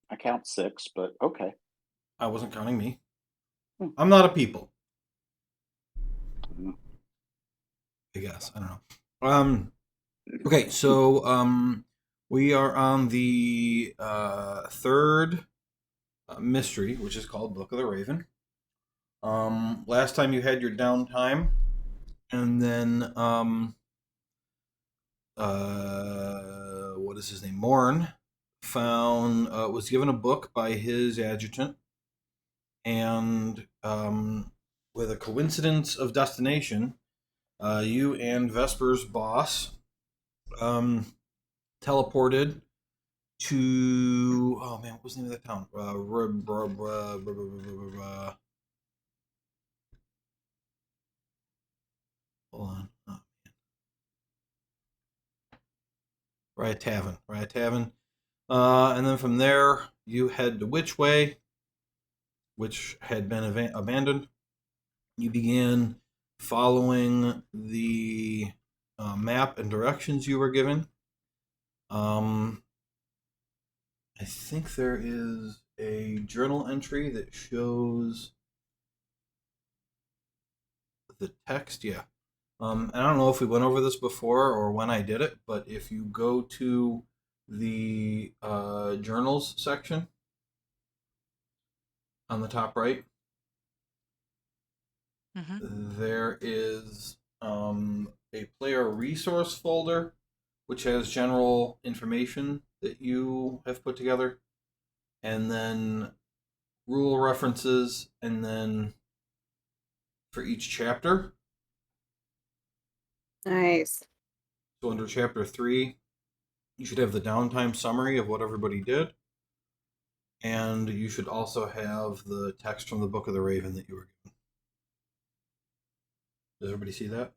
I count 6, but okay. I wasn't counting me. Hmm. I'm not a people. Mm. I guess I don't know. Okay, so we are on the third mystery, which is called Book of the Raven. Last time you had your downtime, and then what is his name? Morn found was given a book by his adjutant, and with a coincidence of destination, you and Vesper's boss um, teleported to what was the name of that town? Hold on. Riot Tavern. Riot Tavern. And then from there, you head to Witchway, which had been abandoned. You began following the map and directions you were given. I think there is a journal entry that shows the text. Yeah. And I don't know if we went over this before or when I did it, but if you go to the journals section on the top right, Mm-hmm. there is a player resource folder which has general information that you have put together, and then rule references, and then for each chapter. Nice. So under chapter 3, you should have the downtime summary of what everybody did, and you should also have the text from the Book of the Raven that you were given. Does everybody see that?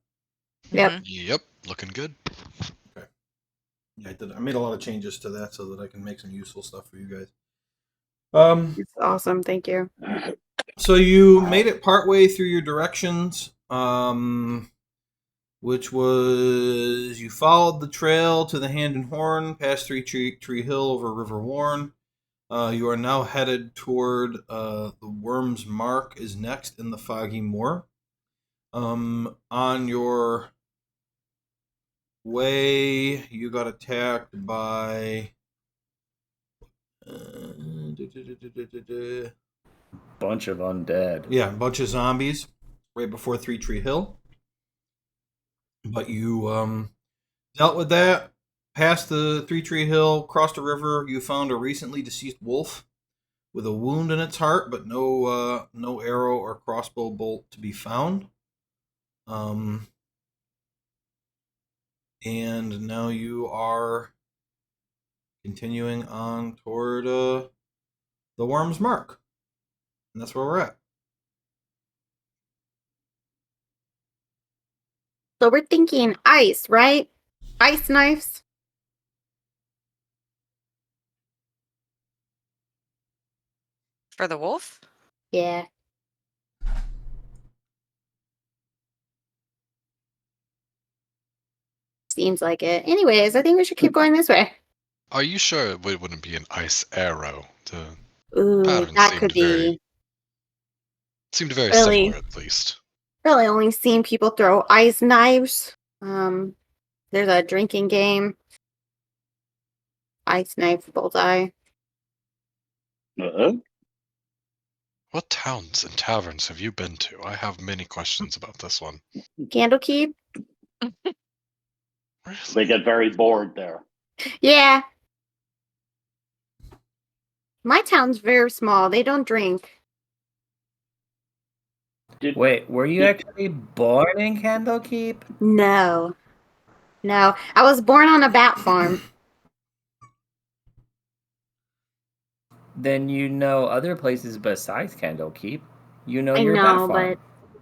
Yep. Mm-hmm. Yep, looking good. Okay. Yeah, I did. I made a lot of changes to that so that I can make some useful stuff for you guys. It's awesome. Thank you. So you made it partway through your directions, which was you followed the trail to the Hand and Horn, past Tree Hill, over River Warren. You are now headed toward the Worm's Mark is next in the Foggy Moor. On your way, you got attacked by Bunch of undead. yeah, a bunch of zombies right before Three Tree Hill. But you dealt with that, passed the Three Tree Hill, crossed a river. You found a recently deceased wolf with a wound in its heart, but no arrow or crossbow bolt to be found. And now you are continuing on toward the Worm's Mark, and that's where we're at. So we're thinking ice, right? Ice knives. For the wolf? Yeah. Seems like it. Anyways, I think we should keep going this way. Are you sure it wouldn't be an ice arrow? The Ooh, pattern that could be seemed very Really? similar, at least. really only seen people throw ice knives. There's a drinking game. Ice knife bullseye. Uh-oh. What towns and taverns have you been to? I have many questions about this one. Candlekeep? They Really? get very bored there. Yeah. My town's very small. They don't drink. Wait, were you actually born in Candlekeep? No. No. I was born on a bat farm. Then you know other places besides Candlekeep. You know I your know, bat farm.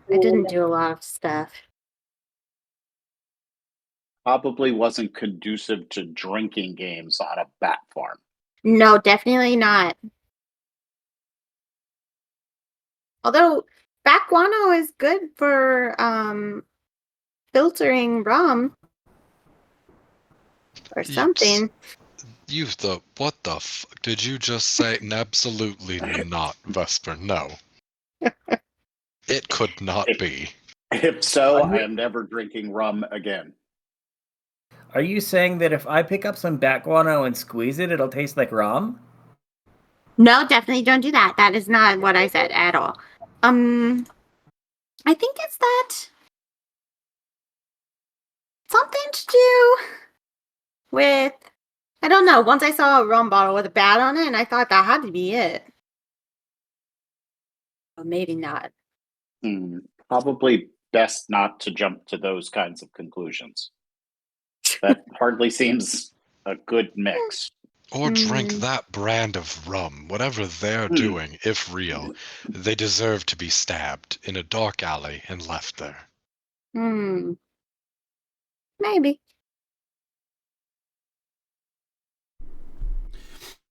but I didn't do a lot of stuff. Probably wasn't conducive to drinking games on a bat farm. No, definitely not. Although bat guano is good for filtering rum or Yes. something. What the did you just say? Absolutely not, Vesper. No. It could not be. If so, Are I you- am never drinking rum again. Are you saying that if I pick up some bat guano and squeeze it, it'll taste like rum? No, definitely don't do that. That is not what I said at all. I think it's that something to do with, I don't know. Once I saw a rum bottle with a bat on it, and I thought that had to be it. But maybe not. Probably best not to jump to those kinds of conclusions. That hardly seems a good mix. Or drink that brand of rum. Whatever they're doing, if real, they deserve to be stabbed in a dark alley and left there. Maybe.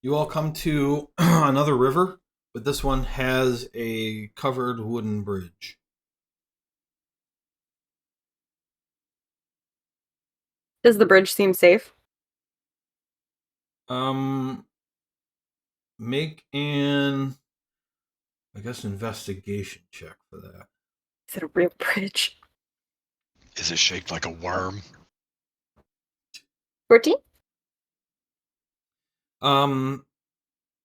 You all come to another river, but this one has a covered wooden bridge. Does the bridge seem safe? Make an, I guess, investigation check for that. Is it a real bridge? Is it shaped like a worm? 14?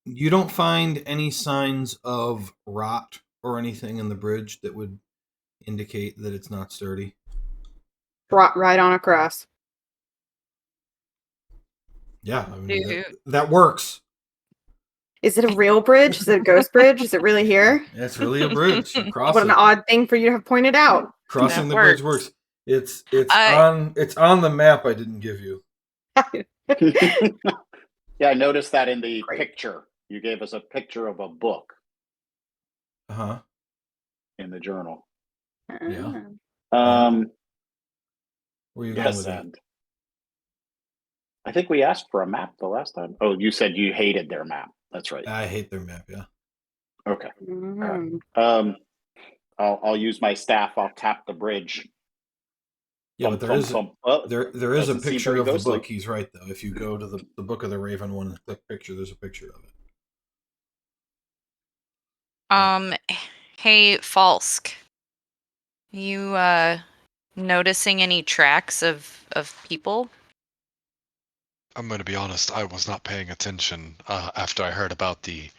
You don't find any signs of rot or anything in the bridge that would indicate that it's not sturdy. Brought right on across. Yeah, I mean, Dude. that works. Is it a real bridge? Is it a ghost bridge? Is it really here? It's really a bridge. You cross What an it. odd thing for you to have pointed out. Crossing That the bridge works. works. It's I- on the map I didn't give you. Yeah, I noticed that in the Great. picture. You gave us a picture of a book Uh-huh. in the journal. Yeah. Where are you going Yes, with that? and I think we asked for a map the last time. Oh, you said you hated their map. That's right. I hate their map, yeah. Okay. Mhm. I'll use my staff. I'll tap the bridge. Yeah, Thump, but thump, thump. Oh, there is a doesn't seem picture very of the ghostly. book. He's right though. If you go to the Book of the Raven one, the picture, there's a picture of it. Hey, Falsk. You noticing any tracks of people? I'm going to be honest, I was not paying attention after I heard about the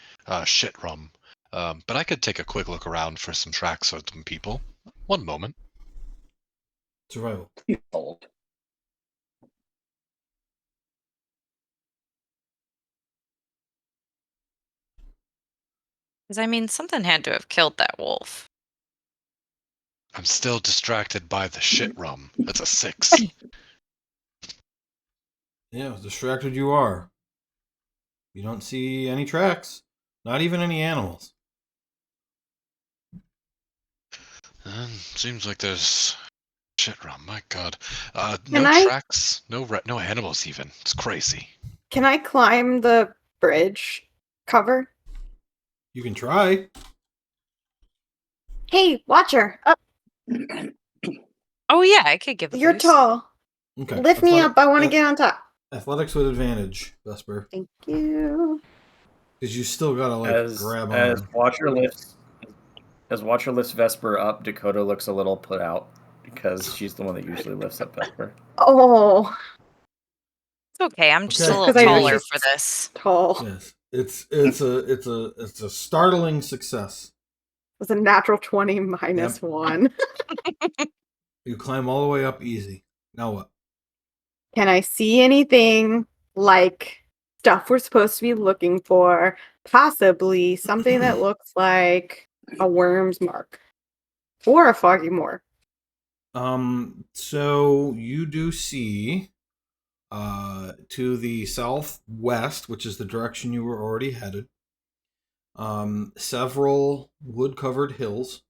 shit rum. But I could take a quick look around for some tracks of some people. One moment. Survival. Old. Because I mean, something had to have killed that wolf. I'm still distracted by the shit rum. That's a 6. Yeah, distracted you are. You don't see any tracks. Not even any animals. Seems like there's shit rum. My God, Can no I- tracks, no animals even. It's crazy. Can I climb the bridge cover? You can try. Hey, Watcher, up! Oh yeah, I could give. A You're boost. tall. Okay. Lift me up. I want to get on top. Athletics with advantage, Vesper. Thank you. Because you still gotta grab on. As Watcher lifts Vesper up, Dakota looks a little put out because she's the one that usually lifts up Vesper. Oh, It's okay. I'm just Okay. a little 'Cause I was taller just- for this. tall. Yes, it's a startling success. It was a natural 20 minus 1. You climb all the way up easy. Now what? Can I see anything like stuff we're supposed to be looking for? Possibly something that looks like a worm's mark or a foggy moor. So you do see to the southwest, which is the direction you were already headed, several wood-covered hills.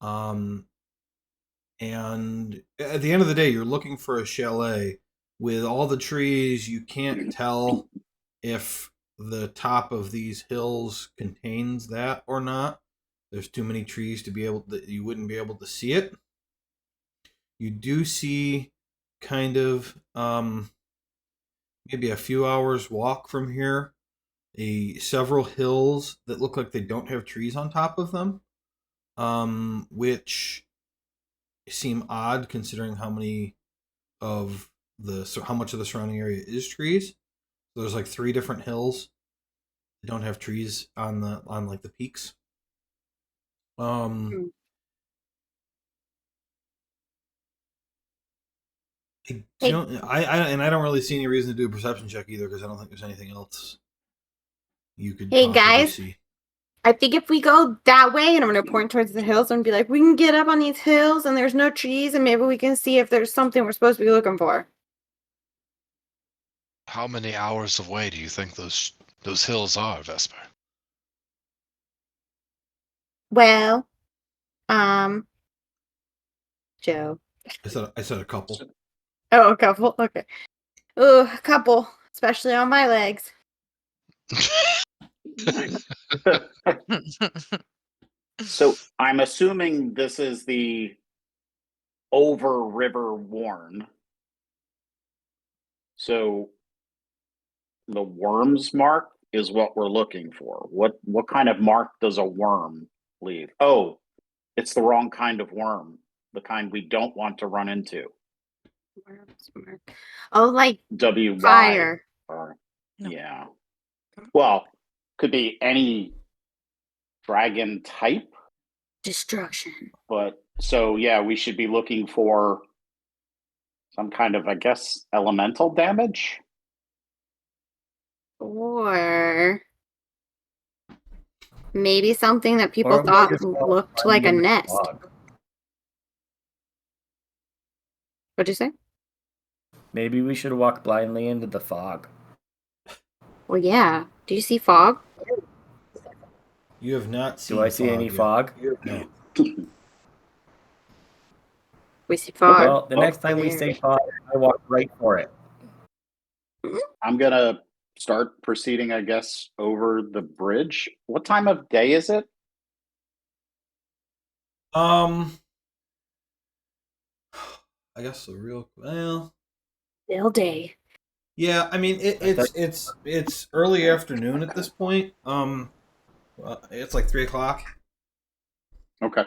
And at the end of the day, you're looking for a chalet. With all the trees, you can't tell if the top of these hills contains that or not. There's too many trees to be able that you wouldn't be able to see it. You do see kind of maybe a few hours walk from here, several hills that look like they don't have trees on top of them, which seem odd considering how much of the surrounding area is trees. So there's like 3 different hills that don't have trees on like the peaks. Hmm. I don't really see any reason to do a perception check either because I don't think there's anything else you could Hey, possibly guys. see. I think if we go that way, and I'm going to point towards the hills and be like, we can get up on these hills and there's no trees, and maybe we can see if there's something we're supposed to be looking for. How many hours away do you think those hills are, Vesper? Well, Joe. I said a couple. Oh, a couple? Okay. Oh, a couple, especially on my legs. So I'm assuming this is the over river Warren. So the worm's mark is what we're looking for. What kind of mark does a worm leave? Oh, it's the wrong kind of worm, the kind we don't want to run into. Oh, like WY. fire. Or, No. Yeah. Well, could be any dragon type, Destruction. but so yeah, we should be looking for some kind of, I guess, elemental damage. Or maybe something that people Or we thought just walk looked like a blindly in the nest. fog. What'd you say? Maybe we should walk blindly into the fog. Well, yeah. Do you see fog? You have not seen Do I see any yet. fog? No. We see fog. Well, the next time we say fog, I walk right for it. I'm gonna start proceeding, I guess, over the bridge. What time of day is it? I guess well. Still day. Yeah, I mean it's early afternoon at this point. It's like 3:00. Okay.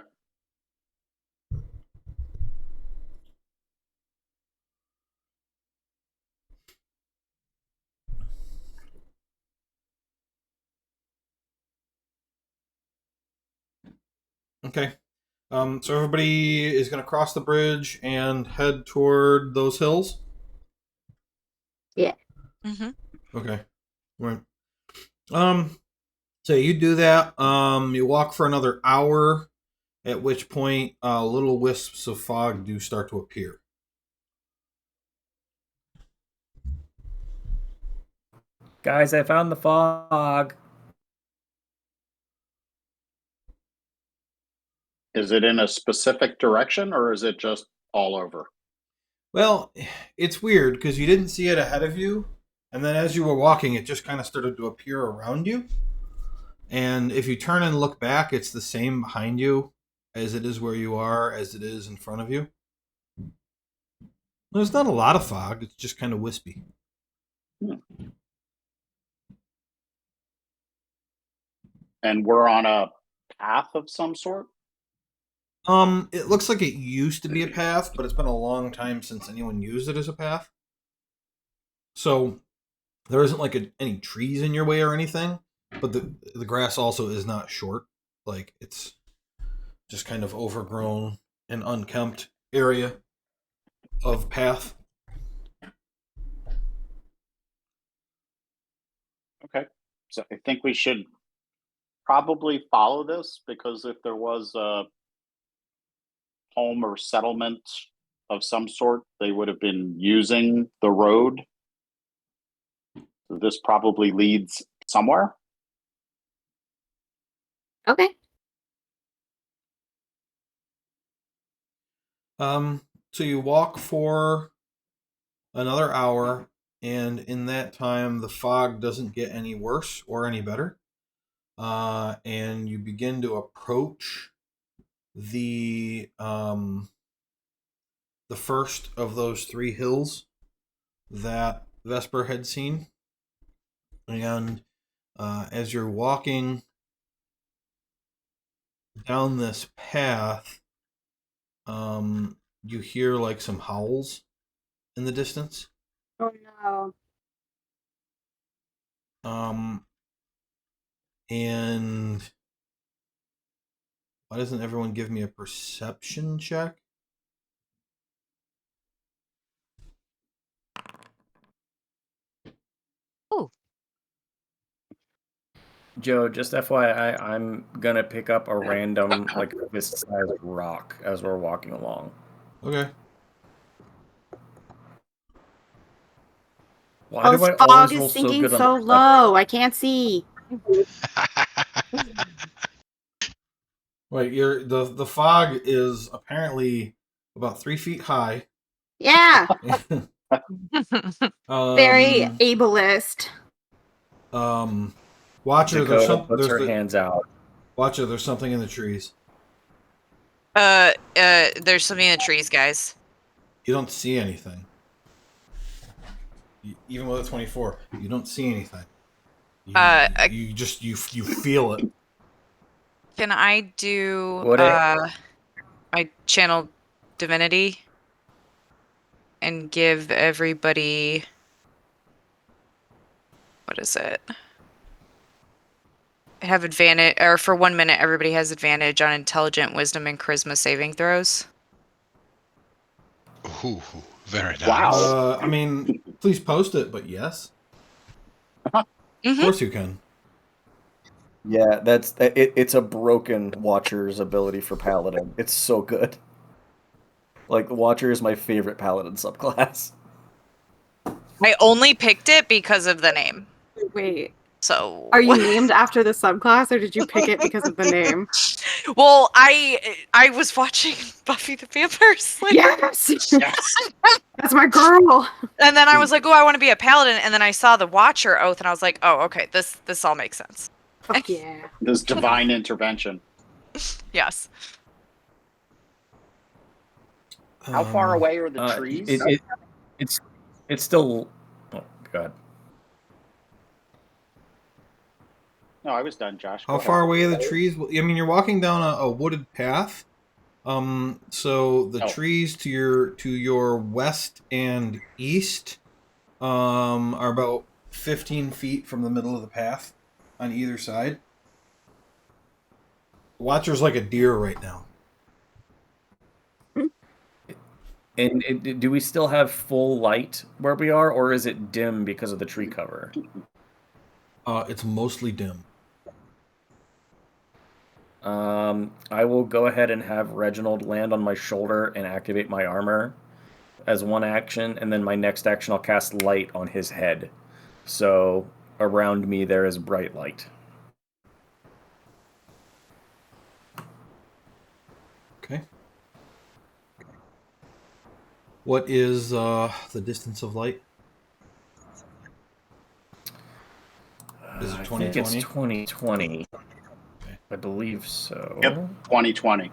Okay. So everybody is going to cross the bridge and head toward those hills. Mm-hmm. Okay. Right. So you do that. You walk for another hour, at which point little wisps of fog do start to appear. Guys, I found the fog. Is it in a specific direction or is it just all over? Well, it's weird because you didn't see it ahead of you, and then as you were walking, it just kind of started to appear around you. And if you turn and look back, it's the same behind you as it is where you are, as it is in front of you. There's not a lot of fog, it's just kind of wispy. And we're on a path of some sort? It looks like it used to be a path, but it's been a long time since anyone used it as a path. So there isn't like any trees in your way or anything, but the grass also is not short. Like it's just kind of overgrown and unkempt area of path. Okay. So I think we should probably follow this because if there was a home or settlement of some sort, they would have been using the road. So this probably leads somewhere. Okay. So you walk for another hour, and in that time, the fog doesn't get any worse or any better. And you begin to approach the first of those 3 hills that Vesper had seen. And as you're walking down this path, you hear like some howls in the distance. Oh no. And why doesn't everyone give me a perception check? Joe, just FYI, I'm gonna pick up a random like fist-sized rock as we're walking along. Okay. Why do Oh, I this fog always is roll so sinking good on so the low. I can't see. Right, the fog is apparently about 3 feet high. Yeah. Very um, ableist. Watcher, Dakota puts her hands out. Watcher, there's something in the trees. There's something in the trees, guys. You don't see anything. Even with a 24, you don't see anything. You just you feel it. Can I do Would it? my channel divinity and give everybody, what is it? Have advantage, or for 1 minute, everybody has advantage on intelligent, wisdom, and charisma saving throws. Ooh, very nice. Wow. I mean, please post it, but yes. Of course you can. Yeah, that's it. It's a broken Watcher's ability for Paladin. It's so good. Like, Watcher is my favorite Paladin subclass. I only picked it because of the name. Wait. So Are you named after the subclass or did you pick it because of the name? Well, I was watching Buffy the Vampire Slayer. Yes. Yes. That's my girl. And then I was like, oh, I want to be a paladin. And then I saw the Watcher oath and I was like, oh, okay, this all makes sense. Fuck yeah. This divine intervention. Yes. How far away are the trees? It's still. Oh God. No, I was done, Josh. How Go far ahead. away are the trees? Well, I mean, you're walking down a wooded path. So the trees to your west and east, are about 15 feet from the middle of the path on either side. Watcher's like a deer right now. And do we still have full light where we are, or is it dim because of the tree cover? It's mostly dim. I will go ahead and have Reginald land on my shoulder and activate my armor as one action, and then my next action I'll cast light on his head. So around me there is bright light. Okay. What is the distance of light? Is it I think it's 2020? 2020. I believe so. Yep, 2020.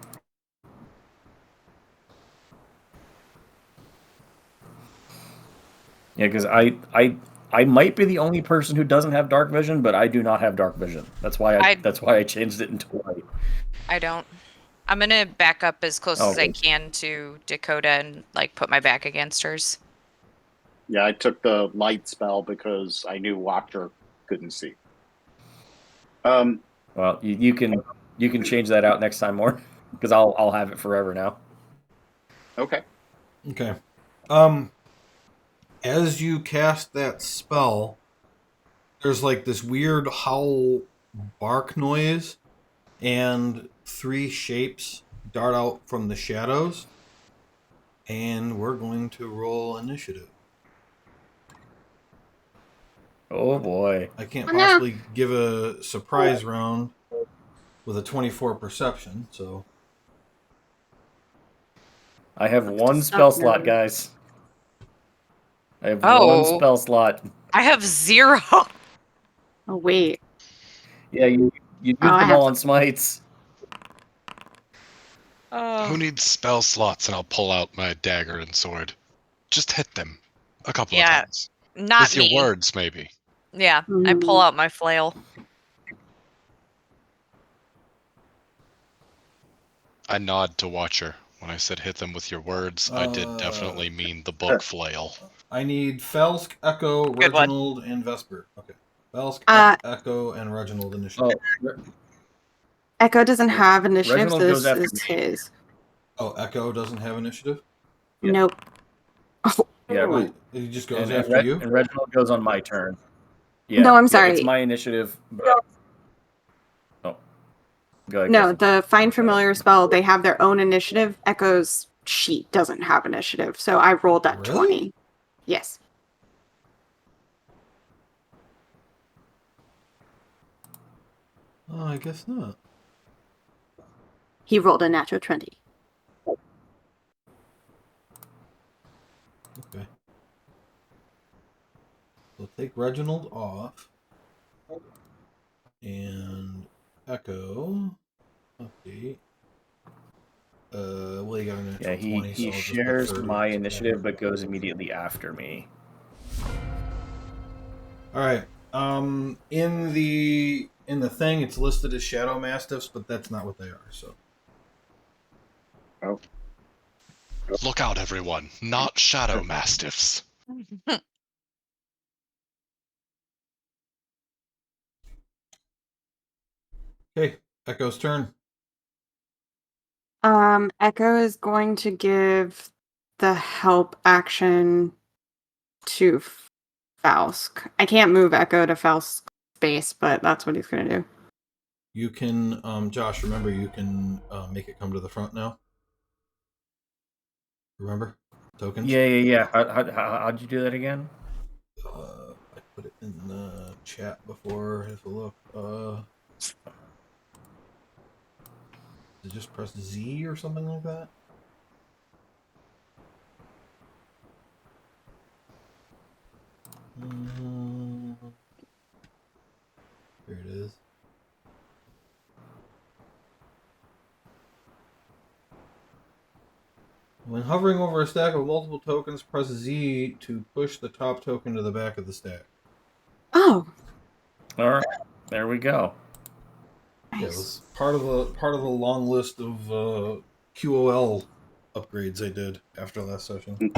Yeah, because I might be the only person who doesn't have dark vision, but I do not have dark vision. That's why I changed it into white. I don't. I'm gonna back up as close as I Okay. can to Dakota and like put my back against hers. Yeah, I took the light spell because I knew Watcher couldn't see. Well, you can change that out next time more, because I'll have it forever now. Okay. Okay. As you cast that spell, there's like this weird howl bark noise, and 3 shapes dart out from the shadows. And we're going to roll initiative. Oh boy. I can't Oh, no. possibly give a surprise round with a 24 perception, so I have That's one just spell not slot, good. guys. I have Oh. one spell slot. I have 0. Oh wait. Yeah, you used I them have all on smites. Who needs spell slots? And I'll pull out my dagger and sword. Just hit them a couple of Yeah. times. Not With your me. words, maybe. Yeah, I pull out my flail. I nod to Watcher. When I said hit them with your words, I did definitely mean the book flail. I need Felsk, Echo, Good one. Reginald, and Vesper. Okay. Felsk, Echo, and Reginald initiative. Echo doesn't have initiative. Reginald So goes this after is me. his. Oh, Echo doesn't have initiative? Yeah. Nope. Yeah, Wait, he just goes and after you? And Reginald goes on my turn. Yeah. No, I'm Yeah, sorry. it's my initiative. But... Oh. Go ahead, No, Griffin. the Find Familiar spell, they have their own initiative. Echo's sheet doesn't have initiative. So I rolled at Really? 20. Yes. Oh, I guess not. He rolled a natural 20. Okay. So take Reginald off. And Echo. Update. Well, you got an natural 20, so he I'll just put shares 30. my initiative, but goes immediately after me. All right. In the thing, it's listed as Shadow Mastiffs, but that's not what they are. So. Oh. Look out, everyone! Not Shadow Mastiffs. Okay, Echo's turn. Echo is going to give the help action to Falsk. I can't move Echo to Falsk's space, but that's what he's going to do. You can, Josh, remember, you can make it come to the front now. Remember? Tokens? Yeah. How'd you do that again? I put it in the chat before. Have a look. Did just press Z or something like that? Here it is. When hovering over a stack of multiple tokens, press Z to push the top token to the back of the stack. Oh. All right, there we go. Yeah, it was part of the long list of QOL upgrades I did after last session.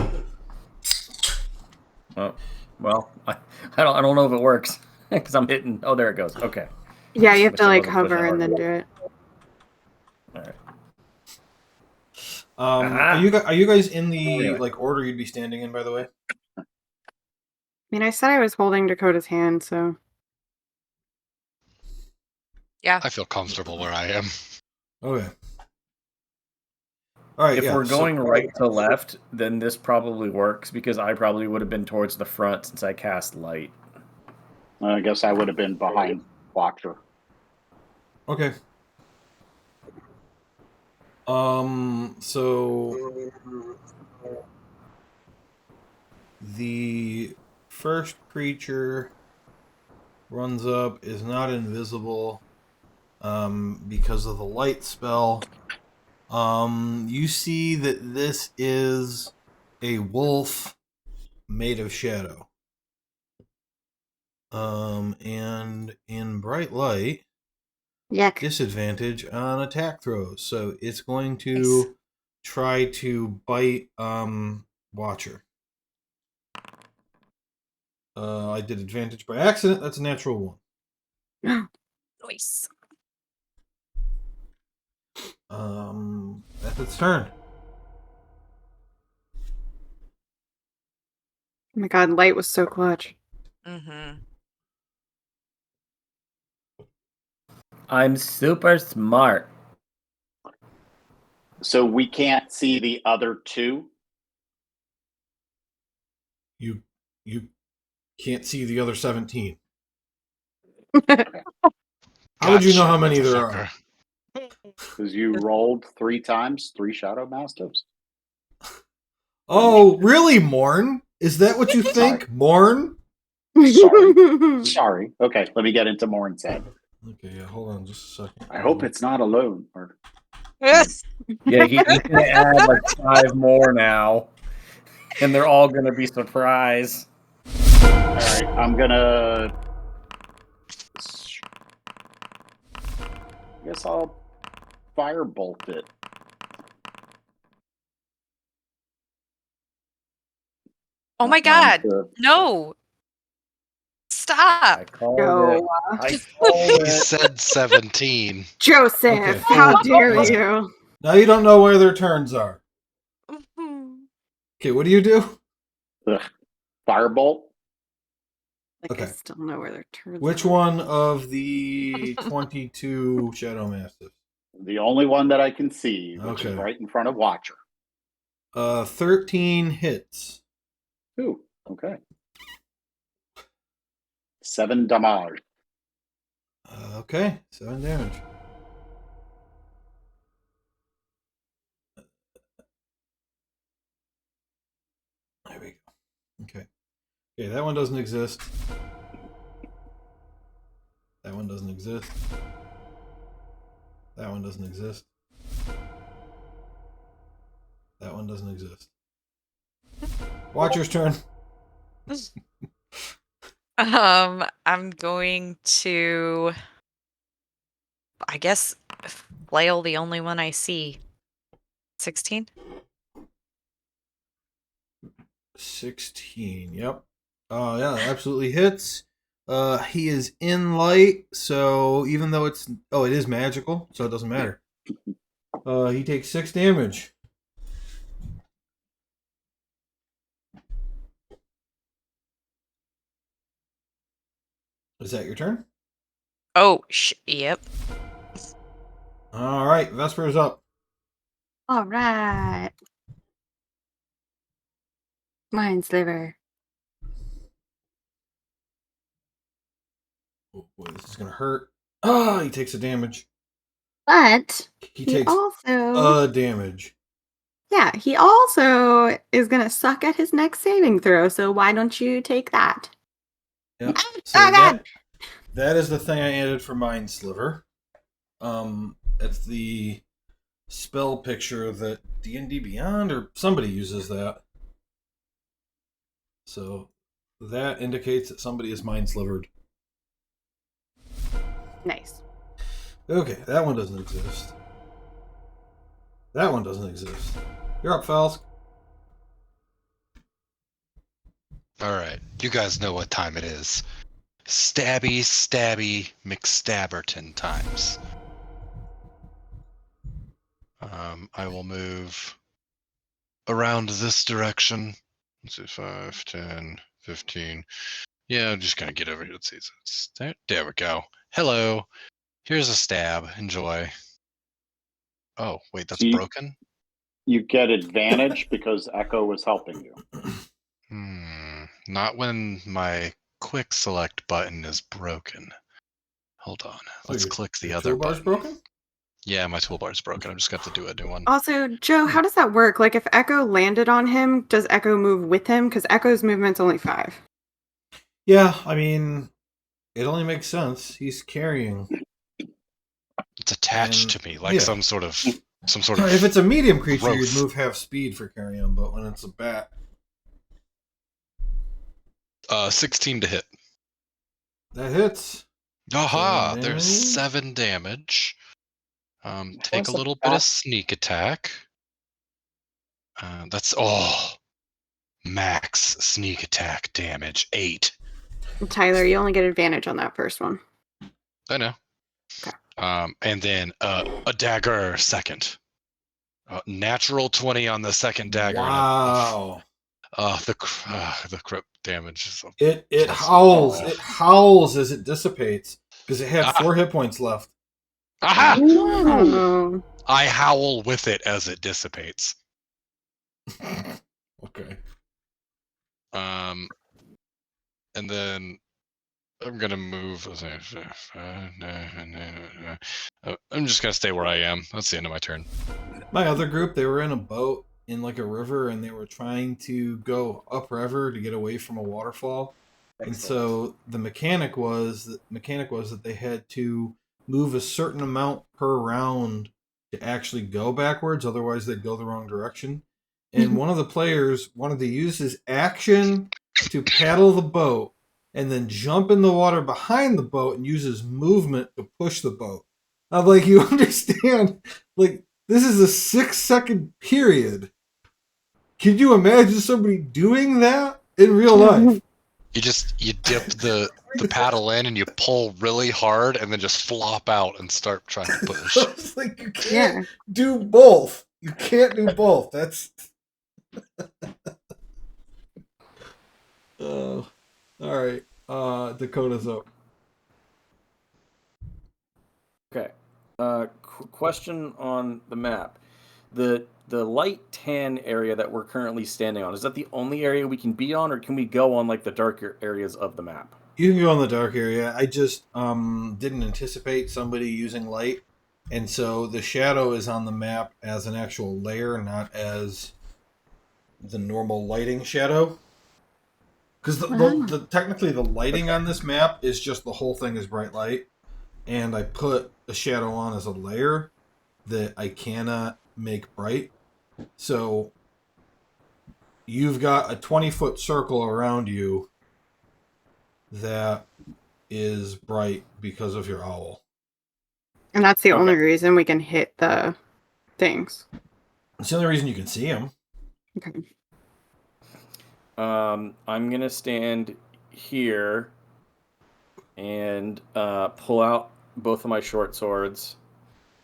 Well, I don't know if it works because I'm hitting. Oh, there it goes. Okay. Yeah, you have to Wish I like wasn't pushing hover and hard. then do it. All right. Are you guys in the Anyway. like order you'd be standing in, by the way? I mean, I said I was holding Dakota's hand, so. Yeah. I feel comfortable where I am. Okay. All right. If we're going right to left, then this probably works because I probably would have been towards the front since I cast light. I guess I would have been behind Watcher. Okay. So the first creature runs up, is not invisible, because of the light spell. You see that this is a wolf made of shadow. And in bright light, Yuck. disadvantage on attack throws. So it's going to try to bite Watcher. I did advantage by accident. That's a natural 1. Nice. That's its turn. Oh my god, light was so clutch. Mm-hmm. I'm super smart. So we can't see the other two. You can't see the other 17. How would you know how many there are? Because you rolled 3 times, 3 Shadow Mastiffs. Oh, really, Morn? Is that what you think, Morn? Sorry. Okay, let me get into Morn's head. Okay, yeah, hold on just a second. I hope it's not alone. Or Yes. Yeah, he's gonna add like 5 more now, and they're all gonna be surprised. All right, I'm gonna. I guess I'll firebolt it. Oh my Not god. onto- No. I Stop. called No. it. I called He it. said 17. Joseph, Okay. how dare Alright. you? Now you don't know where their turns are. Mhm. Okay, what do you do? Firebolt. Like, I Okay. still know where their turns Which are. one of the 22 Shadow Mastiffs? The only one that I can see, which is Okay. right in front of Watcher. 13 hits. Ooh, okay. 7 damage. Okay, 7 damage. There we go. Okay. Okay, that one doesn't exist. That one doesn't exist. That one doesn't exist. That one doesn't exist. Watcher's turn. I'm going to, I guess, flail the only one I see. 16? 16. Yep. Yeah, absolutely hits. He is in light, so even though it is magical, so it doesn't matter. He takes 6 damage. Is that your turn? Oh, yep. All right, Vesper's up. All right. Mind sliver. Oh boy, this is gonna hurt. Ah, he takes a damage. But He he takes also, damage. yeah, he also is gonna suck at his next saving throw. So why don't you take that? Yep. Oh So God! that is the thing I added for Mind Sliver. It's the spell picture that D&D Beyond or somebody uses that. So that indicates that somebody is mind slivered. Nice. Okay, that one doesn't exist. That one doesn't exist. You're up, Fels. All right, you guys know what time it is. Stabby McStabberton times. I will move around this direction. Let's see, 5, 10, 15. Yeah, I'm just gonna get over here. Let's see. There we go. Hello. Here's a stab. Enjoy. Oh, wait, that's See? broken? You get advantage because Echo was helping you. Not when my quick select button is broken. Hold on. Let's click the other toolbar's button. broken? Yeah, my toolbar's broken. I'm just gonna have to do a new one. Also, Joe, how does that work? Like, if Echo landed on him, does Echo move with him? Because Echo's movement's only 5. Yeah, I mean, it only makes sense. He's carrying. It's attached to me like some sort of If it's a medium creature, growth. you'd move half speed for carrying, but when it's a bat, 16 to hit. that hits. Aha! 7 There's damage. 7 damage. Take a What's little that? bit of sneak attack. That's max sneak attack damage 8. Tyler, you only get advantage on that first one. I know. Okay. And then a dagger second. Natural 20 on the second dagger. Wow. The crit damage is It plus- howls. oh. It howls as it dissipates because it had 4 hit points left. Aha! Oh. I howl with it as it dissipates. Okay. And then I'm gonna move. I'm just gonna stay where I am. That's the end of my turn. My other group, they were in a boat in like a river, and they were trying to go upriver to get away from a waterfall. And so the mechanic was that they had to move a certain amount per round to actually go backwards, otherwise they'd go the wrong direction. And one of the players wanted to use his action to paddle the boat and then jump in the water behind the boat and use his movement to push the boat. I'm like, you understand? Like, this is a 6-second period. Can you imagine somebody doing that in real life? You dip the paddle in and you pull really hard and then just flop out and start trying to push. It's like, you can't Yeah. do both. You can't do both. That's. Oh, all right. Dakota's up. Okay. Question on the map. The light tan area that we're currently standing on, is that the only area we can be on, or can we go on like the darker areas of the map? You can go in the dark area. I just didn't anticipate somebody using light, and so the shadow is on the map as an actual layer, not as the normal lighting shadow. Because technically the lighting on this map is just the whole thing is bright light, and I put a shadow on as a layer that I cannot make bright. So you've got a 20-foot circle around you that is bright because of your owl. And that's the Okay. only reason we can hit the things. It's the only reason you can see them. Okay. I'm gonna stand here and pull out both of my short swords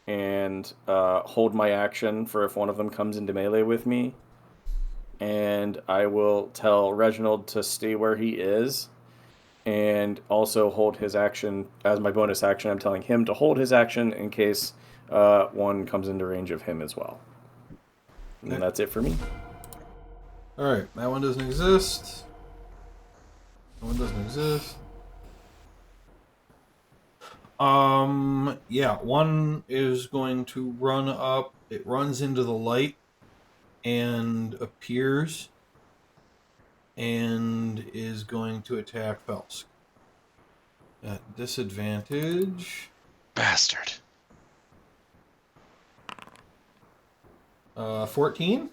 and hold my action for if one of them comes into melee with me. And I will tell Reginald to stay where he is, and also hold his action as my bonus action. I'm telling him to hold his action in case one comes into range of him as well. And that's it for me. All right, that one doesn't exist. That one doesn't exist. Yeah, one is going to run up. It runs into the light and appears and is going to attack Felsk. At disadvantage. Bastard. 14?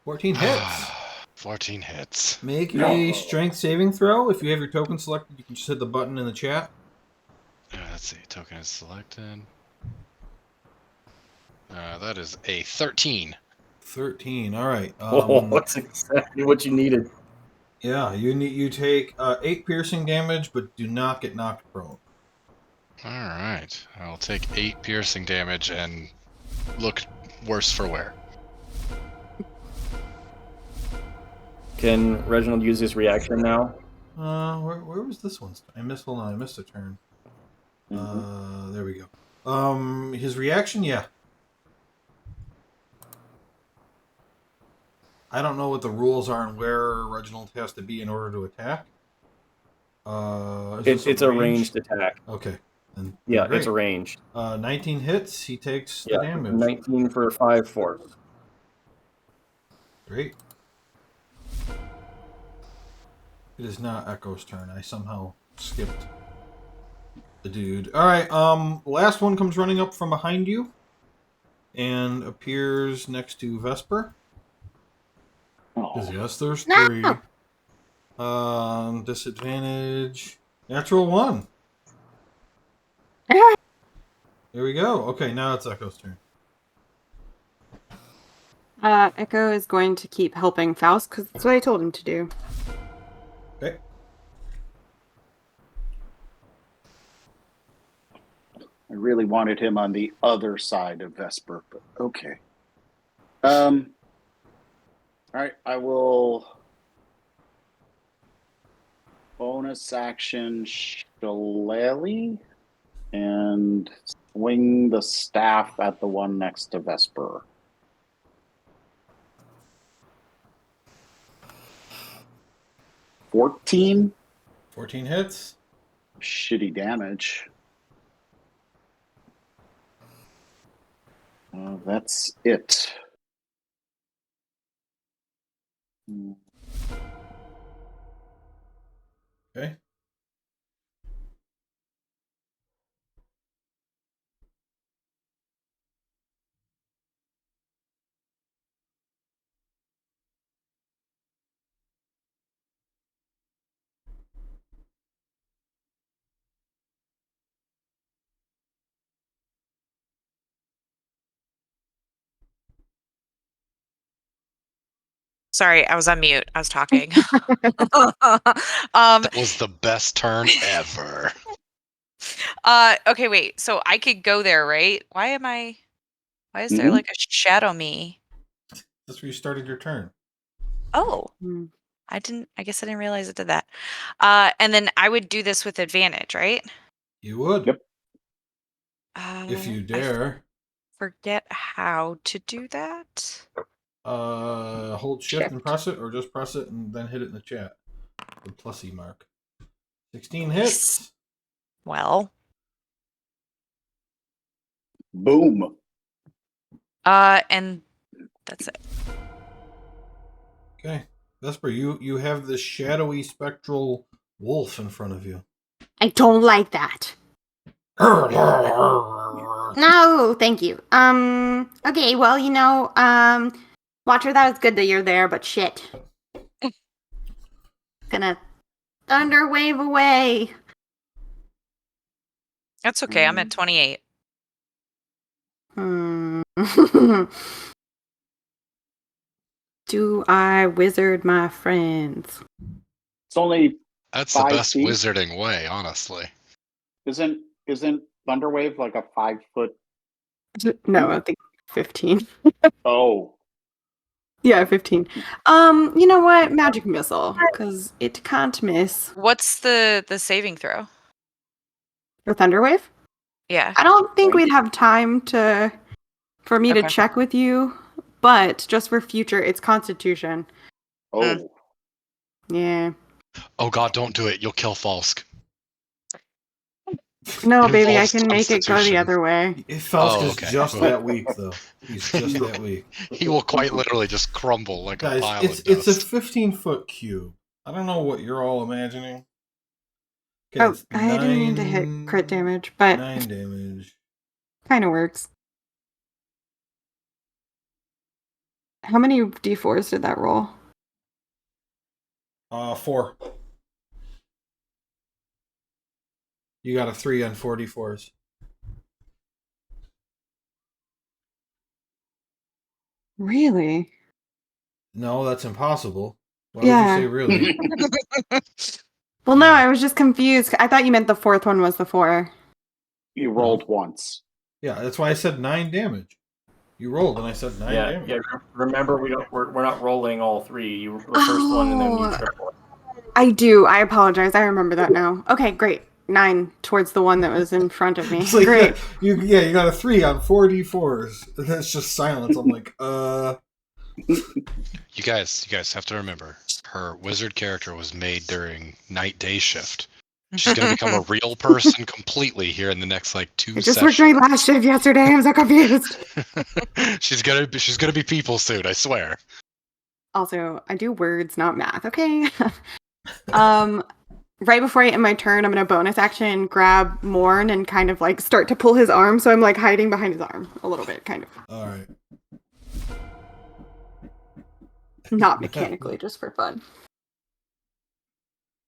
14 hits. 14 hits. Make a strength saving throw. If you have your token selected, you can just hit the button in the chat. Let's see. Token is selected. That is a 13. 13. All right. That's exactly what you needed. Yeah, you take 8 piercing damage, but do not get knocked prone. All right. I'll take 8 piercing damage and look worse for wear. Can Reginald use his reaction now? Where was this one? I missed a turn. There we go. His reaction, yeah. I don't know what the rules are and where Reginald has to be in order to attack. It's a ranged attack. Okay. Then Yeah, great. it's a ranged. 19 hits. He takes the damage. 19 for 5 force. Great. It is not Echo's turn. I somehow skipped the dude. All right. Last one comes running up from behind you and appears next to Vesper. Because yes, there's 3. Disadvantage. Natural 1. There we go. Okay, now it's Echo's turn. Echo is going to keep helping Faust because that's what I told him to do. Okay. I really wanted him on the other side of Vesper, but okay. All right, I will bonus action Shillelagh and swing the staff at the one next to Vesper. $14. 14 hits. Shitty damage. That's it. Okay. Sorry, I was on mute. I was talking. That was the best turn ever. Okay, wait. So I could go there, right? Why is there Mhm. like a shadow me? That's where you started your turn. Oh, Hmm. I guess I didn't realize it did that. And then I would do this with advantage, right? You would. Yep. If you I dare. forget how to do that. Hold shift and press it, or just press it and then hit it in the chat. The plusy mark. 16 hits. Well, Boom. and that's it. Okay. Vesper, you have this shadowy spectral wolf in front of you. I don't like that. No, thank you. Okay, well, Watcher, that was good that you're there, but shit. Gonna thunder wave away. That's okay. I'm at 28. Do I wizard my friends? It's only That's the 5 best feet. wizarding way, honestly. Isn't Thunderwave like a 5-foot? No, I think 15. Oh, Yeah, 15. You know what? Magic missile, because it can't miss. What's the saving throw? For Thunderwave? Yeah. I don't think Right. we'd have time for me to Okay. check with you, but just for future, it's Constitution. oh. Yeah. Oh god, don't do it. You'll kill Falsk. No, It baby, I involves can make it go the Constitution. other way. Falsk Oh, is okay. just Well. that weak, though. He's just that weak. He will quite literally just crumble like a Guys, pile it's of dust. a 15-foot cube. I don't know what you're all imagining. Okay, Oh, it's I didn't mean to hit crit damage, but 9 damage. kind of works. How many d4s did that roll? 4. You got a 3 on 4d4s. Really? No, that's impossible. Why Yeah. would you say really? Well, no, Yeah. I was just confused. I thought you meant the fourth one was the 4. You rolled once. Yeah, that's why I said 9 damage. You rolled and I said 9 damage. Yeah. Remember, we're not rolling all 3. You the first one, and then you triple it. I do. I apologize. I remember that now. Okay, great. 9 towards the one that was in front of me. It's like, Great. you got a 3 on 4d4s. And that's just silence. I'm like, You guys have to remember, her wizard character was made during night-day shift. She's gonna become a real person completely here in the next like 2 I just worked my sessions. last shift yesterday. I'm so confused. she's gonna be people soon, I swear. Also, I do words, not math. Okay. Right before I end my turn, I'm gonna bonus action grab Morn and kind of like start to pull his arm. So I'm like hiding behind his arm a little bit, kind of. alright. Not mechanically, just for fun.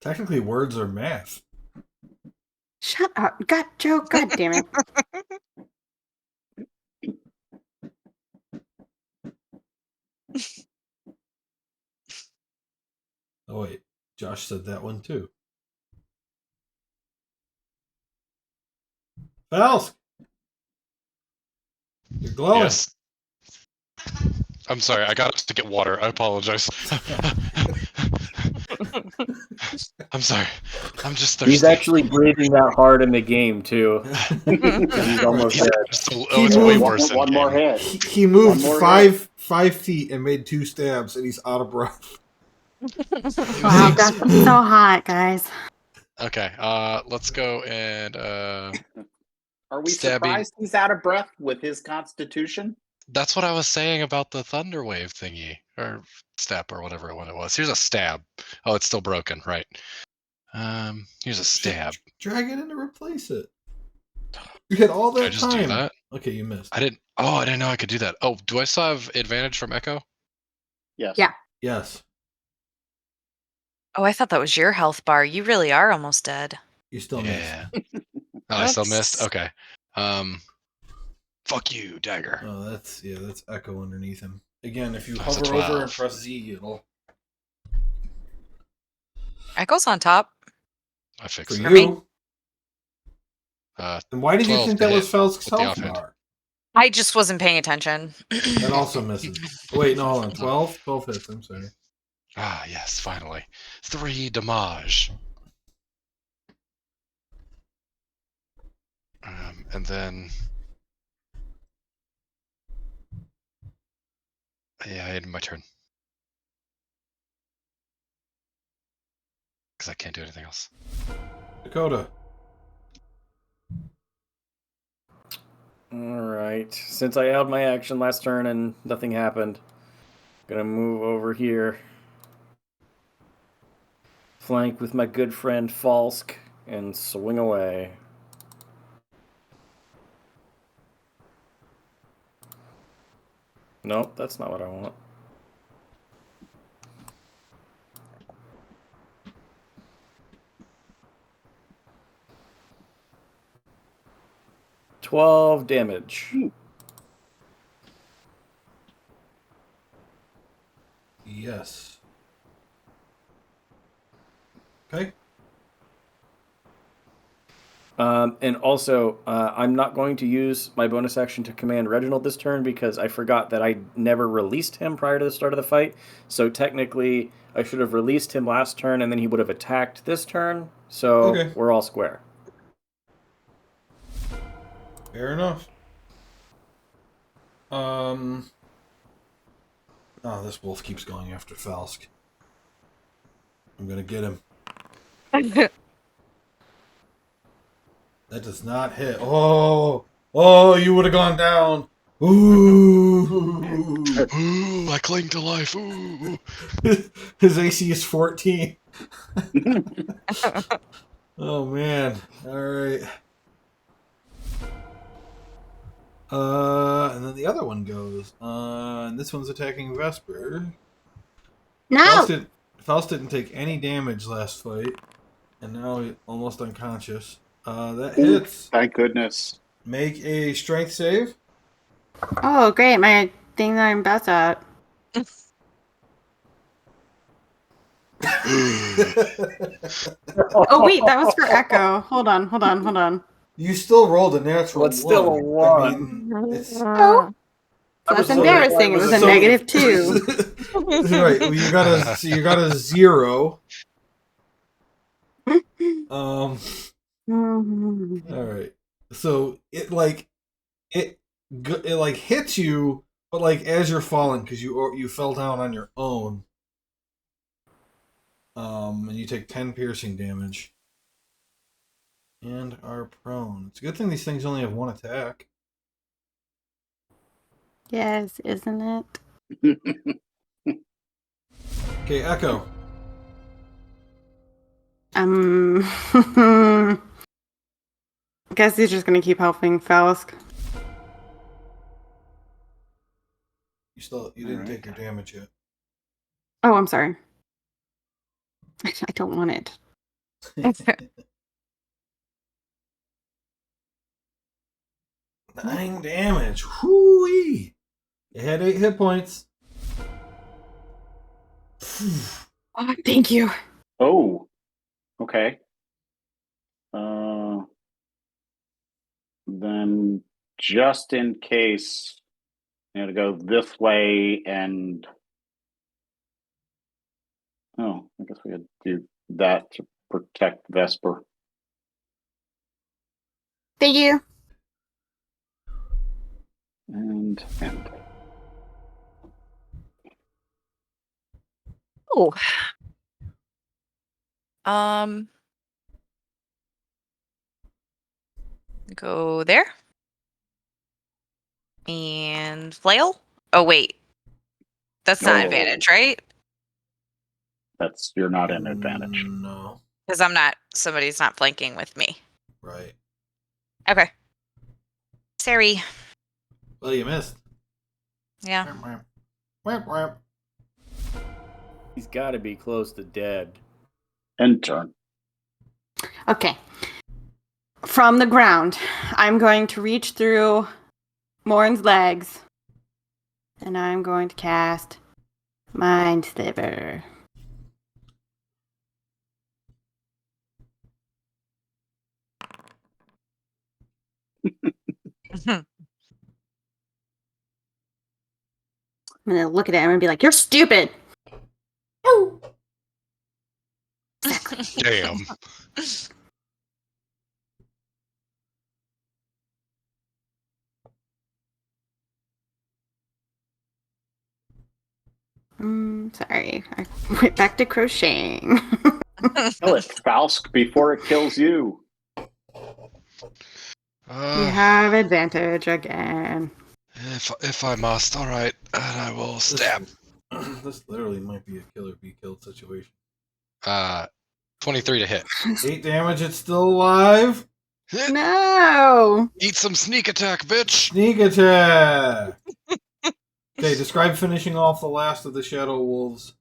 Technically, words are math. Shut up. God, Joe. God damn it. Oh, wait. Josh said that one too. Falsk! You're glowing. Yes. I'm sorry, I got us to get water. I apologize. I'm sorry. I'm just thirsty. He's actually breathing that hard in the game too. He's almost He's dead. it's way worse One in more game. hit. He moved One more 5 feet and made 2 stabs, and he's out of breath. Wow, that's so hot, guys. Okay, let's go and Are we Stabby. surprised he's out of breath with his constitution? that's what I was saying about the thunder wave thingy or step or whatever one it was. Here's a stab. Oh, it's still broken, right? Here's a stab. Drag it in to replace it. You had all Did that I just time. do that? Okay, you missed. I didn't know I could do that. Oh, do I still have advantage from Echo? Yes. Yeah. Yes. Oh, I thought that was your health bar. You really are almost dead. You still Yeah. missed. Oh, I still missed? Oops. Okay. Fuck you, dagger. Oh, that's Echo underneath him. Again, if you That's a hover over 12. and press Z, it'll Echo's on top. I for fixed it. For me. you. Uh, And why did you 12 think to that was hit Felsk's with the health offhand. bar? I just wasn't paying attention. That also misses. Wait, no, hold on. 12? 12 hits, I'm sorry. Ah, yes, finally. 3 damage. And then... Yeah, I ended my turn. Because I can't do anything else. Dakota. Alright. Since I held my action last turn and nothing happened, gonna move over here. Flank with my good friend Falsk and swing away. Nope, that's not what I want. $12 damage. Yes. Okay. And also, I'm not going to use my bonus action to command Reginald this turn because I forgot that I never released him prior to the start of the fight. So technically, I should have released him last turn and then he would have attacked this turn. So Okay. we're all square. Fair enough. Oh, this wolf keeps going after Falsk. I'm gonna get him. That does not hit. Oh, you would have gone down. Ooh. Ooh, I cling to life. Ooh. His AC is 14. Oh man. All right. And then the other one goes. And this one's attacking Vesper. No. Faust didn't take any damage last fight, and now he's almost unconscious. That hits. Thank goodness. Make a strength save. Oh, great. My thing that I'm best at. Oh, wait. That was for Echo. Hold on. You still rolled a natural Well, it's still a one. I one. mean, it's Oh. That's So- embarrassing. It was a so- -2. right. Well, you got a 0. All right. So it hits you, but like as you're falling because you fell down on your own. And you take 10 piercing damage. And are prone. It's a good thing these things only have one attack. Yes, isn't it? Okay, Echo. I guess he's just gonna keep helping Falsk. You didn't Alright. take your damage yet. Oh, I'm sorry. I don't want it. 9 damage. Whoo-wee! You had 8 hit points. Oh, thank you. Oh, okay. Then just in case, I'm gonna go this way and. Oh, I guess we had to do that to protect Vesper. Thank you. And Oh. Go there. And flail. Oh wait. That's not No. advantage, right? you're not in advantage. No. Because somebody's not flanking with me. Right. Okay. Sorry. Well, you missed. Yeah. He's got to be close to dead. End turn. Okay. From the ground, I'm going to reach through Morin's legs And I'm going to cast Mind Sliver. I'm gonna look at it and I'm gonna be like, "You're stupid." Oh. Damn. Sorry. I went back to crocheting. Kill it, Falsk, before it kills you. You have advantage again. If I must, all right, and I will stab. This literally might be a kill or be killed situation. 23 to hit. 8 damage. It's still alive. No. Eat some sneak attack, bitch. Sneak attack. Okay, describe finishing off the last of the Shadow Wolves.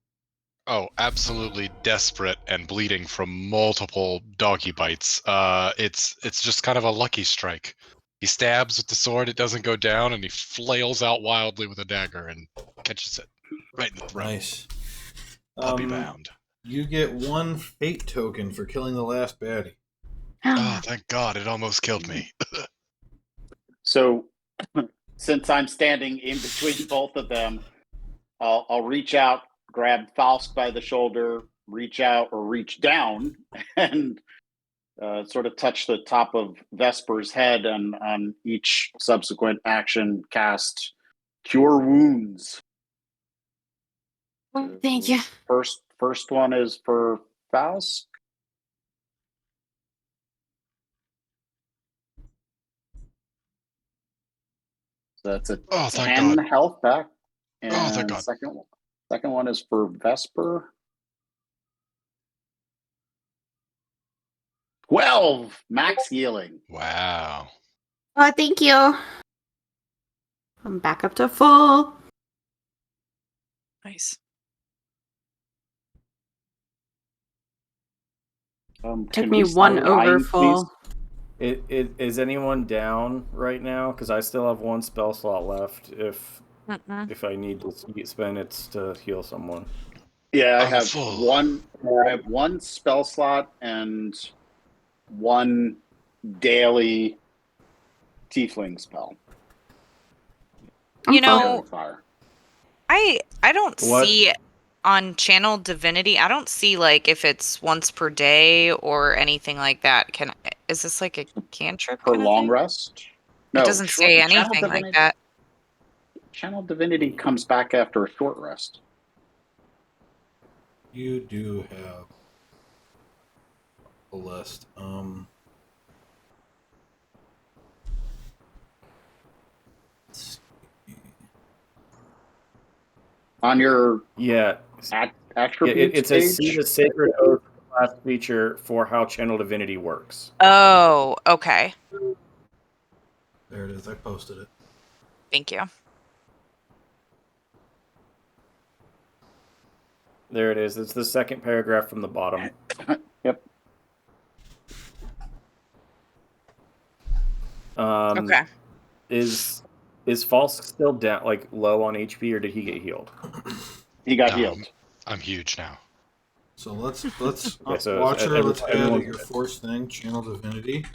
Oh, absolutely desperate and bleeding from multiple doggy bites. It's just kind of a lucky strike. He stabs with the sword, it doesn't go down, and he flails out wildly with a dagger and catches it right in the throat. Nice. Puppy bound. You get 1 fate token for killing the last baddie. Oh, thank God, it almost killed me. So, since I'm standing in between both of them, I'll reach out, grab Falsk by the shoulder, reach out or reach down, and sort of touch the top of Vesper's head, and on each subsequent action, cast Cure Wounds. Thank you. First one is for Falsk. So that's a Oh, thank 10 God. health back. And Oh, thank God. Second one is for Vesper. 12 max healing. Wow. Oh, thank you. I'm back up to full. Nice. Took Can me we one start over dying, full. Is anyone down right now? Because I still have 1 spell slot left. If I need to spend it to heal someone. Yeah, I I'm have full. one spell slot and 1 daily tiefling spell. You know, Daily fire. I don't What? see on Channel Divinity. I don't see like if it's once per day or anything like that. Is this like a cantrip For kind of long thing? rest? It doesn't say Channel anything like Divinity, that. Channel Divinity comes back after a short rest. You do have a list. Let's see. On your Yeah. attribute It says see page, the Sacred Oath class feature for how Channel Divinity works. Oh, okay. There it is. I posted it. Thank you. There it is. It's the second paragraph from the bottom. Yep. Okay. Is Falsk still down, like low on HP, or did he get healed? He got No, healed. I'm huge now. So let's Okay, so Watcher, let's add everyone's your good. force thing, Channel Divinity.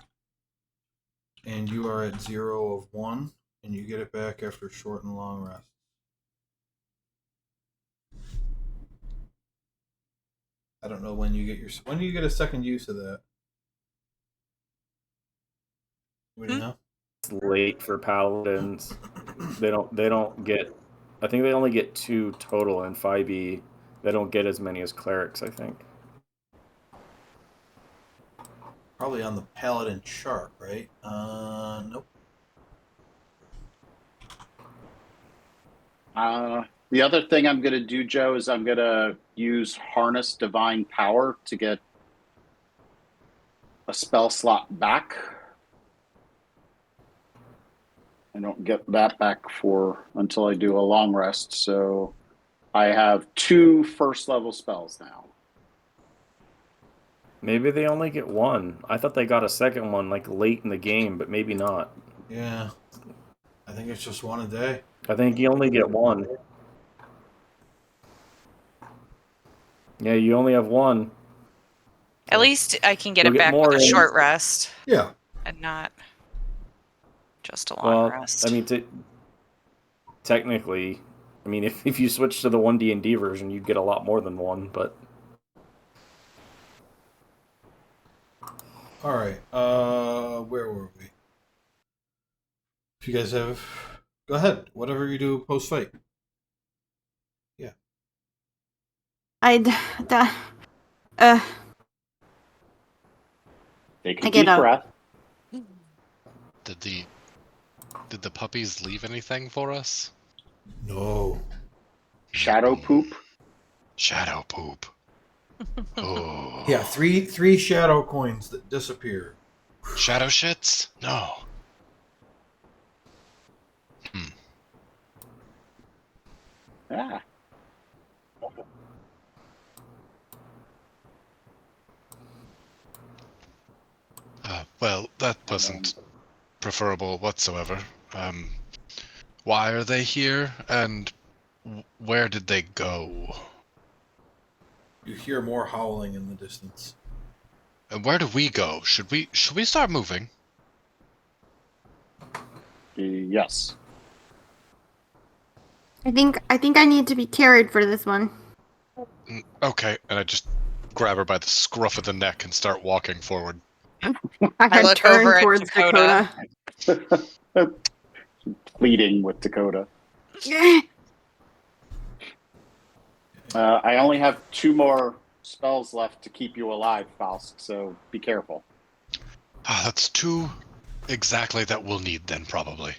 And you are at 0 of 1, and you get it back after short and long rest. I don't know when you get when do you get a second use of that? Anybody know? It's late for paladins. They don't get. I think they only get 2 total in 5e. They don't get as many as clerics, I think. Probably on the Paladin chart, right? Nope. The other thing I'm going to do, Joe, is I'm going to use Harness Divine Power to get a spell slot back. I don't get that back until I do a long rest. So I have 2 first level spells now. Maybe they only get 1. I thought they got a second one like late in the game, but maybe not. Yeah. I think it's just 1 a day. I think you only get one. Yeah, you only have one. At least I can get You'll it get back more with a in. short rest Yeah. and not just a long Well, rest. I mean, technically, I mean, if you switch to the 1D&D version, you'd get a lot more than one, but... All right. Where were we? If you guys have, go ahead. Whatever you do post fight. Yeah. Take I a get deep up. breath. Did the puppies leave anything for us? No. Shadow poop. Shadow poop. Oh. Yeah, three shadow coins that disappear. Shadow shits? No. Yeah. Well, that wasn't preferable whatsoever. Why are they here, and where did they go? You hear more howling in the distance. And where do we go? Should we start moving? Yes. I think I need to be carried for this one. Okay, and I just grab her by the scruff of the neck and start walking forward. I look turn over at towards Dakota. Pleading with Dakota. I only have 2 more spells left to keep you alive, Faust, so be careful. That's 2 exactly that we'll need then, probably.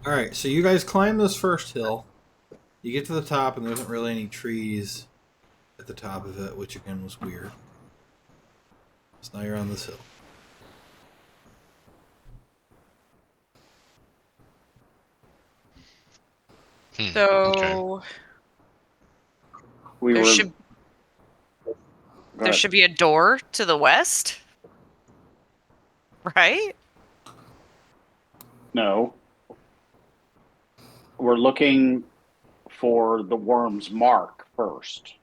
All right, so you guys climb this first hill. You get to the top, and there isn't really any trees at the top of it, which again was weird. So now you're on this hill. So We there were. should Go there ahead. should be a door to the west, right? No. We're looking for the worm's mark first.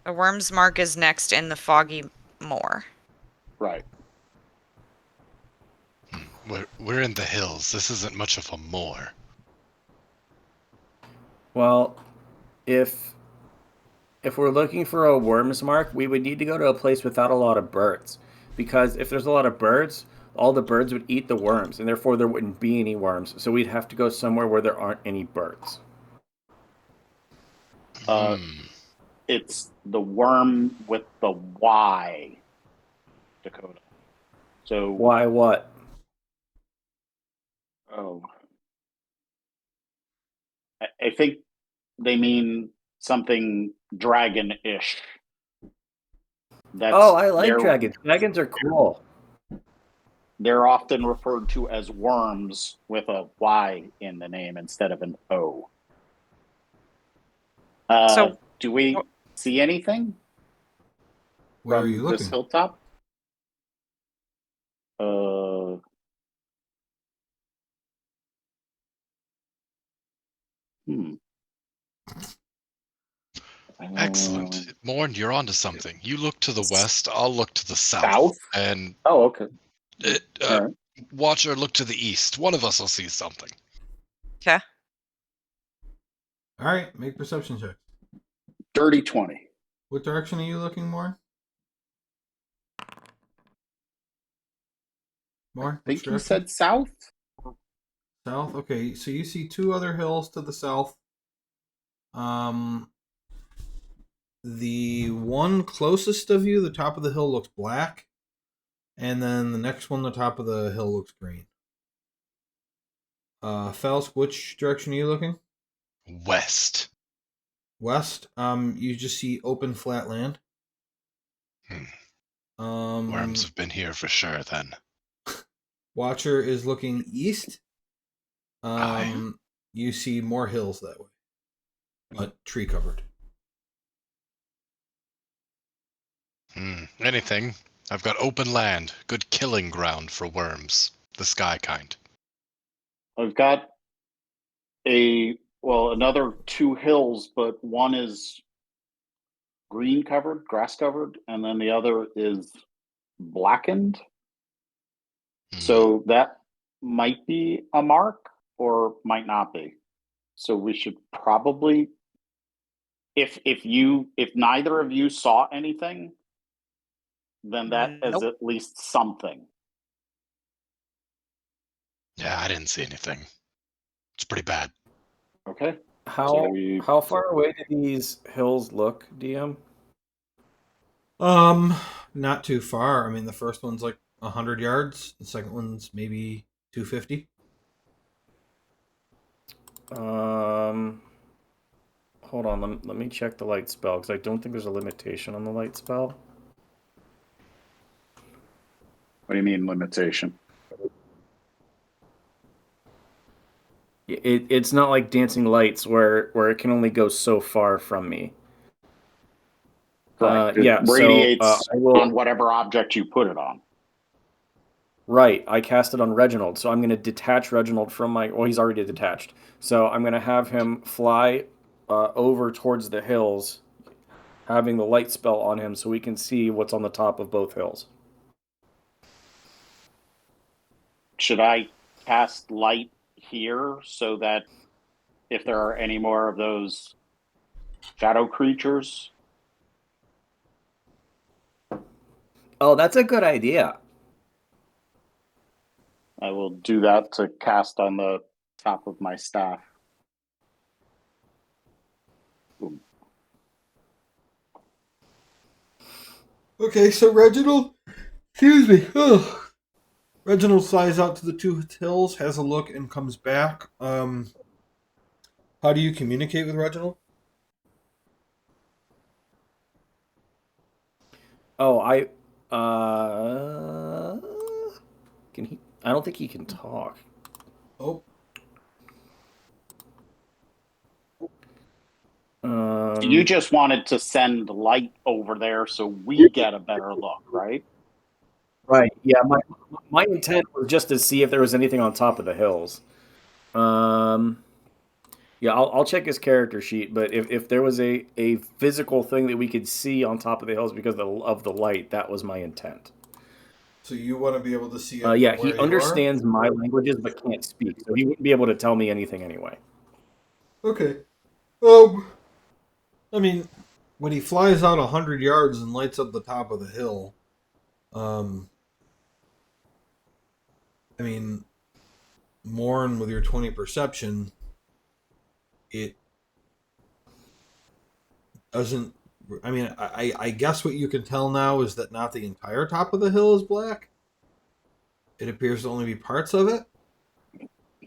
The worm's mark is next in the foggy moor. Right. We're in the hills. This isn't much of a moor. Well, if we're looking for a worm's mark, we would need to go to a place without a lot of birds. Because if there's a lot of birds, all the birds would eat the worms, and therefore there wouldn't be any worms. So we'd have to go somewhere where there aren't any birds. It's the worm with the Y, Dakota. So Why what? Oh. I think they mean something dragon-ish. Oh, I like dragons. Dragons are cool. They're often referred to as worms with a Y in the name instead of an O. So do we see anything Where are from you this looking? hilltop? Excellent. Morn, you're onto something. You look to the west, I'll look to the south. South? And Oh, okay. Watcher, look to the east. One of us will see something. Okay. All right, make perception check. Dirty 20. What direction are you looking more? More? I think Which you direction? said south? South. Okay, so you see 2 other hills to the south. The one closest of you, the top of the hill looks black, and then the next one, the top of the hill looks green. Faust, which direction are you looking? West. West. You just see open flat land. Worms have been here for sure then. Watcher is looking east. You see more hills that way, but tree covered. Anything I've got open land, good killing ground for worms, the sky kind. I've got another 2 hills, but one is green covered, grass covered, and then the other is blackened. So that might be a mark or might not be. So we should probably, if neither of you saw anything, then that is Nope. at least something. Yeah, I didn't see anything. It's pretty bad. Okay. How far away do these hills look, DM? Not too far. I mean, the first one's like 100 yards. The second one's maybe 250. Hold on. Let me check the light spell because I don't think there's a limitation on the light spell. What do you mean limitation? It's not like dancing lights where it can only go so far from me. Correct. Yeah. It radiates I will, on whatever object you put it on. Right, I cast it on Reginald, so I'm going to detach Reginald from my... Well, he's already detached. So I'm going to have him fly over towards the hills, having the light spell on him so we can see what's on the top of both hills. Should I cast light here so that if there are any more of those shadow creatures? Oh, that's a good idea. I will do that to cast on the top of my staff. Boom. Okay, so Reginald, excuse me. Ugh. Reginald flies out to the 2 hills, has a look, and comes back. How do you communicate with Reginald? Oh, can he... I don't think he can talk. Oh, You just wanted to send light over there so we get a better look, right? Right, yeah, my intent was just to see if there was anything on top of the hills. Yeah, I'll check his character sheet, but if there was a physical thing that we could see on top of the hills because of the light, that was my intent. so you want to be able to see it Yeah, from where he you understands my languages but can't speak, so he wouldn't be able to tell me anything anyway. are? Okay. I mean, when he flies out 100 yards and lights up the top of the hill, I mean, Morn with your 20 perception, it doesn't. I mean, I guess what you can tell now is that not the entire top of the hill is black. It appears to only be parts of it.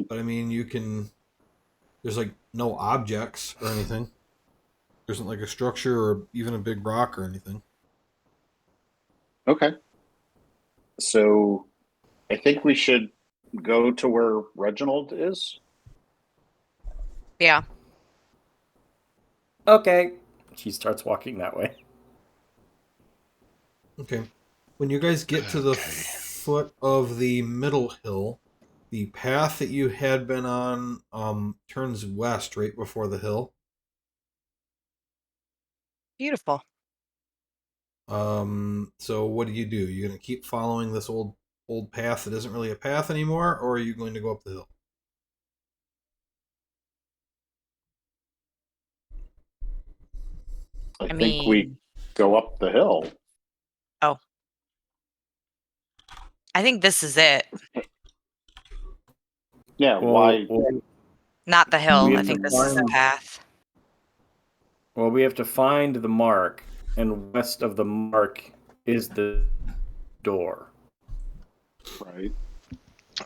But I mean, you can. There's like no objects or anything. There isn't like a structure or even a big rock or anything. Okay. So I think we should go to where Reginald is. Yeah. Okay. She starts walking that way. Okay. When you guys get to the foot of the middle hill, the path that you had been on turns west right before the hill. Beautiful. So what do? You gonna keep following this old path that isn't really a path anymore, or are you going to go up the hill? I I think we mean, go up the hill. I think this is it. Yeah, Well, why? Not the hill. We I have think to this is the find- path. Well, we have to find the mark, and west of the mark is the door. Right.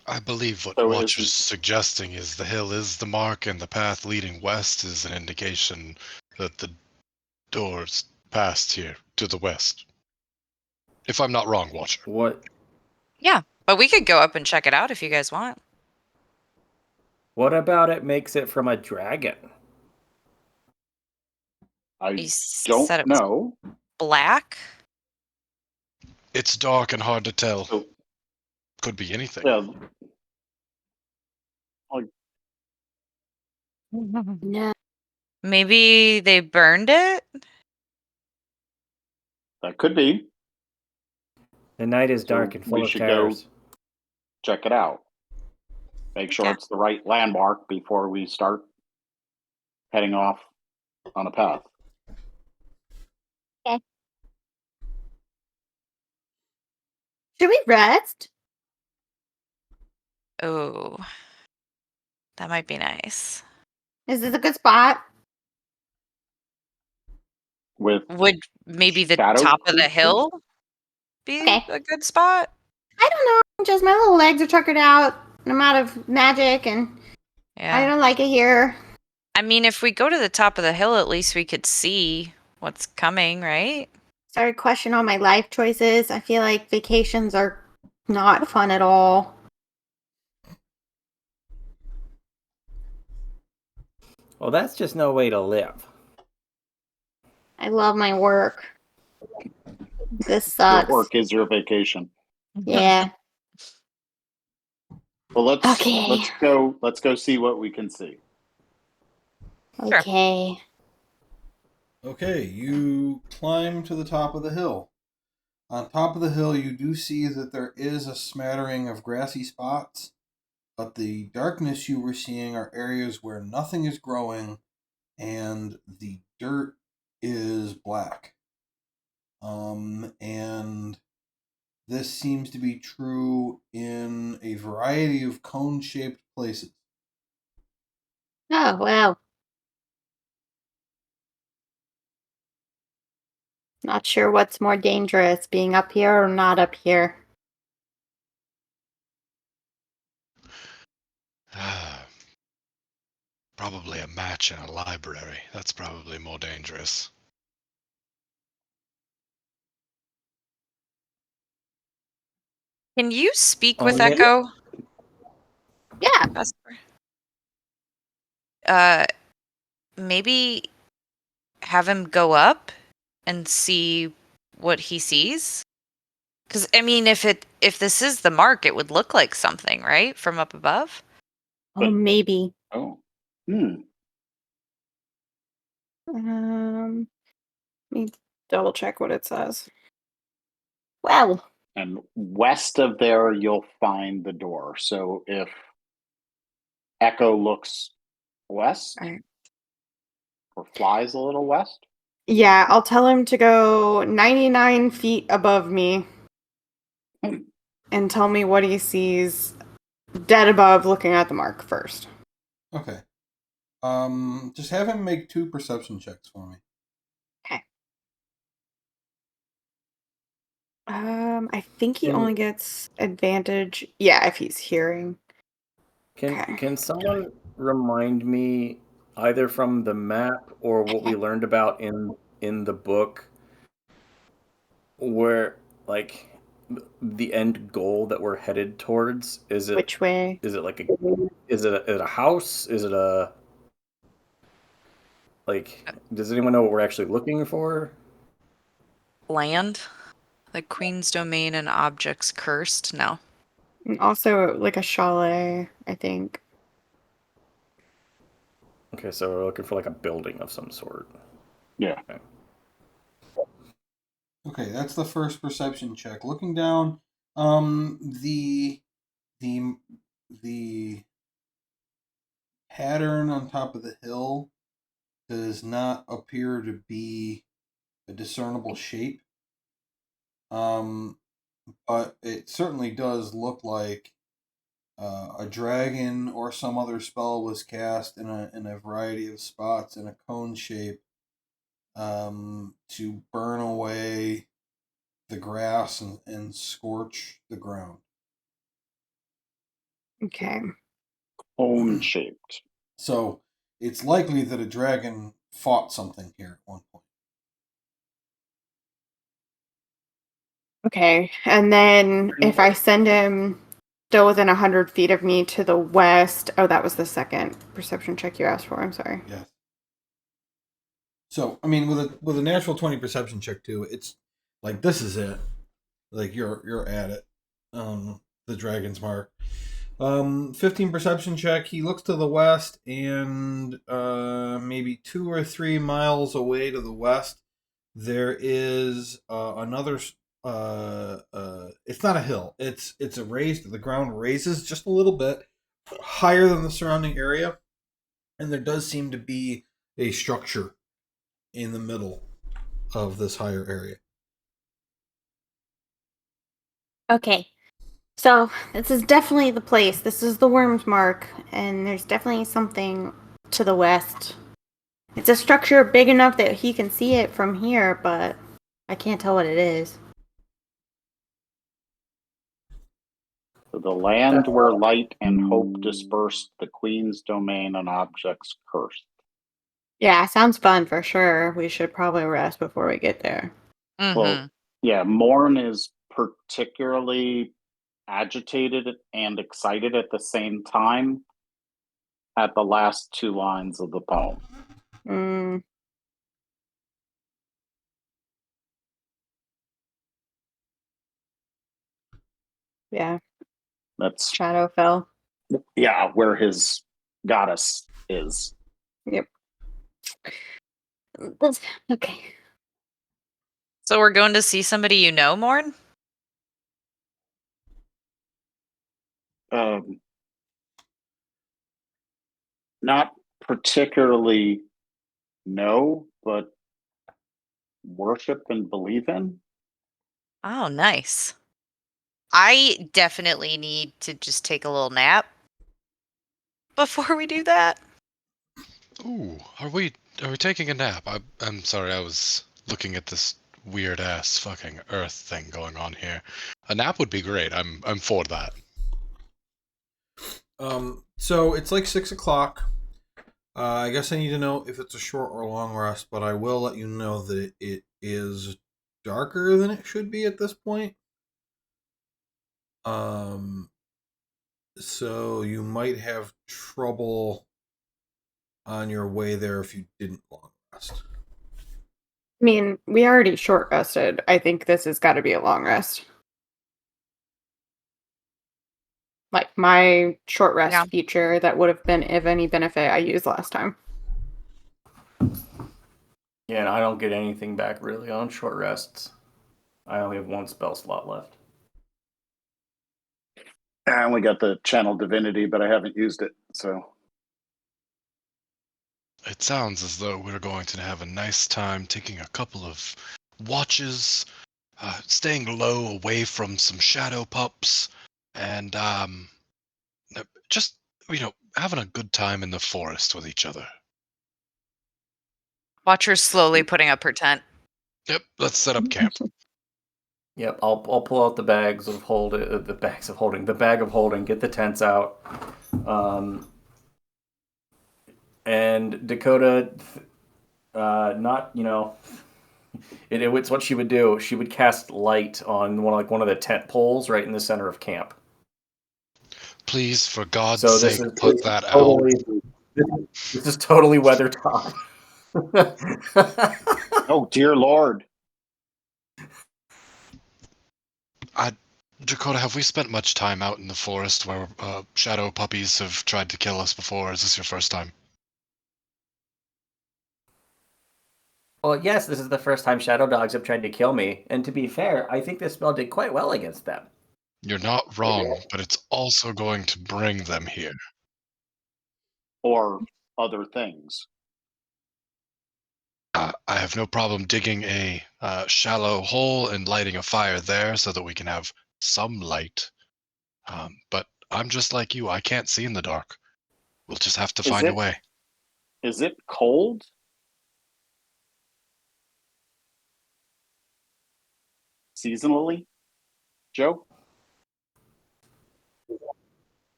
I believe what So Watcher's suggesting is the hill is the mark and the path leading west is an indication that the door's past here to the west. If I'm not wrong, Watcher. What But we could go up and check it out if you guys want. about it makes it from a dragon? I You don't said it was know. black. It's dark and hard to tell. So, Could be anything. yeah, No. Maybe they burned it? that could be. The night is So dark and we full of should terrors. go check it out. Make sure Okay. it's the right landmark before we start heading off on a path. Should we rest? Oh, that might be nice. Is this a good spot? With Would maybe the shadow top of the creatures? hill be Okay. a good spot? I don't know. Just my little legs are tuckered out. I'm out of magic, and I Yeah. don't like it here. I mean, if we go to the top of the hill, at least we could see what's coming, right? Started questioning all my life choices. I feel like vacations are not fun at all. Well, that's just no way to live. I love my work. This Your sucks. work is your vacation. Yeah. Well, Okay. let's go see what we can see. Sure. Okay. Okay, you climb to the top of the hill. On top of the hill, you do see that there is a smattering of grassy spots, but the darkness you were seeing are areas where nothing is growing and the dirt is black. And this seems to be true in a variety of cone-shaped places. Oh, well. Not sure what's more dangerous, being up here or not up here. Probably a match in a library. That's probably more dangerous. Can you speak with Yeah. Echo? Yeah. Vesper? Maybe have him go up and see what he sees? Because I mean, if this is the mark, it would look like something, right, from up above. Oh, maybe. Oh. Let me double check what it says. Well. And west of there, you'll find the door. So if Echo looks west Right. or flies a little west, Yeah, I'll tell him to go 99 feet above me and tell me what he sees dead above looking at the mark first. Okay. Just have him make 2 perception checks for me. Okay. I think he only gets advantage. Yeah, if he's hearing. Okay. Can someone remind me, either from the map or what we learned about in the book, where, like, the end goal that we're headed towards? Is it Which way? is it like a house? Is it a, like, does anyone know what we're actually looking for? Land, like Queen's Domain and objects cursed. No. And also like a chalet, I think. Okay, so we're looking for like a building of some sort. yeah. Okay, that's the first perception check. Looking down, the pattern on top of the hill does not appear to be a discernible shape. But it certainly does look like a dragon or some other spell was cast in a variety of spots in a cone shape to burn away the grass and scorch the ground. Okay. Cone shaped. So it's likely that a dragon fought something here at one point. Okay. And then if I send him still within 100 feet of me to the west. Oh, that was the second perception check you asked for. I'm sorry. Yes. So I mean, with a natural 20 perception check too, it's like this is it. Like you're at it. The dragon's mark. 15 perception check. He looks to the west, and maybe 2 or 3 miles away to the west, there is another. It's not a hill. It's a raised. The ground raises just a little bit higher than the surrounding area, and there does seem to be a structure in the middle of this higher area. Okay. So, this is definitely the place. This is the Worm's Mark, and there's definitely something to the west. It's a structure big enough that he can see it from here, but I can't tell what it is. The land where light and hope dispersed, the queen's domain and objects cursed. Yeah, sounds fun for sure. We should probably rest before we get there. Mm-hmm. Well, yeah, Morn is particularly agitated and excited at the same time at the last 2 lines of the poem. Mm. Yeah, That's, Shadowfell. yeah, where his goddess is. Yep. Okay. So we're going to see somebody you know, Morn? Not particularly know, but worship and believe in. Oh, nice. I definitely need to just take a little nap before we do that. Ooh, are we taking a nap? I'm sorry, I was looking at this weird ass fucking Earth thing going on here. A nap would be great. I'm for that. So it's like 6 o'clock. I guess I need to know if it's a short or long rest, but I will let you know that it is darker than it should be at this point. So you might have trouble on your way there if you didn't long rest. I mean, we already short rested. I think this has got to be a long rest. Like my short rest Yeah. feature that would have been of any benefit I used last time. Yeah, and I don't get anything back really on short rests. I only have 1 spell slot left. I only got the channel divinity, but I haven't used it, so. It sounds as though we're going to have a nice time taking a couple of watches, staying low away from some shadow pups, and just having a good time in the forest with each other. Watch her slowly putting up her tent. Yep, let's set up camp. Yep, I'll pull out the bags of the bag of holding, get the tents out, and Dakota, it's what she would do. She would cast light on one of the tent poles right in the center of camp. Please, for God's So sake, put that out. This is totally Weathertop. Oh, dear Lord. Dakota, have we spent much time out in the forest where shadow puppies have tried to kill us before? Is this your first time? Well, yes, this is the first time shadow dogs have tried to kill me, and to be fair, I think this spell did quite well against them. You're not wrong, but it's also going to bring them here. Or other things. I have no problem digging a shallow hole and lighting a fire there so that we can have some light. But I'm just like you. I can't see in the dark. We'll just have to find a way. Is it cold? Seasonally? Joe?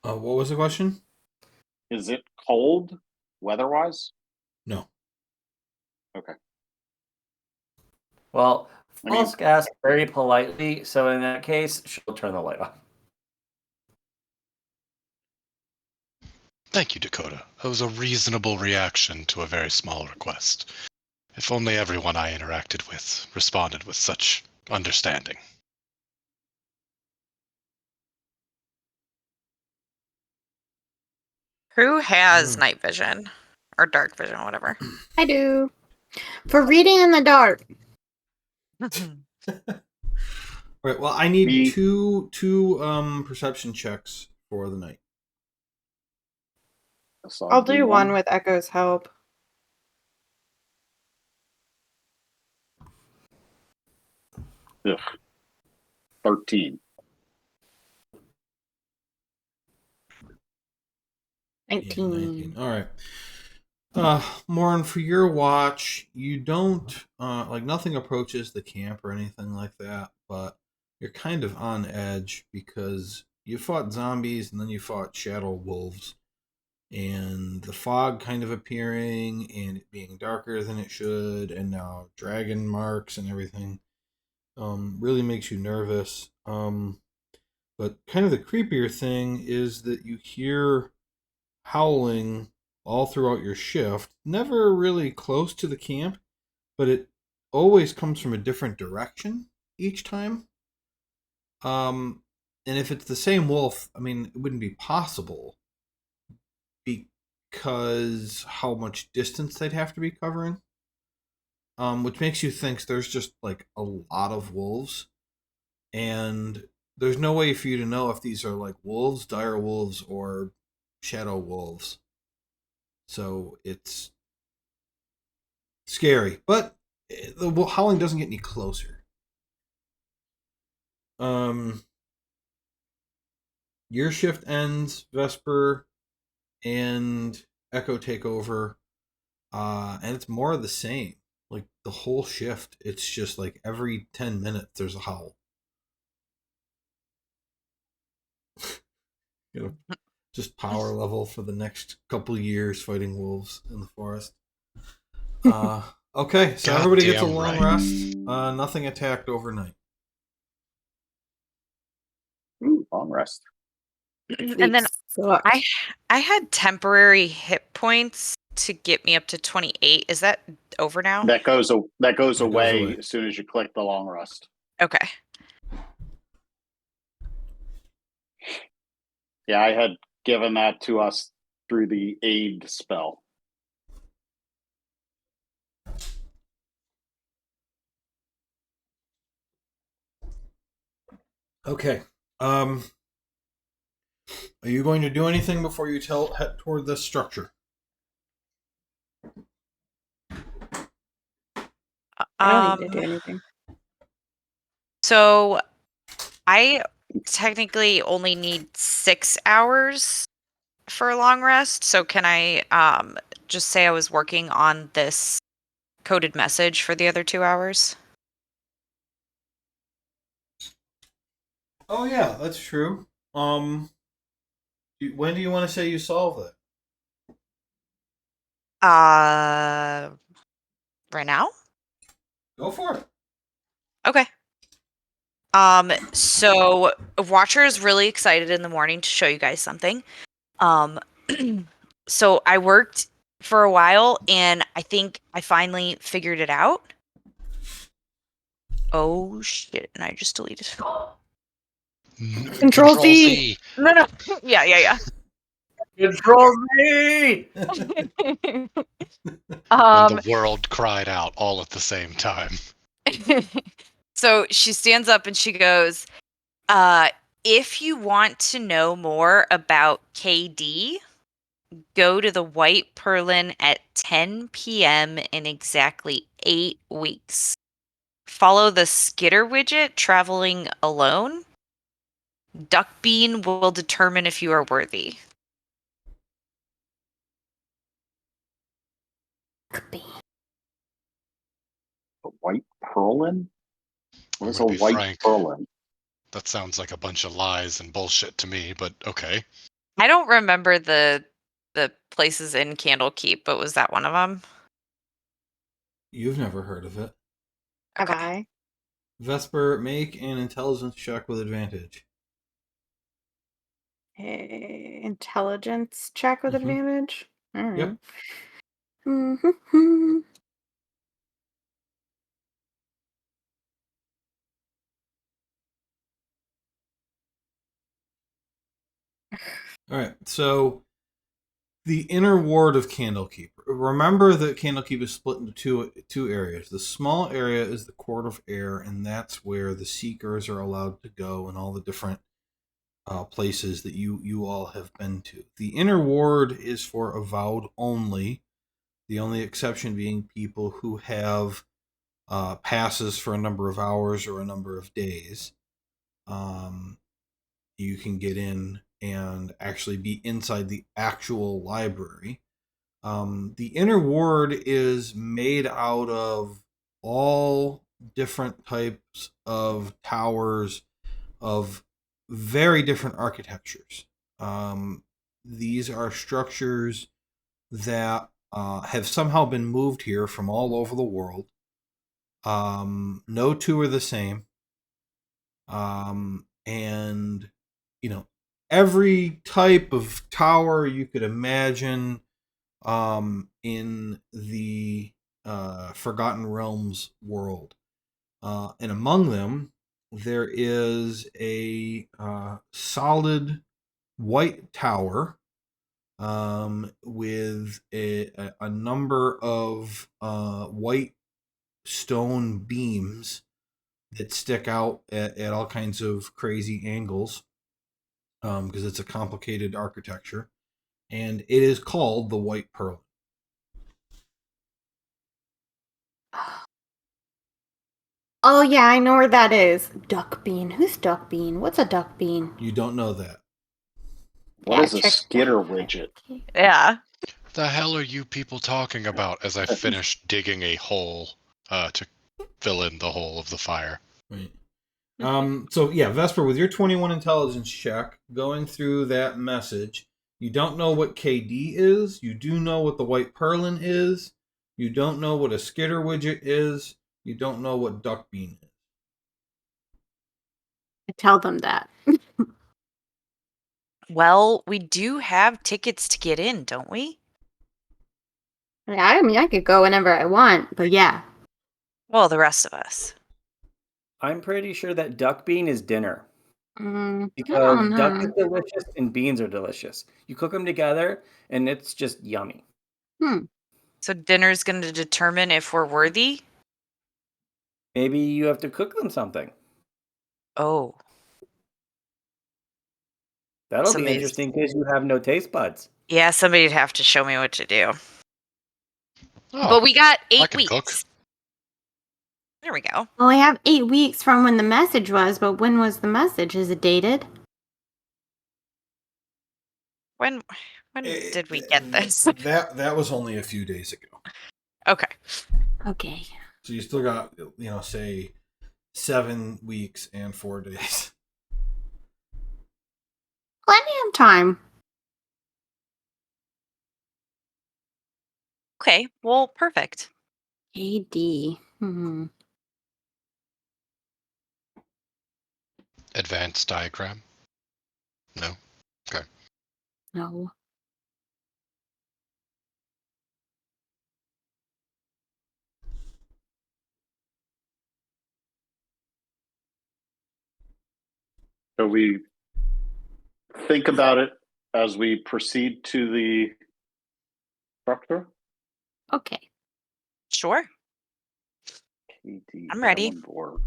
What was the question? Is it cold weather-wise? No. Okay. Well, Falsk asked very politely, so in that case, she'll turn the light off. Thank you, Dakota. That was a reasonable reaction to a very small request. If only everyone I interacted with responded with such understanding. Who has Mm. night vision or dark vision, whatever? I do. For reading in the dark. Right. Well, I need Me. two perception checks for the night. So I'll do one with Echo's help. Ugh. 13. 19. All right. Morn, for your watch, you don't like nothing approaches the camp or anything like that, but you're kind of on edge because you fought zombies and then you fought shadow wolves, and the fog kind of appearing and it being darker than it should, and now dragon marks and everything really makes you nervous. But kind of the creepier thing is that you hear howling all throughout your shift, never really close to the camp, but it always comes from a different direction each time. And if it's the same wolf, I mean, it wouldn't be possible because how much distance they'd have to be covering. Which makes you think there's just like a lot of wolves, and there's no way for you to know if these are like wolves, dire wolves, or shadow wolves. So it's scary, but the howling doesn't get any closer. Your shift ends, Vesper and Echo take over, and it's more of the same. Like the whole shift, it's just like every 10 minutes there's a howl. You know, just power level for the next couple years fighting wolves in the forest. Okay, so everybody gets a Goddamn long right. rest. Nothing attacked overnight. Ooh, long rest. And then Sucked. I had temporary hit points to get me up to 28. Is that over now? That goes goes away away. as soon as you click the long rest. Okay. Yeah, I had given that to us through the aid spell. Okay. Are you going to do anything before you head toward this structure? I don't need to do anything. So I technically only need 6 hours for a long rest. So can I just say I was working on this coded message for the other 2 hours? Oh yeah, that's true. When do you want to say you solve it? Right now? Go for it. Okay. So Watcher is really excited in the morning to show you guys something. So I worked for a while and I think I finally figured it out. Oh shit, and I just deleted it. Control C. No. Yeah. Control Z! When um the world cried out all at the same time. so she stands up and she goes, if you want to know more about KD, go to the White Perlin at 10 p.m. in exactly 8 weeks. Follow the skitter widget traveling alone. Duckbean will determine if you are worthy. A white pearlin? What I'm is gonna a be white frank. pearlin? That sounds like a bunch of lies and bullshit to me, but okay. I don't remember the places in Candlekeep, but was that one of them? You've never heard of it. Have Okay. I? Vesper, make an intelligence check with advantage. Intelligence check with Mhm. advantage. All right. Yep. Mm-hmm. All right. So The inner ward of Candlekeep. Remember that Candlekeep is split into two areas. The small area is the Court of Air, and that's where the Seekers are allowed to go and all the different places that you all have been to. The inner ward is for avowed only. The only exception being people who have passes for a number of hours or a number of days. You can get in and actually be inside the actual library. The inner ward is made out of all different types of towers of very different architectures. These are structures that have somehow been moved here from all over the world. No two are the same. And every type of tower you could imagine in the Forgotten Realms world. And among them, there is a solid white tower with a number of white stone beams that stick out at all kinds of crazy angles because it's a complicated architecture. And it is called the White Pearl. Oh yeah, I know where that is. Duck bean. Who's duck bean? What's a duck bean? You don't know that. What Yeah, is a check skitter that. widget? Yeah. The hell are you people talking about as I finish digging a hole to fill in the hole of the fire? Right. So yeah, Vesper, with your 21 intelligence check, going through that message, you don't know what KD is. You do know what the White Perlin is. You don't know what a skitter widget is. You don't know what duck bean is. I tell them that. Well, we do have tickets to get in, don't we? I mean, I could go whenever I want, but yeah. Well, the rest of us. I'm pretty sure that duck bean is dinner. I Because don't duck is know. delicious and beans are delicious. You cook them together and it's just yummy. So dinner's going to determine if we're worthy? Maybe you have to cook them something. Oh. That'll be Somebody's- interesting because you have no taste buds. Yeah, somebody'd have to show me what to do. Oh, But we got I 8 can weeks. cook. There we go. Well, I have 8 weeks from when the message was, but when was the message? Is it dated? When did we get this? That was only a few days ago. Okay. Okay. So you still got, say 7 weeks and 4 days. Plenty of time. Okay. Well, perfect. AD. Advanced diagram? No? Okay. No. So we think about it as we proceed to the structure. Okay. Sure. KD I'm ready. Ellenborg.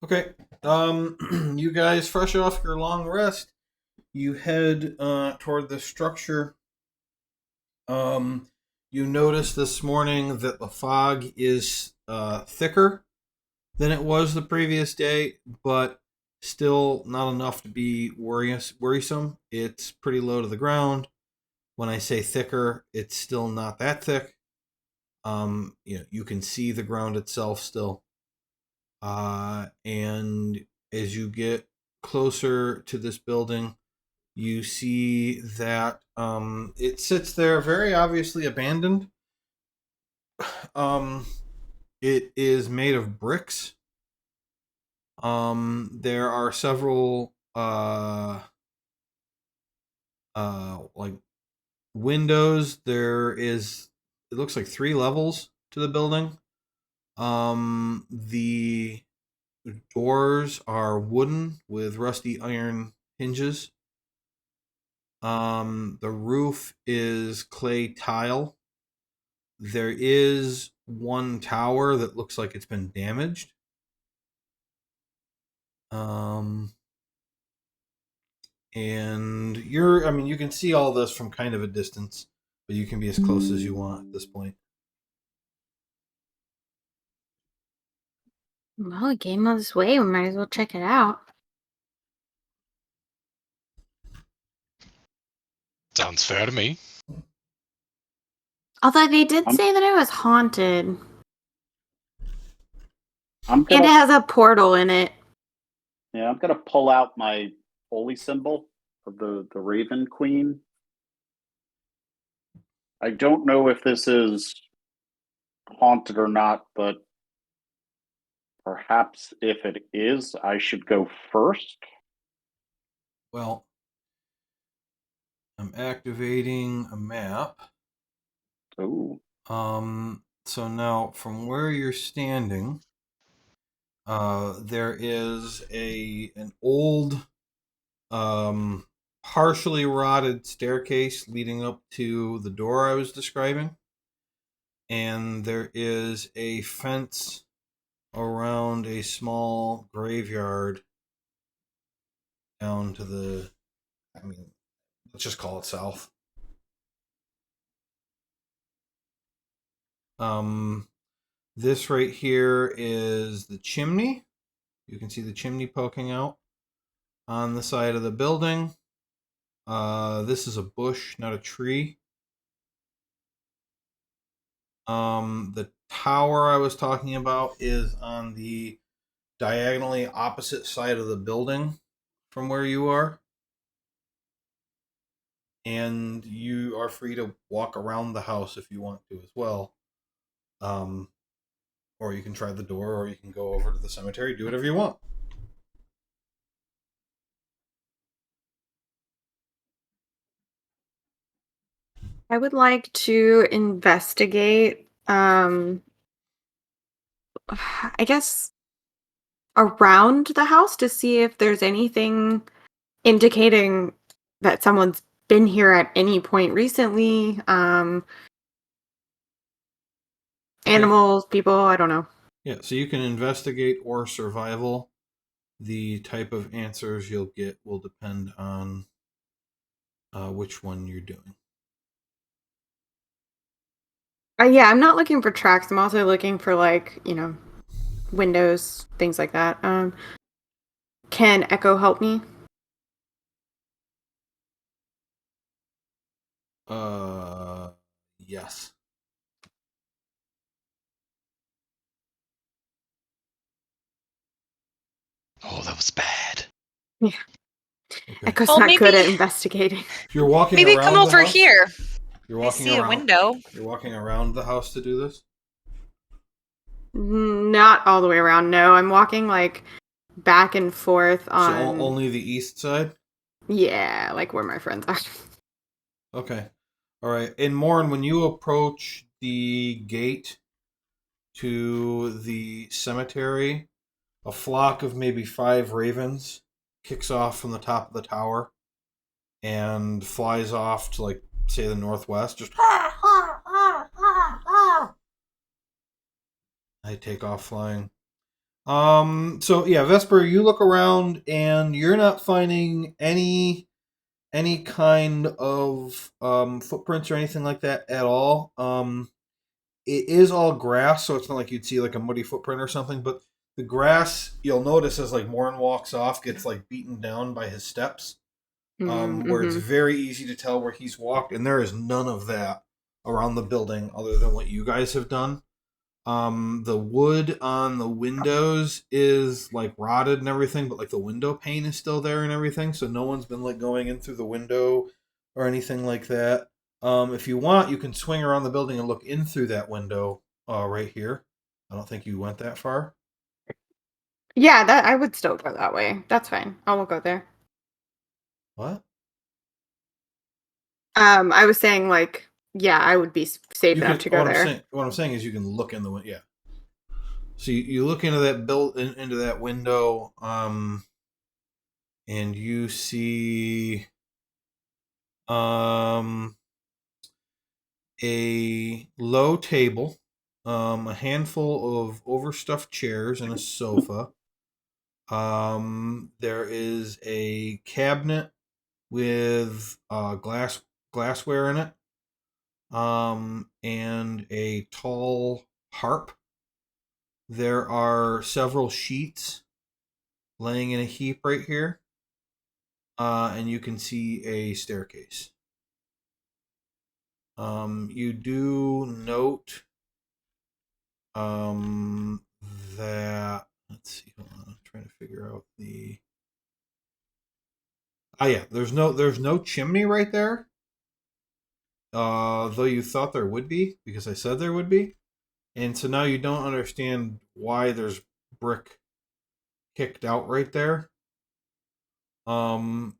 Okay. You guys, fresh off your long rest, you head toward the structure. You notice this morning that the fog is thicker than it was the previous day, but still not enough to be worrisome. It's pretty low to the ground. When I say thicker, it's still not that thick. You can see the ground itself still. And as you get closer to this building, you see that it sits there very obviously abandoned. It is made of bricks. There are several like windows. It looks like 3 levels to the building. The doors are wooden with rusty iron hinges. The roof is clay tile. There is one tower that looks like it's been damaged. And you can see all this from kind of a distance, but you can be as close as you want at this point. Well, it came all this way. We might as well check it out. Sounds fair to me. Although they did I'm- say that it was haunted. I'm And gonna it has a portal in it. Yeah, I'm gonna pull out my holy symbol of the Raven Queen. I don't know if this is haunted or not, but perhaps if it is, I should go first. Well, I'm activating a map. Ooh. So now from where you're standing, there is an old, partially rotted staircase leading up to the door I was describing, and there is a fence around a small graveyard down to the, let's just call it south. This right here is the chimney. You can see the chimney poking out on the side of the building. This is a bush, not a tree. The tower I was talking about is on the diagonally opposite side of the building from where you are. And you are free to walk around the house if you want to as well. Or you can try the door, or you can go over to the cemetery, do whatever you want. I would like to investigate, I guess, around the house to see if there's anything indicating that someone's been here at any point recently. Animals, people, I don't know. Yeah, so you can investigate or survival. The type of answers you'll get will depend on which one you're doing. Yeah, I'm not looking for tracks. I'm also looking for windows, things like that. Can Echo help me? Yes. Oh, that was bad. Yeah. Okay. Echo's Well, not good maybe- at investigating. If you're walking Maybe around come the over house, here. You're I walking see around. a window. You're walking around the house to do this. Not all the way around. No, I'm walking back and forth on. So only the east side. Yeah, like where my friends are. Okay. All right. And Morn, when you approach the gate to the cemetery, a flock of maybe 5 ravens kicks off from the top of the tower and flies off to, say, the northwest. Just I take off flying. So yeah, Vesper, you look around and you're not finding any kind of footprints or anything like that at all. It is all grass, so it's not like you'd see a muddy footprint or something, but the grass, you'll notice as Morin walks off, gets beaten down by his steps. Where it's very easy to tell where he's walked, and there is none of that around the building other than what you guys have done. The wood on the windows is rotted and everything, but the window pane is still there and everything, so no one's been going in through the window or anything like that. If you want, you can swing around the building and look in through that window right here. I don't think you went that far. Yeah, that I would still go that way. That's fine. I will go there. What? I was saying yeah, I would be safe enough to go there. What I'm saying is you can look in the window. Yeah. So you look into that into that window, and you see A low table, a handful of overstuffed chairs and a sofa. There is a cabinet with glassware in it. And a tall harp. There are several sheets laying in a heap right here. And you can see a staircase. You do note that, let's see, hold on, I'm trying to figure out the. Oh yeah, there's no chimney right there. Though you thought there would be, because I said there would be. And so now you don't understand why there's brick kicked out right there. So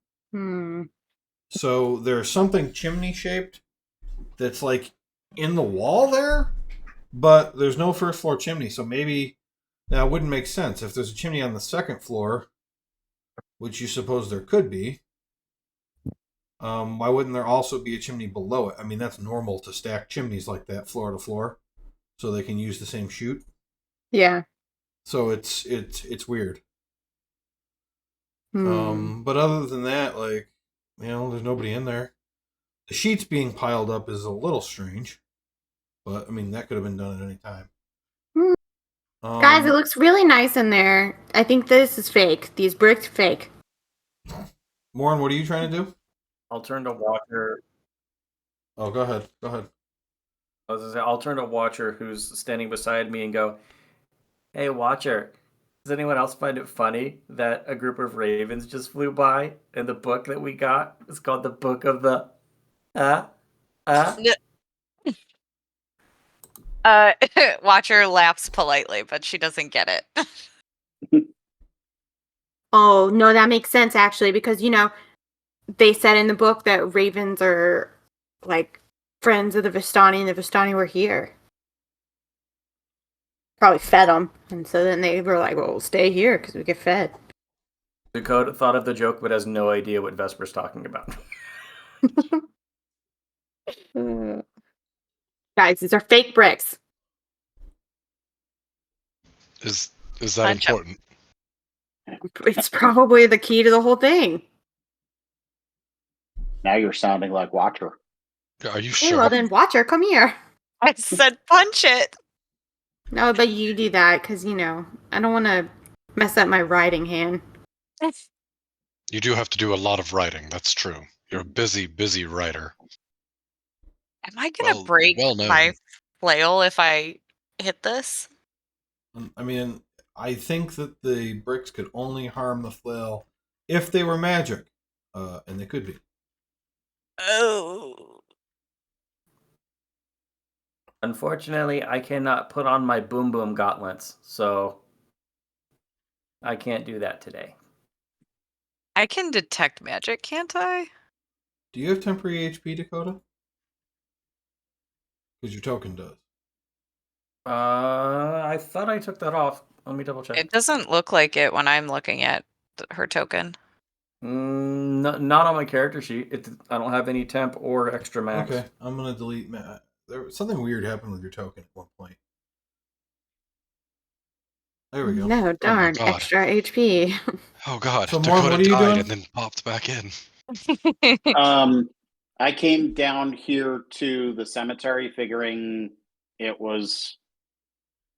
there's something chimney shaped that's like in the wall there, but there's no first floor chimney. So maybe that wouldn't make sense if there's a chimney on the second floor, which you suppose there could be. Why wouldn't there also be a chimney below it? I mean, that's normal to stack chimneys like that, floor to floor, so they can use the same chute. Yeah. So it's weird. But other than that, like, there's nobody in there. The sheets being piled up is a little strange, but I mean that could have been done at any time. Guys, it looks really nice in there. I think this is fake. These bricks fake. Warren, what are you trying to do? I'll turn to Watcher. Oh, go ahead. I was gonna say, I'll turn to Watcher, who's standing beside me, and go, "Hey, Watcher, does anyone else find it funny that a group of ravens just flew by, and the book that we got is called the Book of the Watcher laughs politely, but she doesn't get it. Oh, no, that makes sense, actually, because, they said in the book that ravens are, like, friends of the Vistani, and the Vistani were here. Probably fed them, and so then they were like, well, we'll stay here because we get fed. Dakota thought of the joke, but has no idea what Vesper's talking about. Guys, these are fake bricks. Is that important? It's probably the key to the whole thing. Now you're sounding like Watcher. Are you Hey, sure? well then, Watcher, come here. I said punch it. No, but you do that because, I don't want to mess up my writing hand. You do have to do a lot of writing. That's true. You're a busy writer. Am I gonna break my flail if I hit this? I mean, I think that the bricks could only harm the flail if they were magic, and they could be. Oh. Unfortunately, I cannot put on my boom boom gauntlets, so I can't do that today. I can detect magic, can't I? Do you have temporary HP, Dakota? Because your token does. I thought I took that off. Let me double check. It doesn't look like it when I'm looking at her token. Not on my character sheet. I don't have any temp or extra max. Okay, I'm gonna delete. There something weird happened with your token at one point. There we go. No, darn, God. extra HP. Oh God! So, Dakota Morgan, what are you died doing? and then popped back in. I came down here to the cemetery figuring it was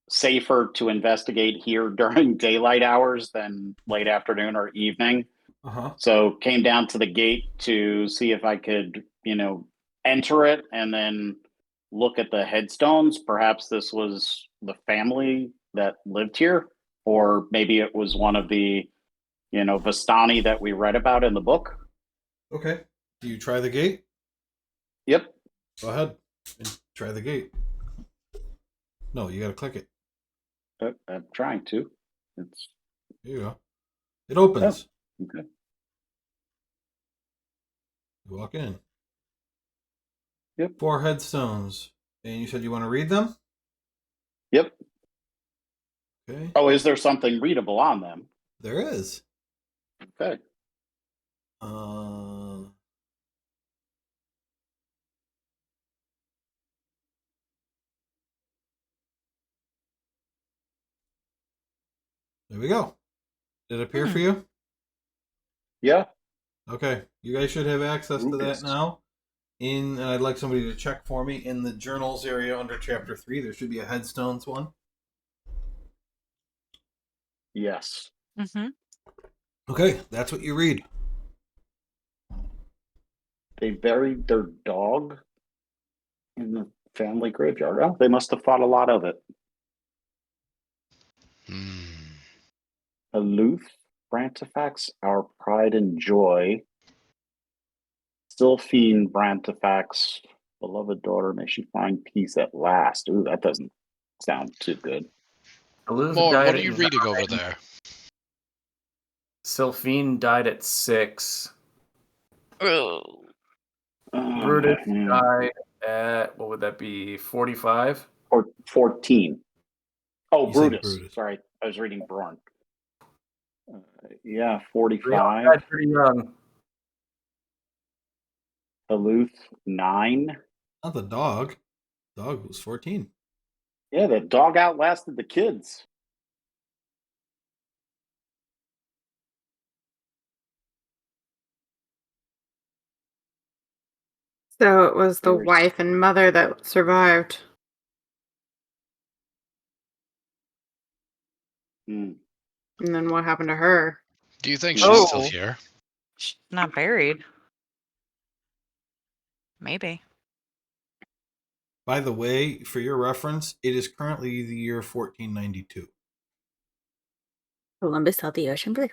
safer to investigate here during daylight hours than late afternoon or evening. So came down to the gate to see if I could, enter it and then look at the headstones. Perhaps this was the family that lived here, or maybe it was one of the, Vistani that we read about in the book. Okay. Do you try the gate? Yep. Go ahead and try the gate. No, you got to click it. I'm trying to. There you go. It opens. Oh, okay. You walk in. Yep. 4 headstones. And you said you want to read them? Yep. Okay. Oh, is there something readable on them? There is. Okay. There we go. Did it appear for you? Yeah. Okay, you guys should have access to that Brutus. now. And I'd like somebody to check for me in the journals area under Chapter 3. There should be a headstones one. Yes. Mm-hmm. Okay, that's what you read. They buried their dog in the family graveyard. Oh, they must have thought a lot of it. Aloof, Brantifax, our pride and joy. Still fiend Brantifax, beloved daughter, may she find peace at last. Ooh, that doesn't sound too good. Aloof Morn, died what are at you reading 9. over there? Sylphine died at 6. Oh. Brutus died at, what would that be, 45? Or 14. Oh, You said Brutus. Brutus. Sorry, I was reading Braun. Yeah, They all 45. died pretty young. Aloof, 9. Not the dog. Dog was 14. Yeah, the dog outlasted the kids. So it was the There was- wife and mother that survived. Hmm. And then what happened to her? Do you think Oh. she's still here? She's not buried. Maybe. By the way, for your reference, it is currently the year 1492. Columbus saw the ocean blue.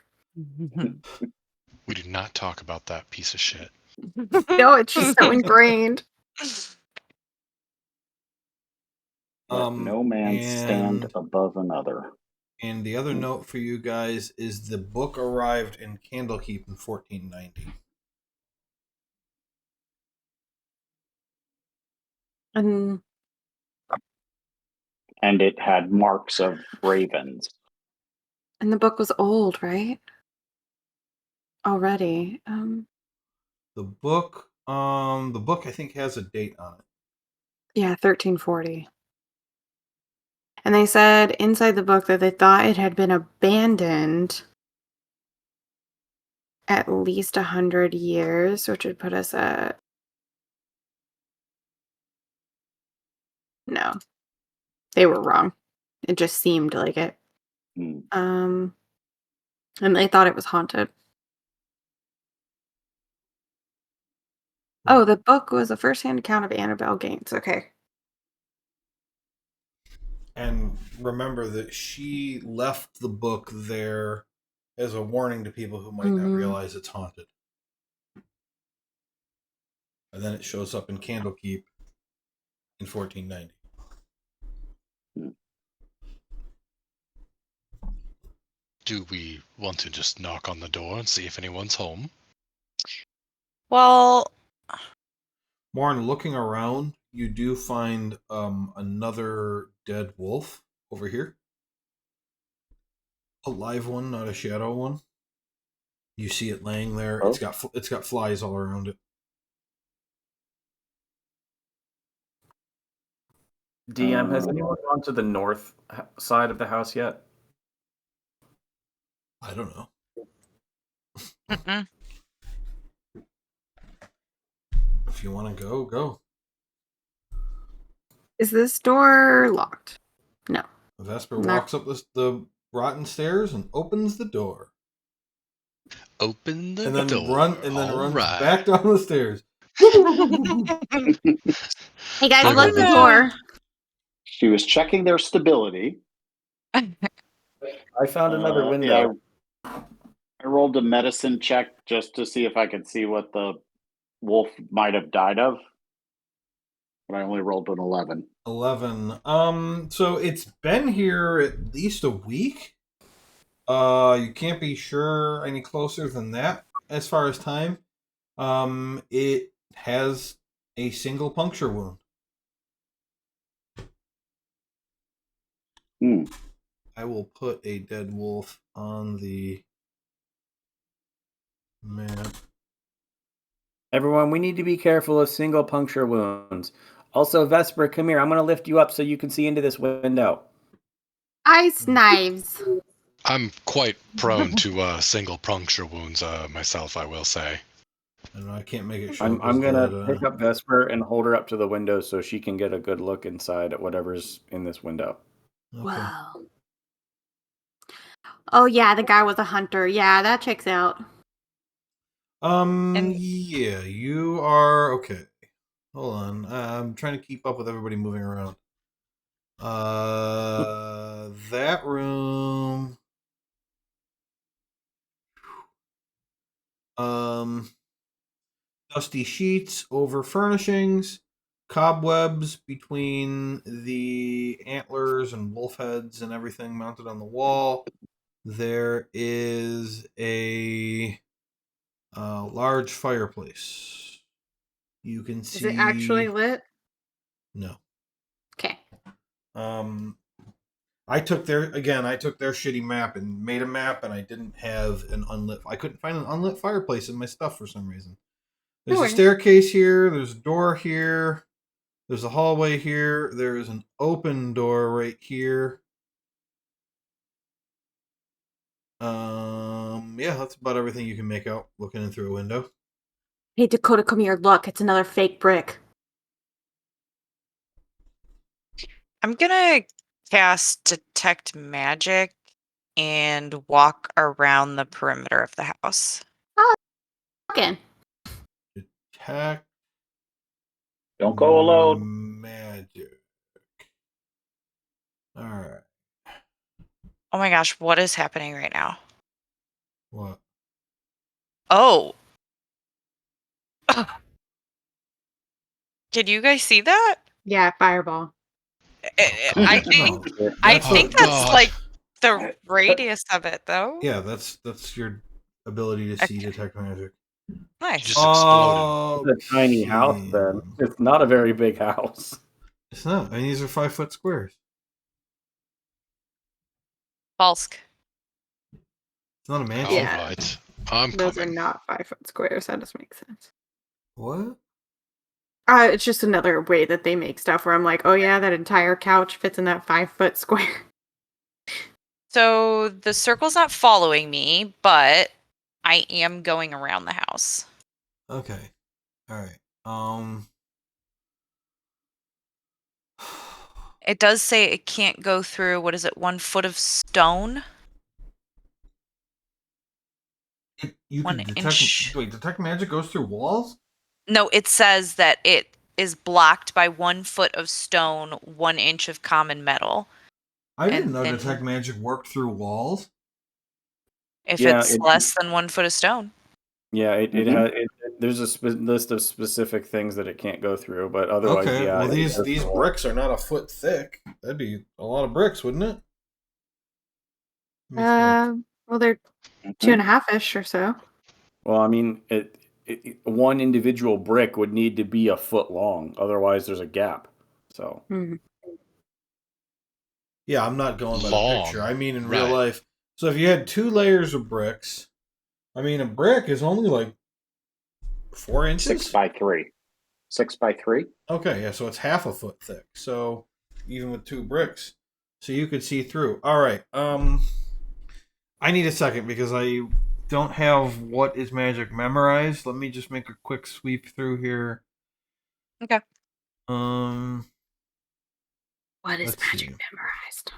We do not talk about that piece of shit. No, it's just so ingrained. Let no man stand and- above another. And the other note for you guys is the book arrived in Candlekeep in 1490. And And it had marks of ravens. the book was old, right? Already. The book I think has a date on it. Yeah, 1340. And they said inside the book that they thought it had been abandoned at least 100 years, which would put us at... No. They were wrong. It just seemed like it. Hmm. And they thought it was haunted. Oh, the book was a first-hand account of Annabelle Gaines. Okay. And remember that she left the book there as a warning to people who might not Mhm. realize it's haunted. And then it shows up in Candlekeep in 1490. Do we want to just knock on the door and see if anyone's home? Well, Warren, looking around, you do find another dead wolf over here. A live one, not a shadow one. You see it laying there. Oh. It's got flies all around it. DM, has anyone gone to the north side of the house yet? I don't know. mm-mm. If you want to go, go. Is this door locked? No. Vesper No. walks up the rotten stairs and opens the door. Open the And then door. runs Alright. back down the stairs. Hey guys, Look lock at the that. door. She was checking their stability. I found another window. I rolled a medicine check just to see if I could see what the wolf might have died of. But I only rolled an 11. 11. So it's been here at least a week. You can't be sure any closer than that as far as time. It has a single puncture wound. Hmm. I will put a dead wolf on the map. Everyone, we need to be careful of single puncture wounds. Also, Vesper, come here. I'm going to lift you up so you can see into this window. Ice knives. I'm quite prone to single puncture wounds myself, I will say. I don't know. I can't make it show. I'm 'cause gonna that, pick up Vesper and hold her up to the window so she can get a good look inside at whatever's in this window. Okay. Wow. Oh yeah, the guy was a hunter. Yeah, that checks out. And- Yeah, you are okay. Hold on. I'm trying to keep up with everybody moving around. That room. Dusty sheets over furnishings, cobwebs between the antlers and wolf heads and everything mounted on the wall. There is a large fireplace. You can see. Is it actually lit? No. Okay. I took their shitty map and made a map, and I didn't have an unlit. I couldn't find an unlit fireplace in my stuff for some reason. There's No a worries. staircase here. There's a door here. There's a hallway here. There is an open door right here. Yeah, that's about everything you can make out looking in through a window. Hey Dakota, come here. Look, it's another fake brick. I'm gonna cast Detect Magic and walk around the perimeter of the house. Again. Detect Don't go alone. magic. All right. Oh my gosh, what is happening right now? What? Oh. Can you guys see that? Yeah, fireball. I God. think No, I that's think a- that's God. like the radius of it though. Yeah, that's your ability to see Okay. detect magic. Nice. Just exploded. Oh, It's a tiny house, then. It's not a very big house. It's not. I mean, these are 5-foot squares. False. It's not a mansion. All Yeah. right. I'm Those coming. are not 5-foot squares. That doesn't make sense. What? It's just another way that they make stuff where I'm like, oh yeah, that entire couch fits in that 5-foot square. So the circle's not following me, but I am going around the house. Okay. All right. It does say it can't go through, what is it, 1 foot of stone? You can 1 detect. inch. Wait, detect magic goes through walls? No, it says that it is blocked by 1 foot of stone, 1 inch of common metal. I didn't And know then- detect magic worked through walls. If Yeah, it's less than 1 foot of stone. Yeah, it Mhm. has. There's a list of specific things that it can't go through, but otherwise, Okay. yeah. Well, it these goes these through. bricks are not a foot thick. That'd be a lot of bricks, wouldn't it? Let me think. Well, they're 2.5-ish or so. Well, I mean, one individual brick would need to be a foot long. Otherwise, there's a gap. So Hmm. Yeah, I'm not going by the Long. picture. I mean in real Right. life. So if you had 2 layers of bricks, I mean a brick is only like 4 inches. 6x3. 6x3. Okay, yeah, so it's half a foot thick. So even with 2 bricks, so you could see through. All right. I need a second because I don't have what is magic memorized. Let me just make a quick sweep through here. Okay. What is Let's magic see. memorized?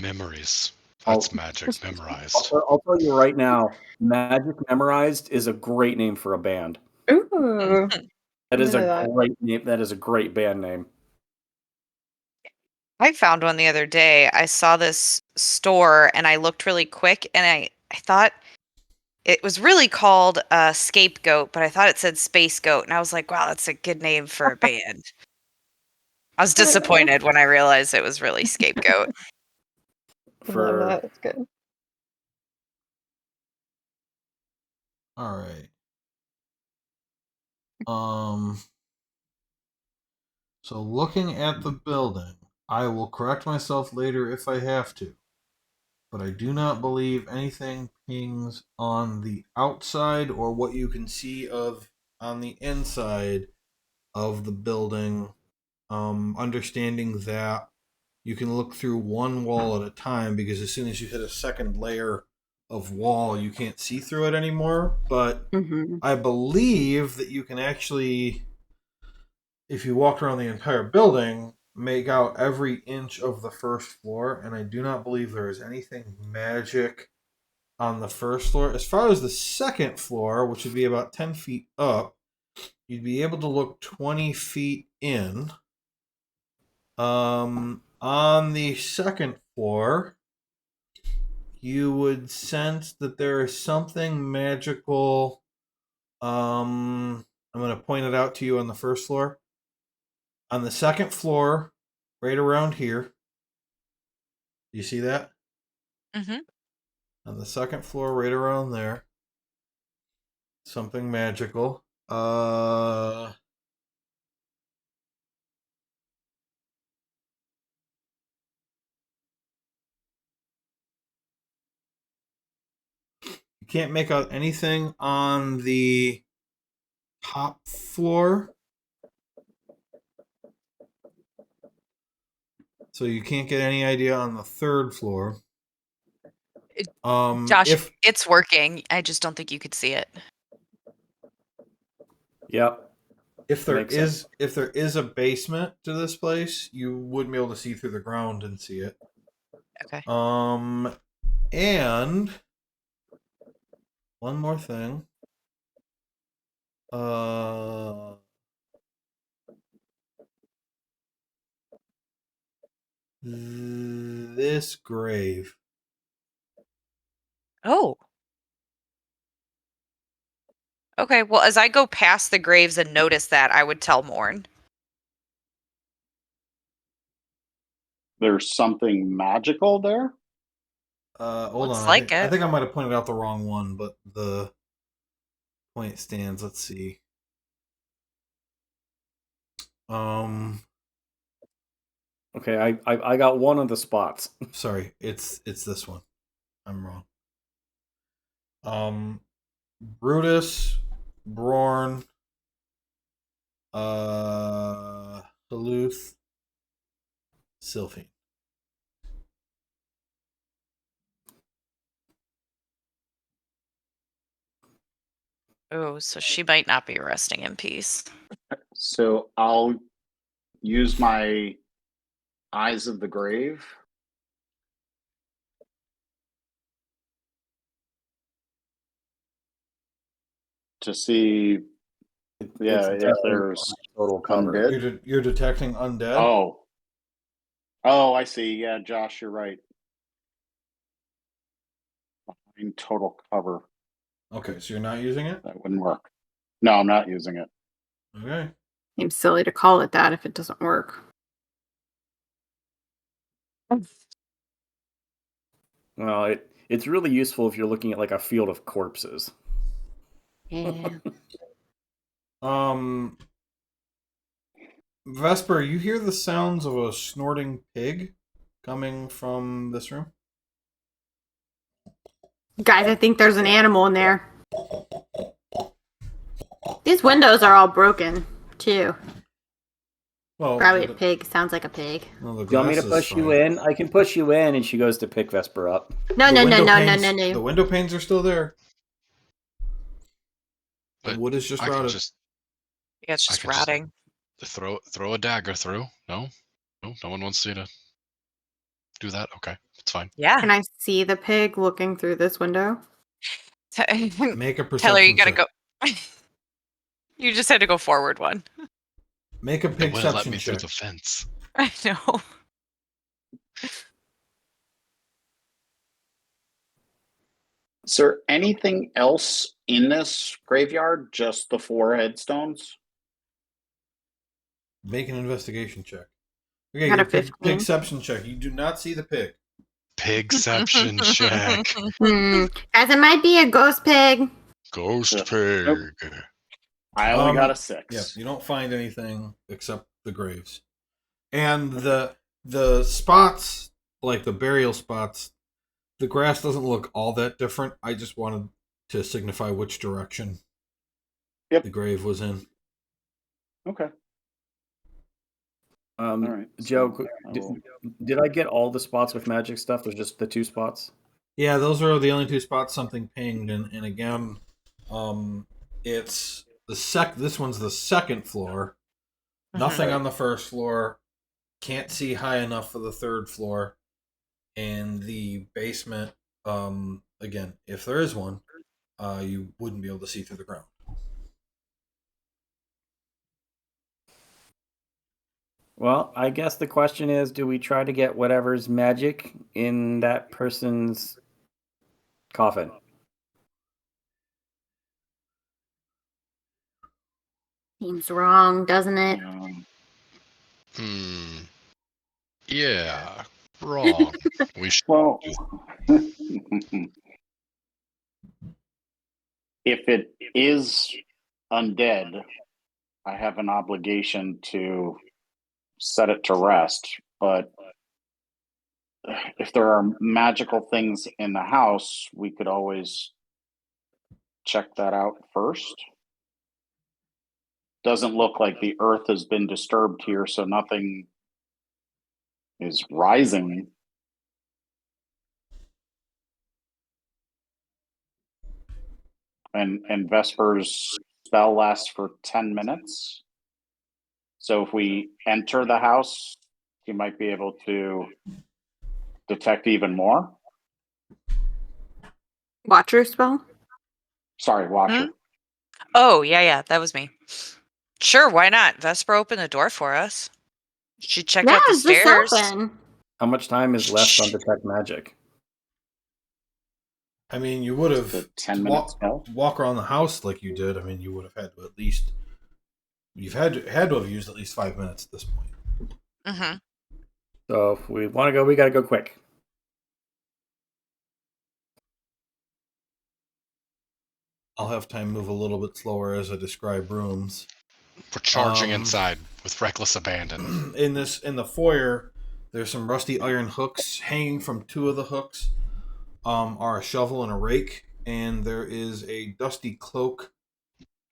Memories. That's Oh. magic memorized. I'll tell you right now, Magic Memorized is a great name for a band. Ooh. That is I know a that. great name. That is a great band name. I found one the other day. I saw this store and I looked really quick and I thought it was really called Scapegoat, but I thought it said Space Goat. And I was like, wow, that's a good name for a band. I was disappointed when I realized it was really Scapegoat. For It's good. All right. So looking at the building, I will correct myself later if I have to. But I do not believe anything pings on the outside or what you can see of on the inside of the building. Understanding that you can look through one wall at a time, because as soon as you hit a second layer of wall, you can't see through it anymore. But Mm-hmm. I believe that you can actually, if you walk around the entire building, make out every inch of the first floor, and I do not believe there is anything magic on the first floor. As far as the second floor, which would be about 10 feet up, you'd be able to look 20 feet in. On the second floor, you would sense that there is something magical. I'm going to point it out to you on the first floor. On the second floor, right around here. You see that? Mm-hmm. On the second floor, right around there. Something magical. You can't make out anything on the top floor. So you can't get any idea on the third floor. Josh, If it's working. I just don't think you could see it. Yep. there Makes sense. is a basement to this place, you wouldn't be able to see through the ground and see it. Okay. And one more thing. This grave. Oh. Okay, well, as I go past the graves and notice that, I would tell Morn. There's something magical there. Hold Looks on. like I it. think I might have pointed out the wrong one, but the point stands. Let's see. Okay, I got one of the spots. Sorry, it's this one. I'm wrong. Brutus, Brorn, Duluth, Sylphine. Oh, so she might not be resting in peace. So I'll use my eyes of the grave to see, yeah, It's if definitely there's total cover. undead. You're detecting undead? Oh, I see. Yeah, Josh, you're right. In total cover, Okay, so you're not using it? that wouldn't work. No, I'm not using it. Okay. Seems silly to call it that if it doesn't work. Well, it's really useful if you're looking at like a field of corpses. Yeah. Vesper, you hear the sounds of a snorting pig coming from this room? Guys, I think there's an animal in there. These windows are all broken, too. Well, Probably a pig. Sounds like a pig. well, the Do you want me to glass is push you fine. in? I can push you in, and she goes to pick Vesper up. No, The no, no, window no, no, panes- no, The no. window panes are still there. The But wood is just I can rotted. just Yeah, it's I just can just- rotting. throw a dagger through. No, no one wants you to do that. Okay, it's fine. Yeah. Can I see the pig looking through this window? Make a perception Taylor, you gotta check. go. You just had to go forward one. Make a It wouldn't let perception me through check. the fence. I know. Is there anything else in this graveyard? Just the 4 headstones? Make an investigation check. Okay, Got a your 15. pigception check. You do not see the pig. Pigception check. Guys, it might be a ghost pig. Ghost Yeah. pig. Nope. I only got a Yeah, 6. you don't find anything except the graves. And the spots, like the burial spots, the grass doesn't look all that different. I just wanted to signify which direction Yep. the grave was in. Okay. All right, Joe, so I will- did I get all the spots with magic stuff? There's just the 2 spots. Yeah, those are the only 2 spots something pinged, and again, it's this one's the second floor. Nothing on the first floor. Can't see high enough for the third floor. And the basement, again, if there is one, you wouldn't be able to see through the ground. Well, I guess the question is, do we try to get whatever's magic in that person's coffin? Seems wrong, doesn't it? Yeah, wrong. We should. Well, if it is undead, I have an obligation to set it to rest. But if there are magical things in the house, we could always check that out first. Doesn't look like the earth has been disturbed here, so nothing is rising. And Vesper's spell lasts for 10 minutes. So if we enter the house, you might be able to detect even more. Watcher spell? Sorry, Watcher. Oh, yeah, that was me. Sure, why not? Vesper opened the door for us. She checked out the it's just stairs. open. How much time is left on detect magic? I mean, you would have The 10-minute spell. walk around the house like you did. I mean, you would have had to at least you've had to have used at least 5 minutes at this point. Mm-hmm. So if we want to go, we got to go quick. I'll have time move a little bit slower as I describe rooms. We're charging inside with reckless abandon. In the foyer, there's some rusty iron hooks. Hanging from 2 of the hooks are a shovel and a rake, and there is a dusty cloak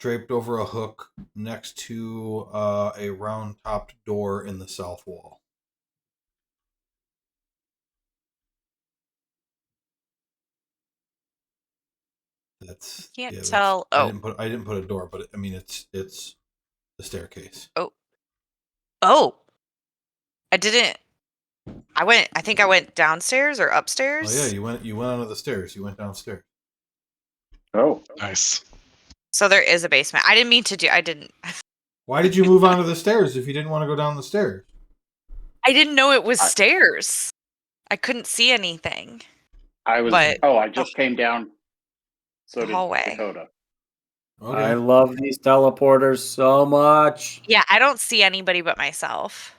draped over a hook next to a round-topped door in the south wall. That's Can't that's- tell. I Oh. didn't put a door, but I mean it's the staircase. Oh. I didn't. I think I went downstairs or upstairs. Oh yeah, you went onto the stairs. You went downstairs. Oh, Nice. So there is a basement. I didn't. Why did you move onto the stairs if you didn't want to go down the stairs? I didn't know it was I- stairs. I couldn't see anything. I just came down. So The did hallway. Dakota. Okay. I love these teleporters so much. Yeah, I don't see anybody but myself.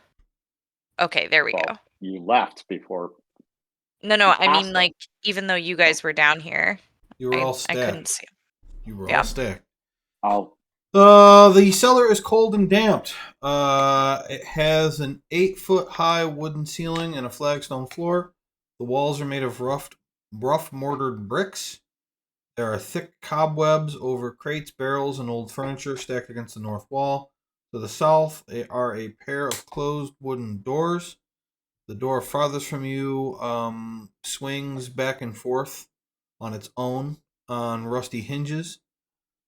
Okay, there we go. Well, you left before. No, you I mean, passed like, even though you guys were down here, You were all I stacked. couldn't see. You were Yeah. all stacked. I'll The cellar is cold and damp. It has an 8-foot high wooden ceiling and a flagstone floor. The walls are made of rough mortared bricks. There are thick cobwebs over crates, barrels, and old furniture stacked against the north wall. To the south are a pair of closed wooden doors. The door farthest from you swings back and forth on its own on rusty hinges.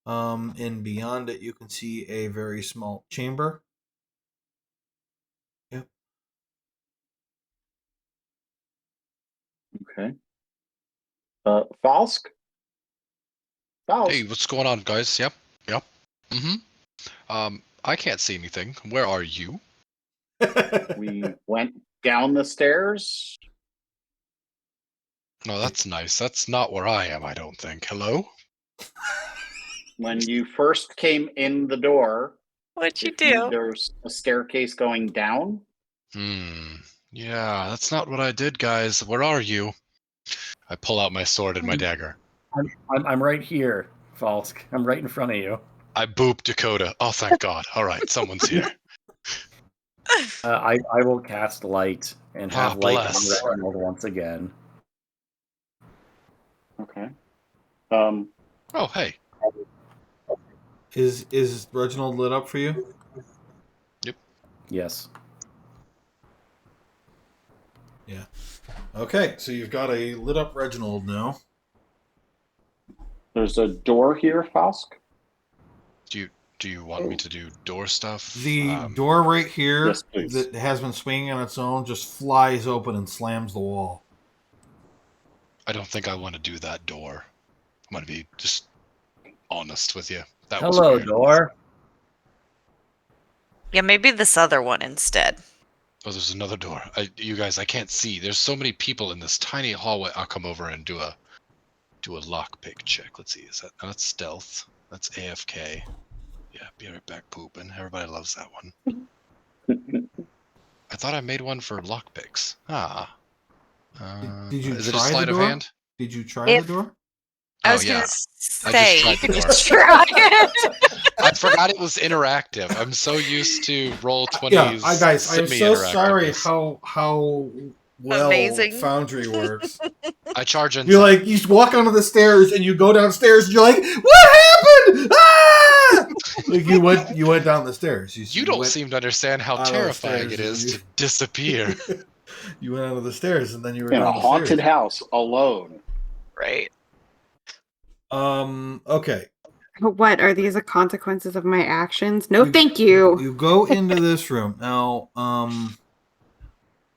And beyond it, you can see a very small chamber. Yep. Okay. Falsk? Falsk. Hey, what's going on, guys? Yep. I can't see anything. Where are you? We went down the stairs. No, that's nice. That's not where I am, I don't think. Hello? When you first came in the door, What'd you do? there's a staircase going down. Yeah, that's not what I did, guys. Where are you? I pull out my sword and my dagger. I'm right here, Falsk. I'm right in front of you. I boop Dakota. Oh, thank God. All right, someone's here. I will cast light and have light bless. on Reginald once again. Okay. Oh, hey. Is Reginald lit up for you? Yes. Yeah. Okay, so you've got a lit up Reginald now. There's a door here, Fosk. Do you want me to do door stuff? The door right here Yes, please. that has been swinging on its own just flies open and slams the wall. I don't think I want to do that door. I'm going to be just honest with you. That Hello, was weird. door. Yeah, maybe this other one instead. Oh, there's another door. You guys, I can't see. There's so many people in this tiny hallway. I'll come over and do a lockpick check. Let's see. Is that's stealth? That's AFK. Yeah, be right back pooping. Everybody loves that one. I thought I made one for lockpicks. Did you is it a try sleight the of door? hand? Did you try the door? I Oh, was yeah. gonna I say just you tried could the just door. try it. I forgot it was interactive. I'm so used to Roll20's Yeah, guys, I'm so sorry semi-interactiveness. how well Amazing. Foundry works. I charge You inside. you walk onto the stairs and you go downstairs and you're like, what happened? Ah! you went down the stairs. You don't seem to understand how out of the terrifying it stairs is and to disappear. you went onto the stairs and then you were In a down the haunted stairs. house alone. Right. Okay. What are these the consequences of my actions? No, thank you. You go into this room. Now,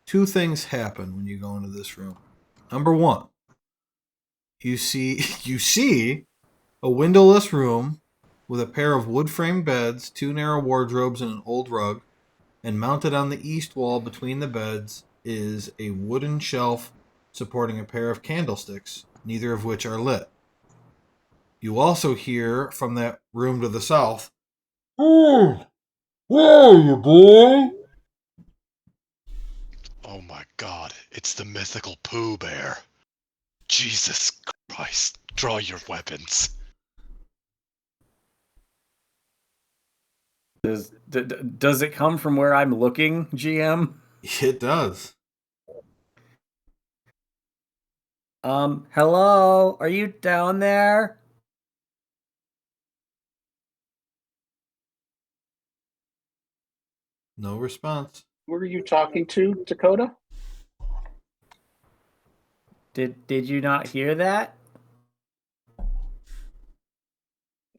two things happen when you go into this room. Number one, you see a windowless room with a pair of wood-framed beds, two narrow wardrobes, and an old rug. And mounted on the east wall between the beds is a wooden shelf supporting a pair of candlesticks, neither of which are lit. You also hear from that room to the south, "Oh, where are you, boy?" Oh my god, it's the mythical Pooh Bear. Jesus Christ, draw your weapons. Does it come from where I'm looking, GM? It does. Hello? Are you down there? No response. Who are you talking to, Dakota? Did you not hear that?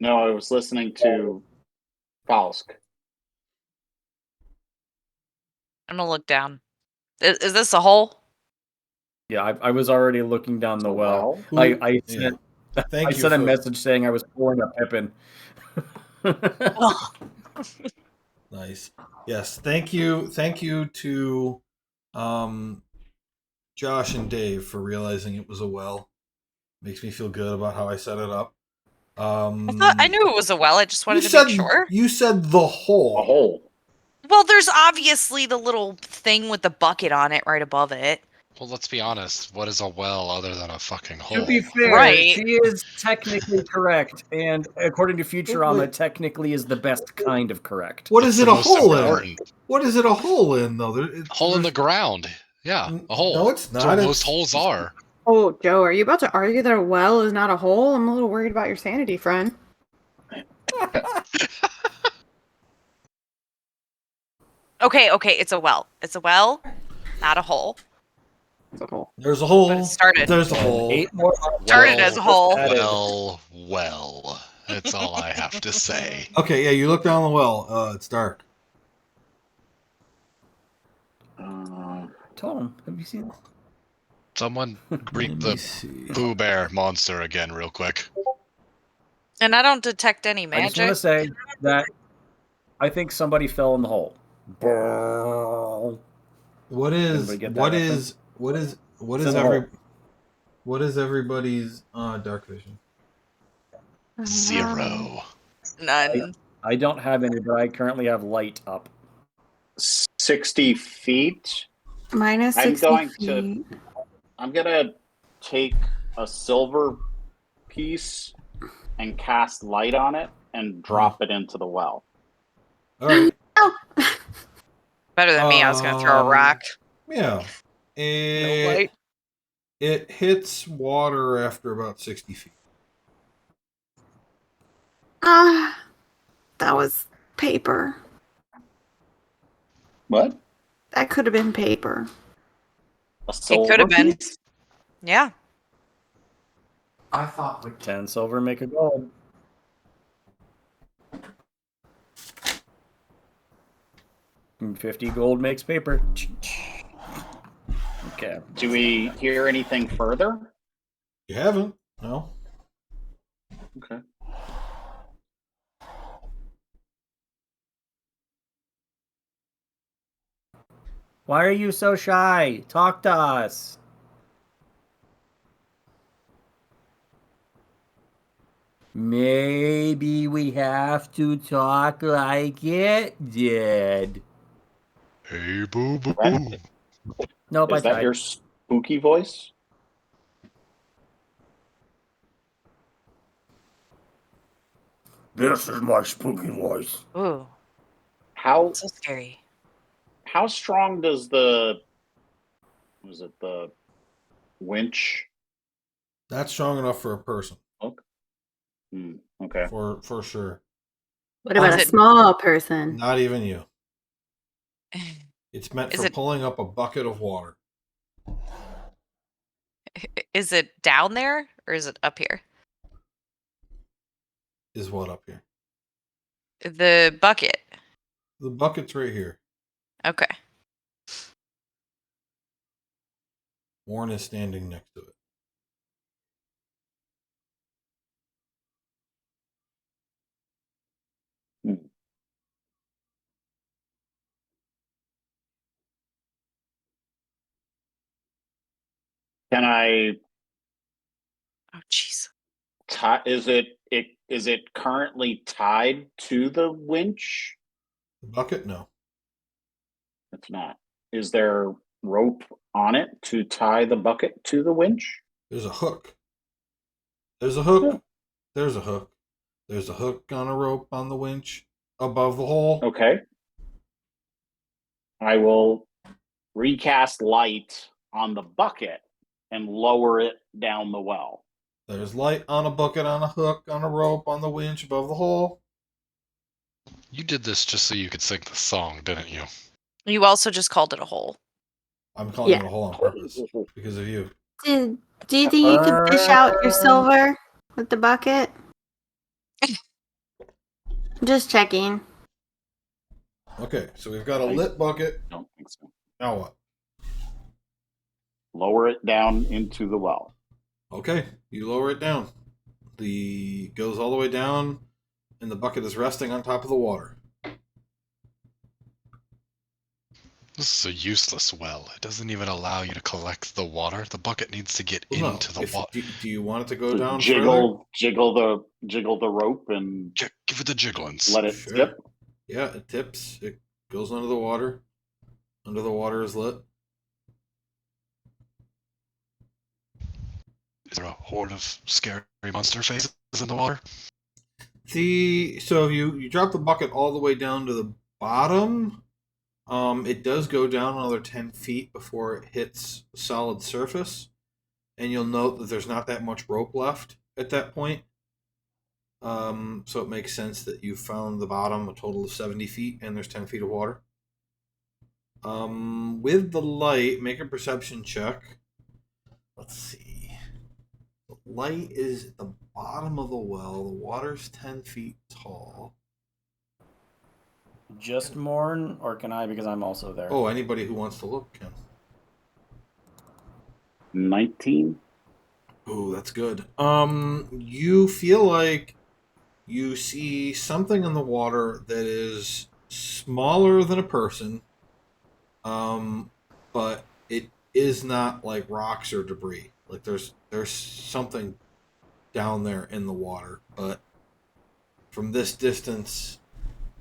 No, I was listening to Fosk. I'm gonna look down. Is this a hole? Yeah, I was already looking down the well. I sent Thank I you sent a for- message saying I was pouring a pippin. Nice. Yes. Thank you. Thank you to Josh and Dave for realizing it was a well. Makes me feel good about how I set it up. I knew it was a well. I just wanted to said, make sure. You said the hole. A hole. Well, there's obviously the little thing with the bucket on it right above it. Well, let's be honest. What is a well other than a fucking hole? To be fair, Right. she is technically correct, and according to Futurama, technically is the best kind of correct. What is It's it the a most hole in? important. What is it a hole in though? Hole in the ground. Yeah, a hole. No, it's That's not. what most holes are. Oh, Joe, are you about to argue that a well is not a hole? I'm a little worried about your sanity, friend. Okay, it's a well. It's a well, not a hole. It's a hole. There's a hole. But it started. There's a hole. 8 more. Started as a hole. Well. That's all I have to say. Okay, yeah, you look down the well. It's dark. Tom, have you seen? Someone greet Let me the see. Pooh Bear monster again real quick. And I don't detect any I just want magic. to say that I think somebody fell in the hole. Brrrr. What is Anybody get that what reference? is what is what It's is in the every hole. what is everybody's dark vision? 0. None. I don't have any, but I currently have light up. 60 feet. Minus I'm 60 going feet. to- I'm going to take a silver piece and cast light on it and drop it into the well. All right. Better than me. I was gonna throw a rock. Yeah. No light. It hits water after about 60 feet. Ah, that was paper. What? That could have been paper. A It silver could have been. piece? Yeah. I thought we 10 silver make a gold. And 50 gold makes paper. Okay. Do we hear anything further? You haven't? No. Okay. Why are you so shy? Talk to us. Maybe we have to talk like it did. Hey, boo boo. That- Nope, I Is that tried. your spooky voice? This is my spooky voice. Ooh, How so scary. how strong does the winch? That's strong enough for a person. Okay. For sure. What about Is a it- small person? Not even you. It's meant Is for it- pulling up a bucket of water. Is it down there or is it up here? Is what up here? The bucket. The bucket's right here. Okay. Warren is standing next to it. Can I Oh, jeez. tie? Is it currently tied to the winch? The bucket? No. It's not. Is there rope on it to tie the bucket to the winch? There's a hook. There's a hook. Yeah. There's a hook. There's a hook on a rope on the winch above the hole. Okay. I will recast light on the bucket and lower it down the well. There's light on a bucket, on a hook, on a rope, on the winch above the hole. You did this just so you could sing the song, didn't you? You also just called it a hole. I'm calling Yeah. it a hole on purpose because of you. Do you think you could fish out your silver with the bucket? Just checking. Okay, so we've got a lit bucket. Don't think so. Now what? Lower it down into the well. Okay, you lower it down. The goes all the way down, and the bucket is resting on top of the water. This is a useless well. It doesn't even allow you to collect the water. The bucket needs to get Well, no, into the if- water. do you want it to go Just down jiggle the rope and Give it the jigglings. let it Sure. tip. Yeah, it tips. It goes under the water. Under the water is lit. Is there a horde of scary monster faces in the water? So if you drop the bucket all the way down to the bottom, it does go down another 10 feet before it hits solid surface, and you'll note that there's not that much rope left at that point. So it makes sense that you found the bottom a total of 70 feet, and there's 10 feet of water. With the light, make a perception check. Let's see. The light is at the bottom of the well. The water's 10 feet tall. Just Morn, or can I because I'm also there? Oh, anybody who wants to look can. 19. Oh, that's good. You feel like you see something in the water that is smaller than a person, but it is not like rocks or debris. Like there's something down there in the water, but from this distance,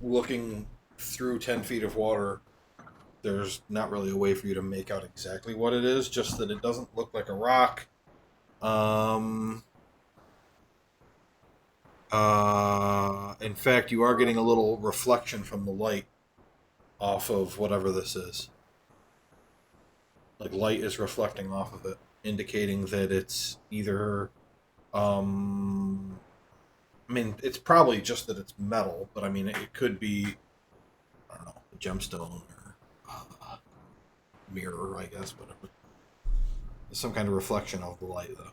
looking through 10 feet of water, there's not really a way for you to make out exactly what it is, just that it doesn't look like a rock. In fact, you are getting a little reflection from the light off of whatever this is. Like light is reflecting off of it, indicating that it's either, I mean, it's probably just that it's metal, but I mean, it could be, I don't know, a gemstone or mirror, I guess, whatever. some kind of reflection of the light, though.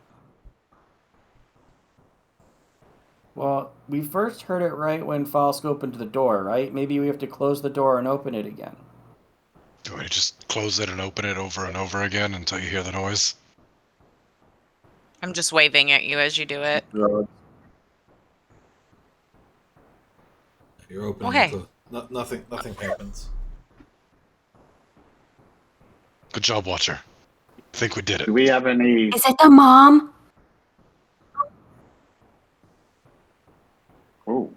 Well, we first heard it right when Falsk opened the door, right? Maybe we have to close the door and open it again. Do I just close it and open it over and over again until you hear the noise? I'm just waving at you as you do it. You're opening Okay. nothing happens. Good job, Watcher. I think we did it. Do we have any? Is it the mom? Oh,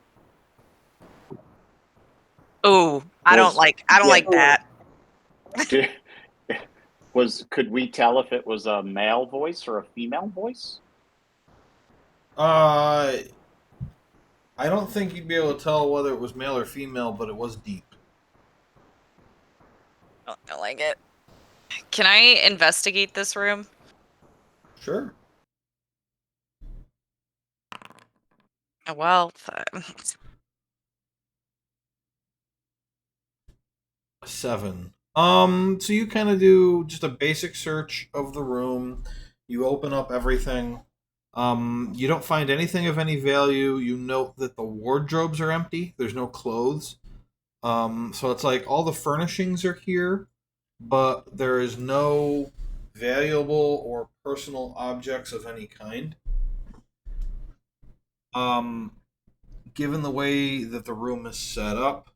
Ooh, I don't like that. could we tell if it was a male voice or a female voice? I don't think you'd be able to tell whether it was male or female, but it was deep. I don't like it. Can I investigate this room? Sure. Well, 7. So you kind of do just a basic search of the room. You open up everything. You don't find anything of any value. You note that the wardrobes are empty. There's no clothes. So it's like all the furnishings are here, but there is no valuable or personal objects of any kind. Given the way that the room is set up,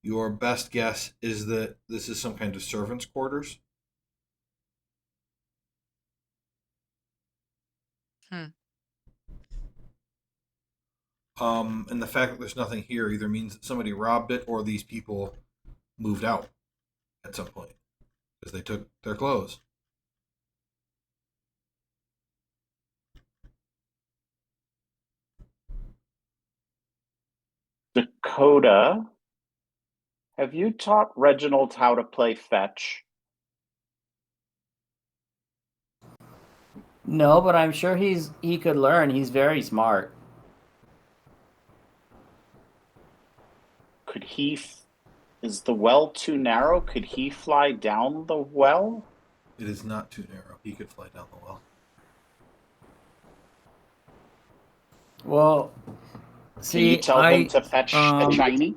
your best guess is that this is some kind of servant's quarters. And the fact that there's nothing here either means that somebody robbed it or these people moved out at some point because they took their clothes. Dakota, have you taught Reginald how to play fetch? No, but I'm sure he could learn. He's very smart. Could he? Is the well too narrow? Could he fly down the well? It is not too narrow. He could fly down the well. Well, Can you tell him to fetch a shiny?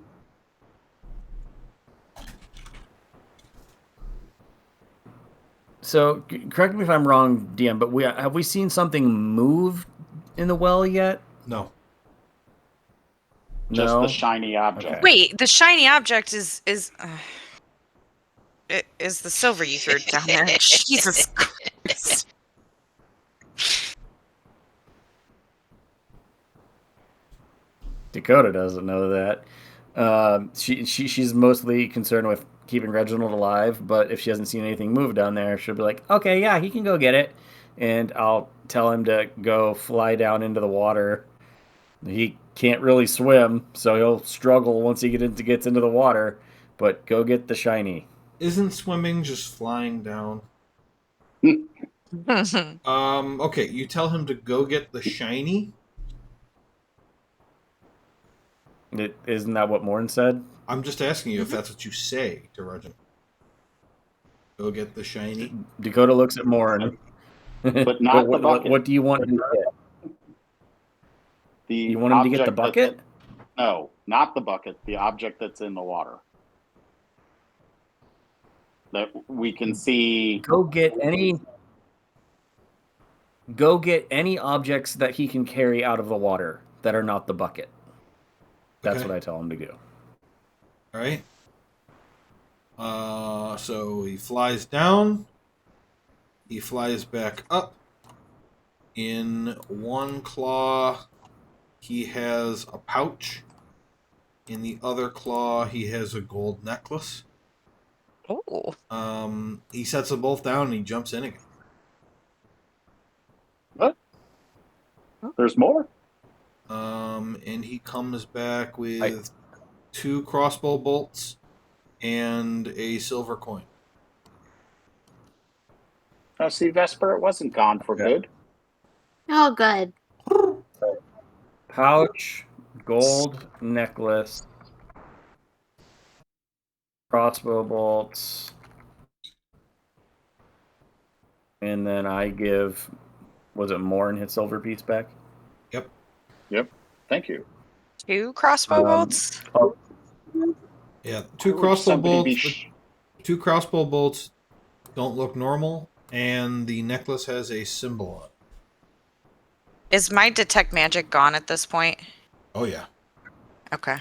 So, correct me if I'm wrong, DM, but have we seen something move in the well yet? No. Just No? the shiny object. Okay. wait, the shiny object is the silver you threw down there. Jesus Christ. Dakota doesn't know that. She's mostly concerned with keeping Reginald alive, but if she hasn't seen anything move down there, she'll be like, okay, yeah, he can go get it. And I'll tell him to go fly down into the water. He can't really swim, so he'll struggle once he gets into the water, but go get the shiny. Isn't swimming just flying down? Okay, you tell him to go get the shiny. Isn't that what Morn said? I'm just asking you if that's what you say to Reginald. Go get the shiny. Dakota looks at Morn. But not the bucket. What do you want him to get? You want him to get the bucket? No, not the bucket. The object that's in the water. That we can see. Go get any objects that he can carry out of the water that are not the bucket. That's Okay. what I tell him to do. All right. So he flies down. He flies back up. In one claw, he has a pouch. In the other claw, he has a gold necklace. Oh. He sets them both down and he jumps in again. What? There's more? And he comes back with 2 crossbow bolts and a silver coin. Oh, see, Vesper, it wasn't gone for good. Oh, good. Pouch, gold necklace, crossbow bolts. And then I give, was it Morn his silver piece back? Yep. Yep. Thank you. 2 crossbow bolts? Oh, Yeah. Why Two would crossbow somebody bolts. be Two crossbow bolts don't look normal, and the necklace has a symbol on it. Is my detect magic gone at this point? Oh yeah. Okay.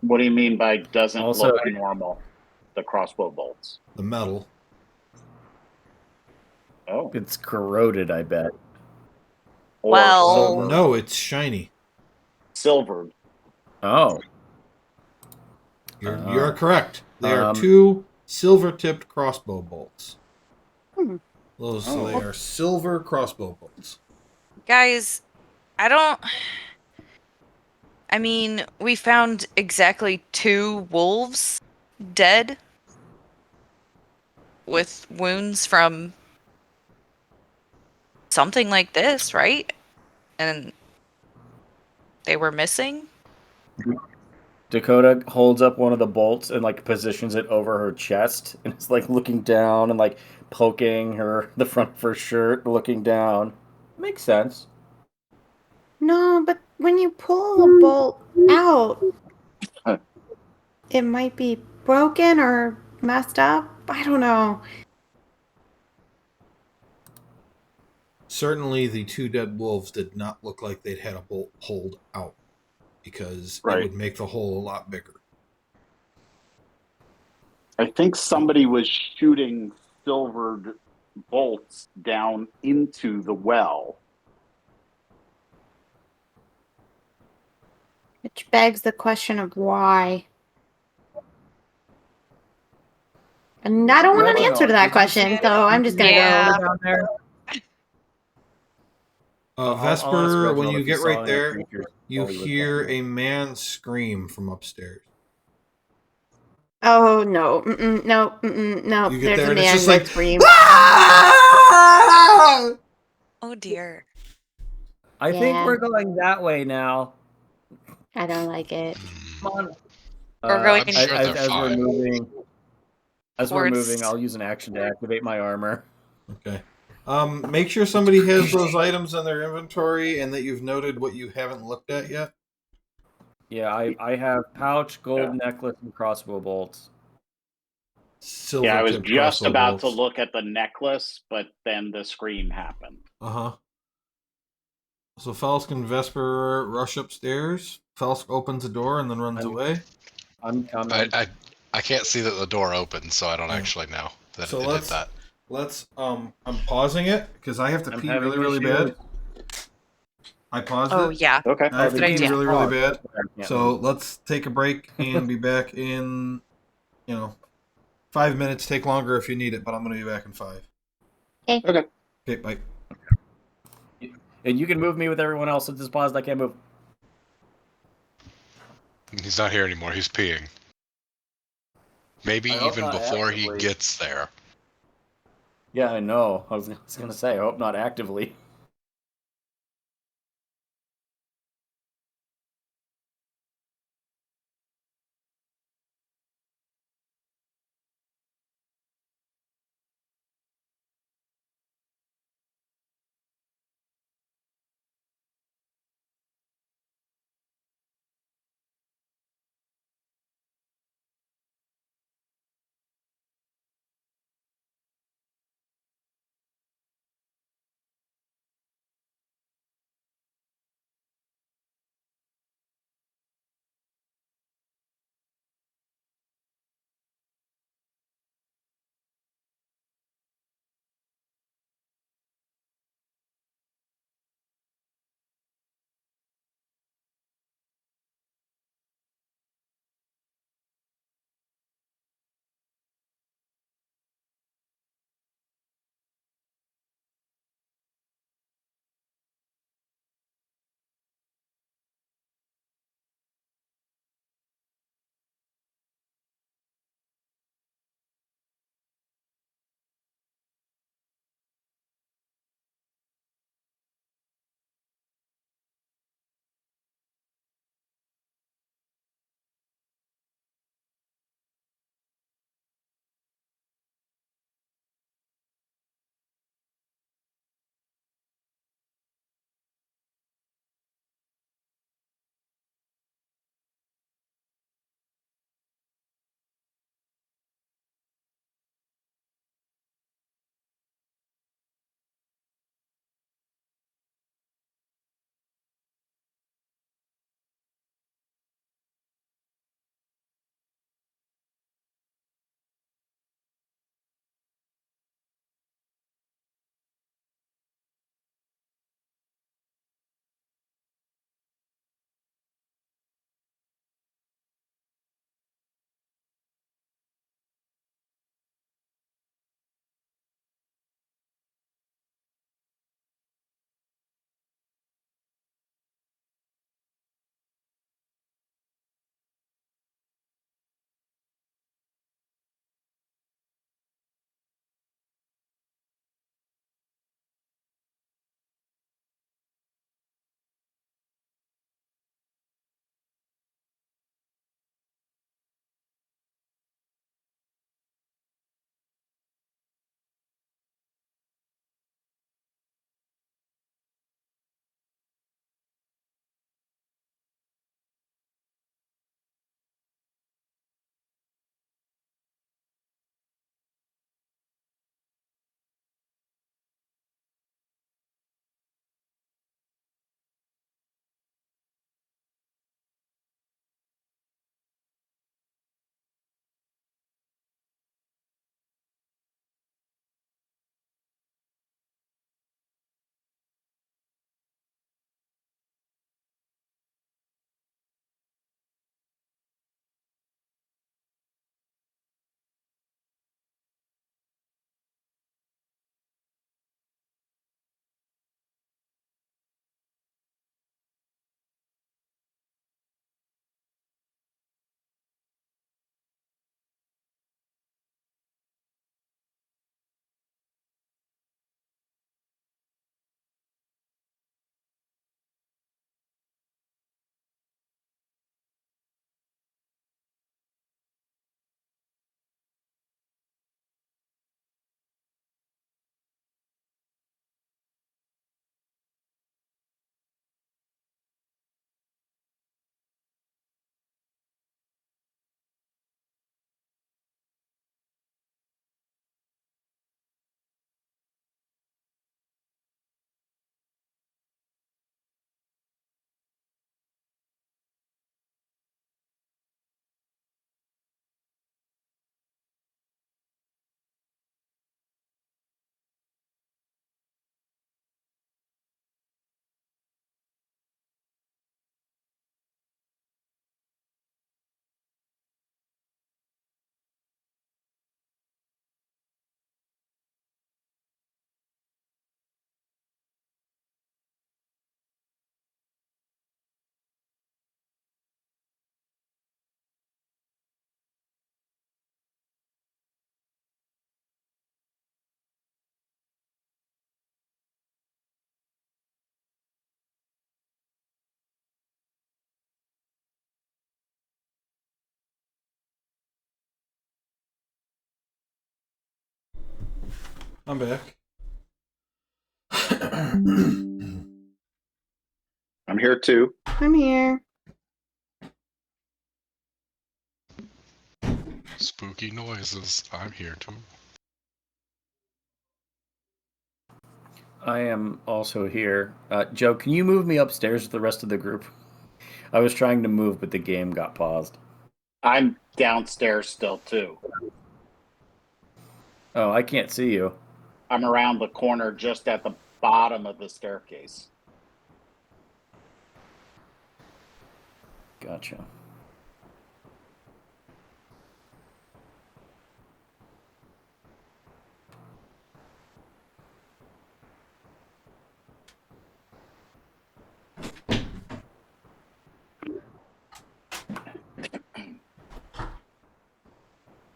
What do you mean by doesn't Also- look normal? The crossbow bolts. The metal. Oh. it's corroded, I bet. Or Well- silver. No, it's shiny. Silvered. Oh. You're correct. They are Um, 2 silver-tipped crossbow bolts. Hmm. So they are silver crossbow bolts. Guys, I mean, we found exactly 2 wolves dead with wounds from something like this, right? And they were missing? Dakota holds up one of the bolts and like positions it over her chest and is like looking down and like poking her the front of her shirt, looking down. Makes sense. No, but when you pull the bolt out, it might be broken or messed up. I don't know. Certainly, the 2 dead wolves did not look like they'd had a bolt pulled out, because Right. it would make the hole a lot bigger. I think somebody was shooting silvered bolts down into the well. Which begs the question of why. And I don't want an Reginald, answer to did that you question, see so I'm just gonna Yeah. down there? I'll ask Vesper, when Reginald you if he get saw right any there, creatures you while he was hear down there. a man scream from upstairs. Oh no, no. You get There's there a and it's man just that like, screams. "Ah!" Oh dear. I think Yeah. we're going that way now. I don't like it. Come on. We're going I'm sure they're as we're fine. moving. As we're towards- moving, I'll use an action to activate my armor. Okay. Make sure somebody has those items in their inventory and that you've noted what you haven't looked at yet. Yeah, I have pouch, gold necklace, and crossbow bolts. Silver Yeah, I was tipped just crossbow about bolts. to look at the necklace, but then the scream happened. Uh-huh. So Felsk and Vesper rush upstairs. Felsk opens the door and then runs away. I'm coming. I can't see that the door opens, so I don't Yeah. actually know that So it did that. let's I'm pausing it because I have to I'm pee having really issues. bad. I paused Oh it. yeah. Okay. I have to Good pee idea. really, really bad. That's why I can't So move. let's take a break and be back in, 5 minutes. Take longer if you need it, but I'm going to be back in 5. Okay. Okay, bye. And you can move me with everyone else since it's paused. I can't move. He's not here anymore. He's peeing. Maybe I hope even not before he actively. gets there. Yeah, I know. I was gonna say. I hope not actively. I'm back. I'm here too. I'm here. Spooky noises. I'm here too. I am also here. Joe, can you move me upstairs with the rest of the group? I was trying to move, but the game got paused. I'm downstairs still too. Oh, I can't see you. I'm around the corner just at the bottom of the staircase. Gotcha.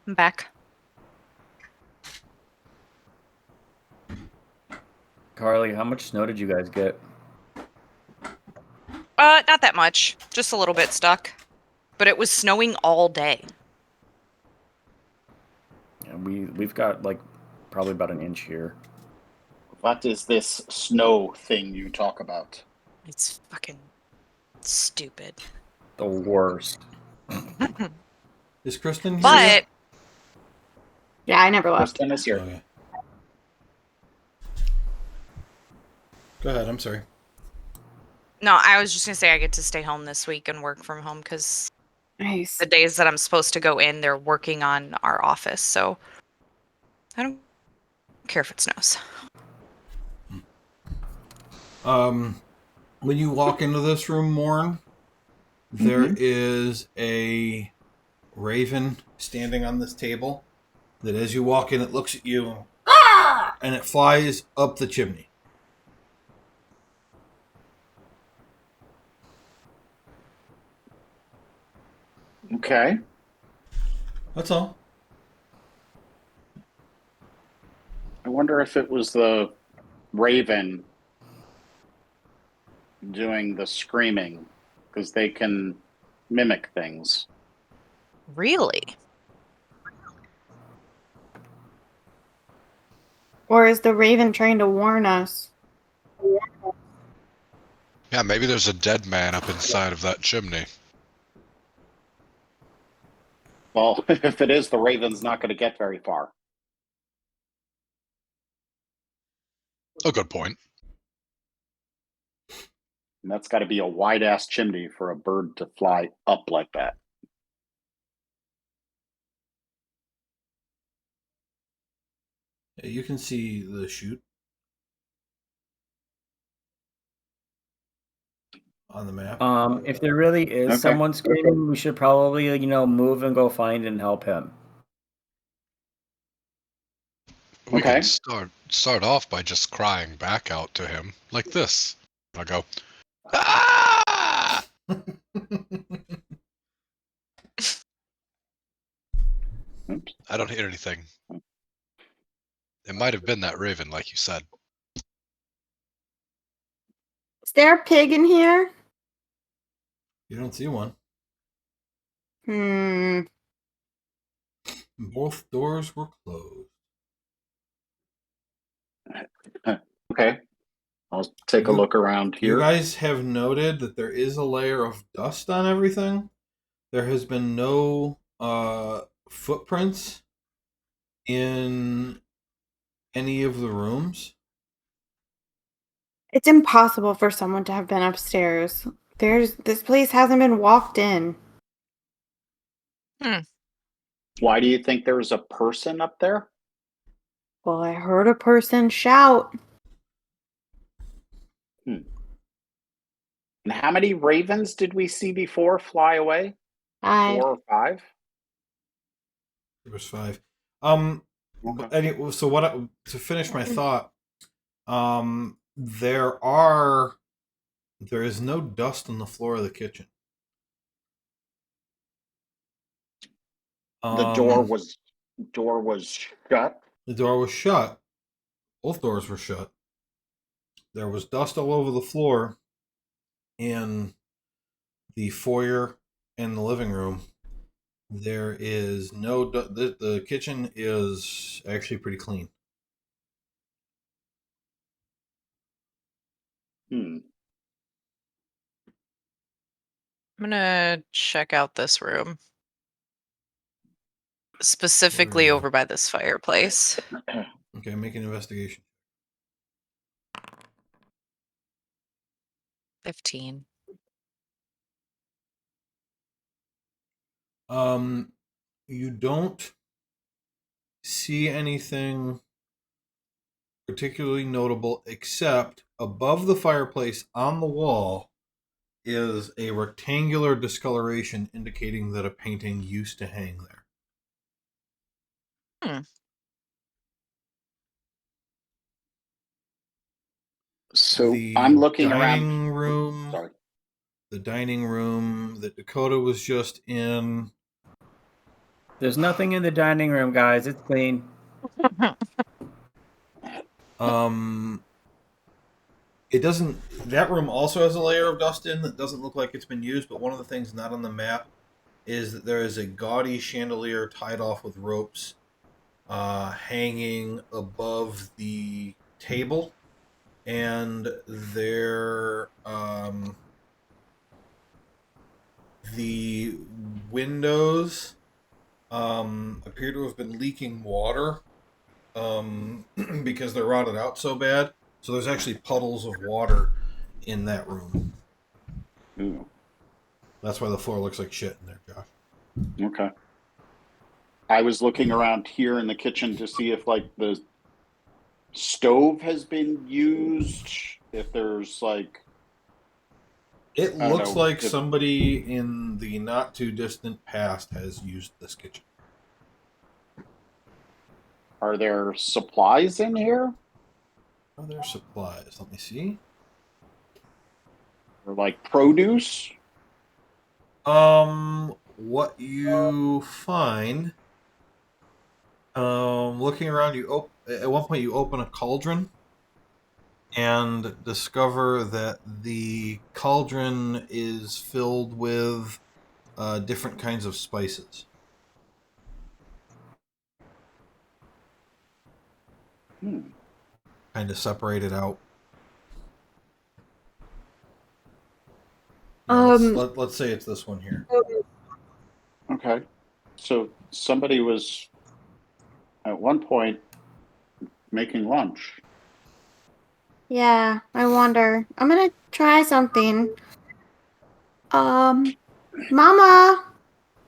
I'm back. Carly, how much snow did you guys get? Not that much. Just a little bit stuck. But it was snowing all day. Yeah, we've got like probably about an inch here. What is this snow thing you talk about? It's fucking stupid. The worst. Is Kristen here? But yet? Yeah, I never left. Kristen is here. Okay. Go ahead. I'm sorry. no, I was just gonna say I get to stay home this week and work from home because Nice. the days that I'm supposed to go in, they're working on our office. So I don't care if it snows. When you walk into this room, Morn, there is a raven standing on this table that as you walk in, it looks at you and it flies up the chimney. Okay. That's all. I wonder if it was the raven doing the screaming, because they can mimic things. Really? Or is the raven trying to warn us? Yeah, maybe there's a dead man up inside of that chimney. Well, if it is, the raven's not going to get very far. A good point. And that's got to be a wide-ass chimney for a bird to fly up like that. Yeah, you can see the chute on the map. If there really is Okay. someone screaming, we should probably, move and go find and help him. We Okay. can start off by just crying back out to him like this. I go, ah! Oops. I don't hear anything. It might have been that raven, like you said. Is there a pig in here? You don't see one. Both doors were closed. Okay. I'll take a look around here. You guys have noted that there is a layer of dust on everything. There has been no footprints in any of the rooms. It's impossible for someone to have been upstairs. This place hasn't been walked in. Why do you think there was a person up there? Well, I heard a person shout. And how many ravens did we see before fly away? 4 or 5? There was 5. Okay. But anyway, so to finish my thought, there is no dust on the floor of the kitchen. The door was shut. The door was shut. Both doors were shut. There was dust all over the floor in the foyer and the living room. There is no the kitchen is actually pretty clean. I'm gonna check out this room. Specifically Where? over by this fireplace. Okay, make an investigation. 15. You don't see anything particularly notable except above the fireplace on the wall is a rectangular discoloration indicating that a painting used to hang there. So The I'm looking dining around. room, Sorry. the dining room that Dakota was just in. There's nothing in the dining room, guys. It's clean. It doesn't. That room also has a layer of dust in that doesn't look like it's been used. But one of the things not on the map is that there is a gaudy chandelier tied off with ropes, hanging above the table, and there, the windows appear to have been leaking water because they're rotted out so bad. So there's actually puddles of water in that room. Ooh, That's why the floor looks like shit in there, Josh. okay. I was looking around here in the kitchen to see if like the stove has been used, if there's like It I don't looks know, like if somebody in the not too distant past has used this kitchen. are there supplies in here Are there supplies? Let me see. or like produce? What you find, looking around, at one point you open a cauldron and discover that the cauldron is filled with different kinds of spices. Kind of separated out. Yeah, let's say it's this one here. Okay. So somebody was at one point making lunch. Yeah, I wonder. I'm gonna try something. Mama,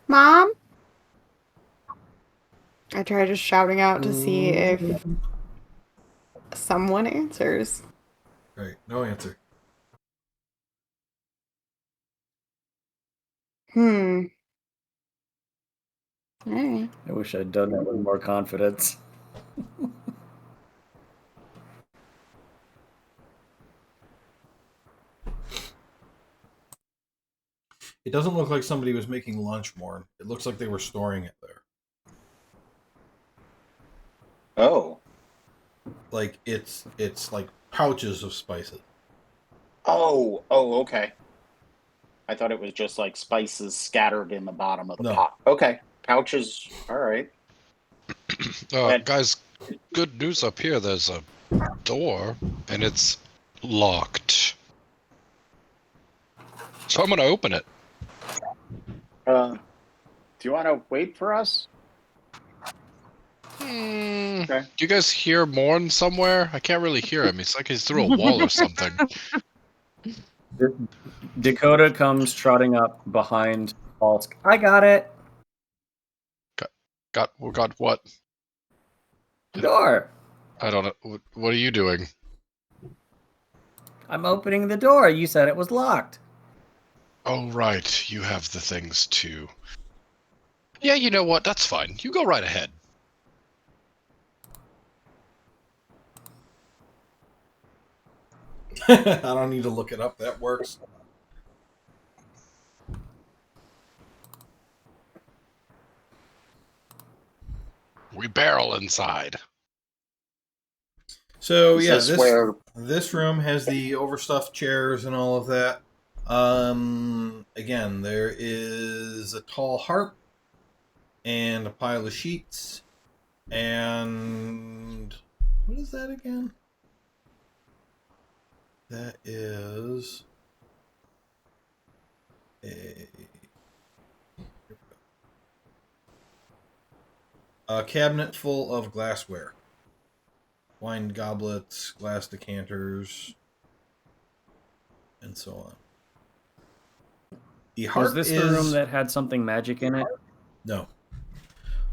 Mom. I try just shouting out to see if someone answers. Right, no answer. All right. I wish I'd done that with more confidence. It doesn't look like somebody was making lunch, more. It looks like they were storing it there. Oh. Like it's like pouches of spices. Oh, okay. I thought it was just like spices scattered in the bottom of the No. pot. Okay. Pouches. All right. Guys, good news up here. There's a door, and it's locked. So I'm going to open it. Do you want to wait for us? Okay. Okay. Do you guys hear Morn somewhere? I can't really hear him. It's like he's through a wall or something. Dakota comes trotting up behind Falsk. I got it. Got what? Door. I don't know. What are you doing? I'm opening the door. You said it was locked. Oh, right. You have the things too. Yeah, you know what? That's fine. You go right ahead. I don't need to look it up. That works. We barrel inside. So Is yeah, this where this room has the overstuffed chairs and all of that. Again, there is a tall harp and a pile of sheets, and what is that again? That is a cabinet full of glassware. Wine goblets, glass decanters, and so on. The harp Was this is the room that had something magic in it? no.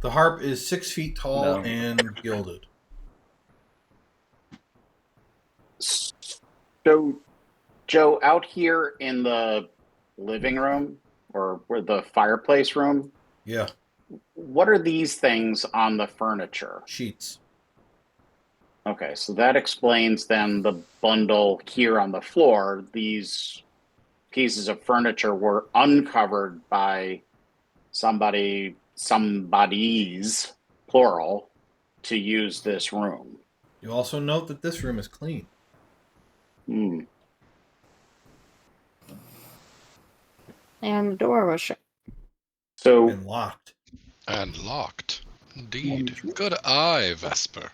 The harp is 6 feet tall No. and gilded. So, Joe, out here in the living room or where the fireplace room, Yeah, what are these things on the furniture? sheets. Okay, so that explains then the bundle here on the floor. These pieces of furniture were uncovered by somebody's plural to use this room. You also note that this room is clean. Hmm. And the door was shut. So And locked. And locked. Indeed. Good eye, Vesper.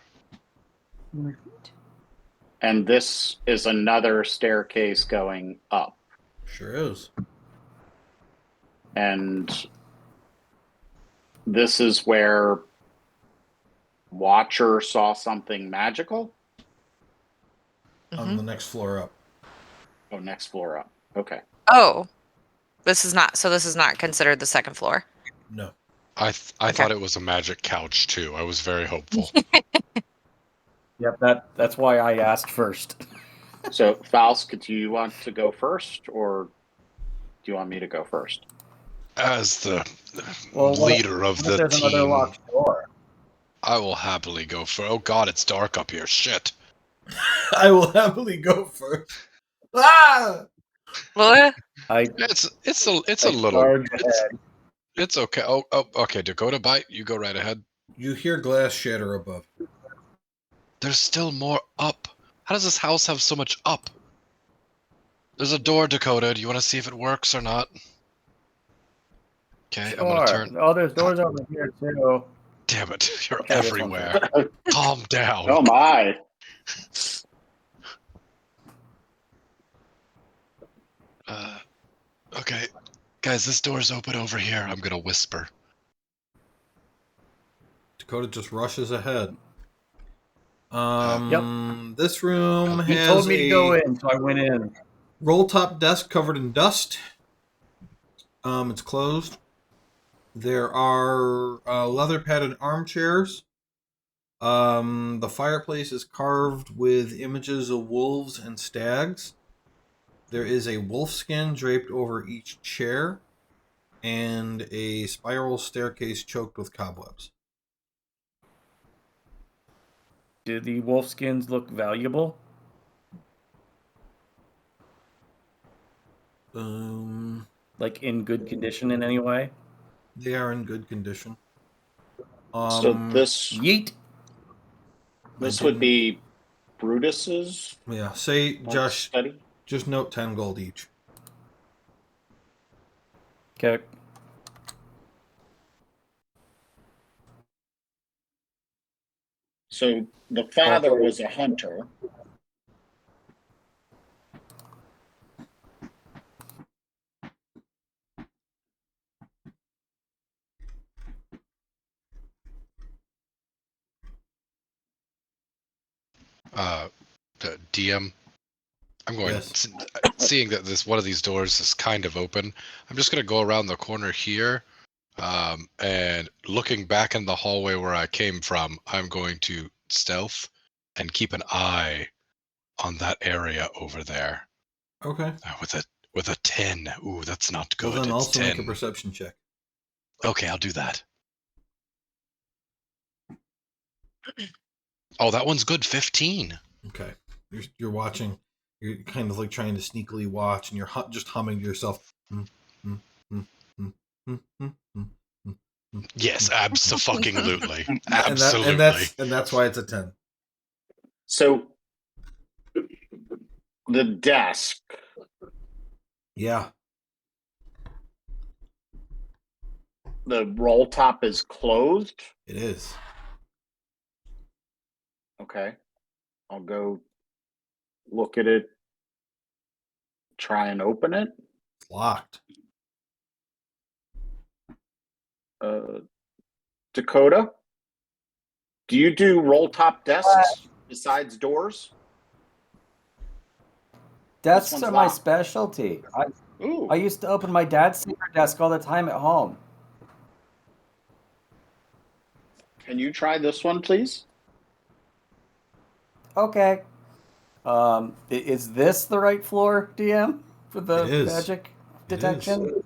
and this is another staircase going up. Sure is. And this is where Watcher saw something magical. On the next floor up. Oh, next floor up. Okay. Oh, this is not considered the second floor. No. I thought it was a magic couch too. I was very hopeful. Yep, that's why I asked first. So, Faust, do you want to go first, or do you want me to go first? As the Well, leader of what if the there's another team, locked door? I will happily go for. Oh God, it's dark up here. Shit. I will happily go first. Ah! What? It's a I little. charge ahead. It's okay. Oh, okay. Dakota, bite. You go right ahead. You hear glass shatter above. There's still more up. How does this house have so much up? There's a door, Dakota. Do you want to see if it works or not? Okay, I'm gonna turn. Oh, there's doors over here too. Damn it, you're Okay, this one's everywhere. Calm down. Oh my! Okay, guys, this door's open over here. I'm gonna whisper. Dakota just rushes ahead. This room He has told me to go a in, so I went in. roll top desk covered in dust. It's closed. There are leather padded armchairs. The fireplace is carved with images of wolves and stags. There is a wolf skin draped over each chair, and a spiral staircase choked with cobwebs. Do the wolf skins look valuable? Like in good condition in any way? They are in good condition. So this Yeet. would be Brutus's Yeah, say Josh. study. Just note 10 gold each. Okay. So the father was a hunter. The DM. I'm going. Yes. Seeing that this one of these doors is kind of open, I'm just gonna go around the corner here, and looking back in the hallway where I came from, I'm going to stealth and keep an eye on that area over there. Okay. With a 10. Ooh, that's not good. Well, then It's also 10. make a perception check. Okay, I'll do that. Oh, that one's good. 15. Okay. You're watching. You're kind of like trying to sneakily watch, and you're just humming to yourself. Yes, abso-fucking-lutely. And Absolutely. that's why it's a 10. So the desk. Yeah. The roll top is closed. It is. Okay. I'll go look at it try and open it. It's locked. Dakota, do you do roll top desks besides doors? Desks one's are my locked. specialty. Ooh, I used to open my dad's secret desk all the time at home. can you try this one, please? Okay. Is this the right floor, DM, for the It is. magic It is. detection?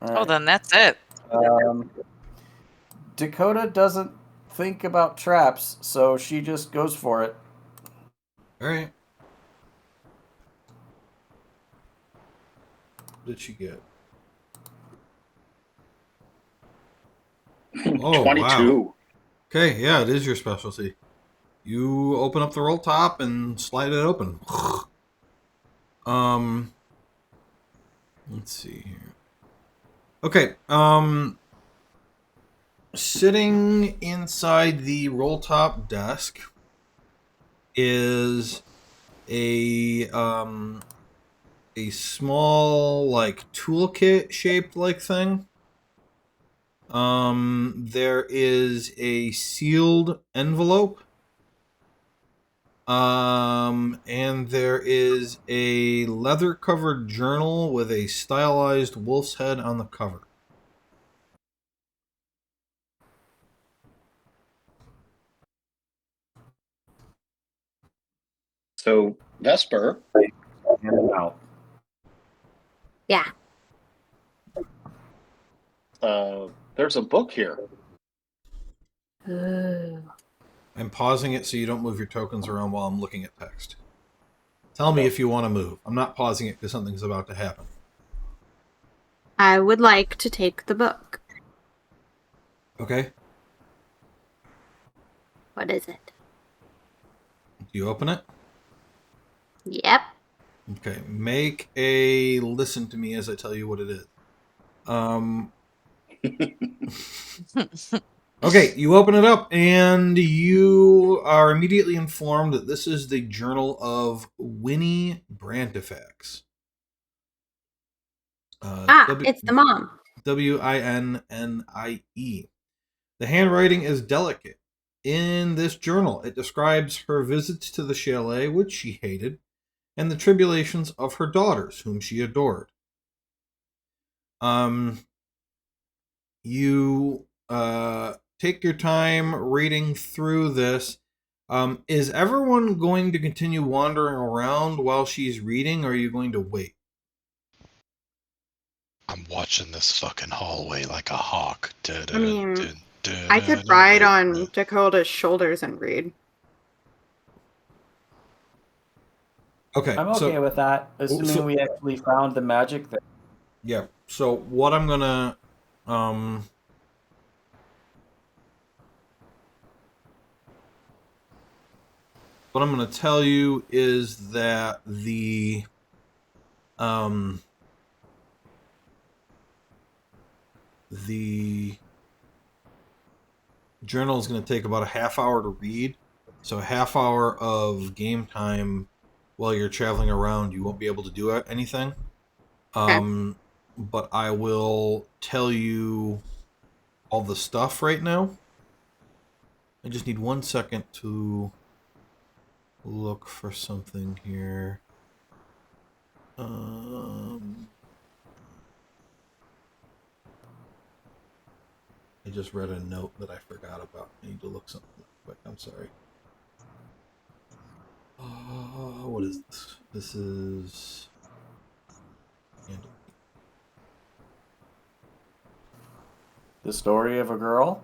All Oh, right. then that's it. Dakota doesn't think about traps, so she just goes for it. All right. What did she get? Oh, 22. wow. Okay, yeah, it is your specialty. You open up the roll top and slide it open. Let's see here. Okay, sitting inside the roll top desk is a small like toolkit shaped like thing. There is a sealed envelope. And there is a leather covered journal with a stylized wolf's head on the cover. So, Vesper, Hand them out. Yeah. there's a book here. I'm pausing it so you don't move your tokens around while I'm looking at text. Tell me if you want to move. I'm not pausing it because something's about to happen. I would like to take the book. Okay? What is it? Do you open it? Yep. Okay. Make a listen to me as I tell you what it is. Okay, you open it up and you are immediately informed that this is the journal of Winnie Brantifax. It's the mom. Winnie. The handwriting is delicate. In this journal, it describes her visits to the chalet, which she hated, and the tribulations of her daughters, whom she adored. You take your time reading through this. Is everyone going to continue wandering around while she's reading, or are you going to wait? I'm watching this fucking hallway like a hawk. I mean, I could ride on Dakota's shoulders and read. Okay, I'm okay with that, assuming we actually found the magic thing. Yeah. So what I'm gonna tell you is that the journal is going to take about a half hour to read. So a half hour of game time while you're traveling around, you won't be able to do anything. Okay. But I will tell you all the stuff right now. I just need 1 second to look for something here. I just read a note that I forgot about. I need to look something up quick. I'm sorry. What is this? This is Candlekeep. The story of a girl?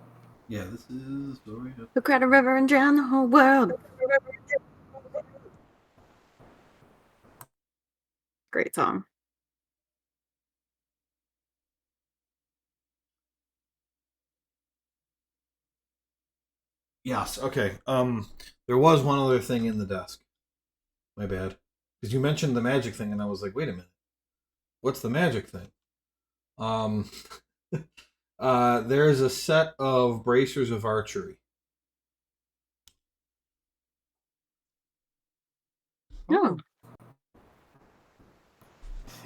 Yeah, this is the story of... Look at a river and drown the whole world. Great song. Yes, okay. There was one other thing in the desk. My bad. Because you mentioned the magic thing, and I was like, wait a minute. What's the magic thing? There's a set of bracers of archery. Oh.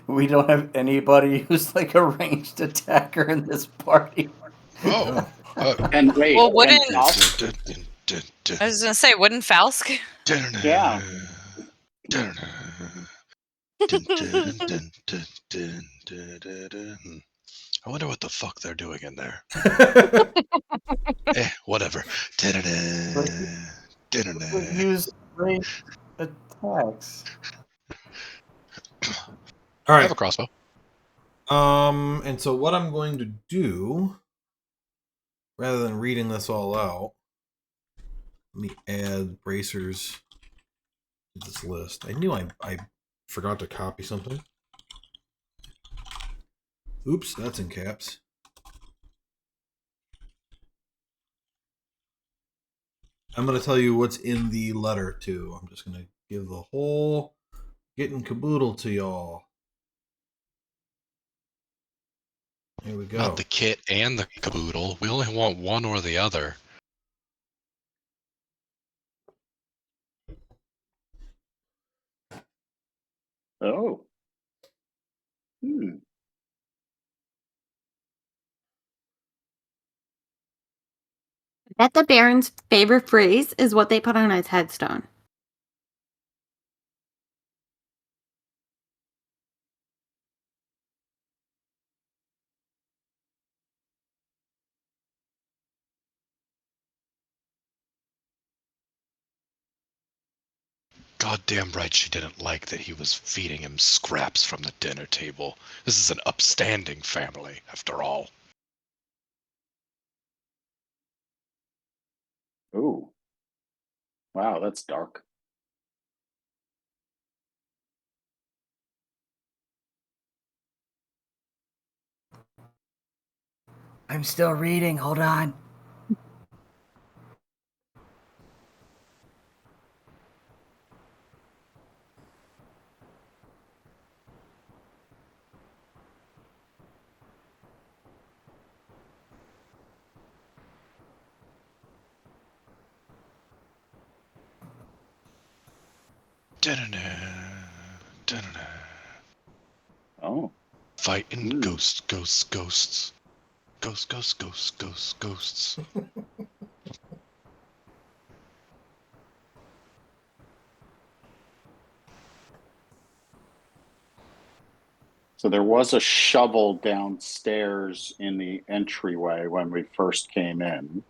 We don't have anybody who's like a ranged attacker in this party. Oh. And wait, Well, and wouldn't Faust- I was gonna say, wouldn't Falsk? Yeah. I wonder what the fuck they're doing in there. Whatever. Use ranged attacks. All I have a right. crossbow. And so what I'm going to do, rather than reading this all out, let me add bracers to this list. I knew I forgot to copy something. Oops, that's in caps. I'm going to tell you what's in the letter, too. I'm just going to give the whole getting caboodle to y'all. Here we go. Not the kit and the caboodle. We only want one or the other. Oh. I bet the Baron's favorite phrase is what they put on his headstone. Goddamn right she didn't like that he was feeding him scraps from the dinner table. This is an upstanding family, after all. Ooh. Wow, that's dark. I'm still reading. Hold on. Oh. Fighting ghosts. Ghosts. So there was a shovel downstairs in the entryway when we first came in.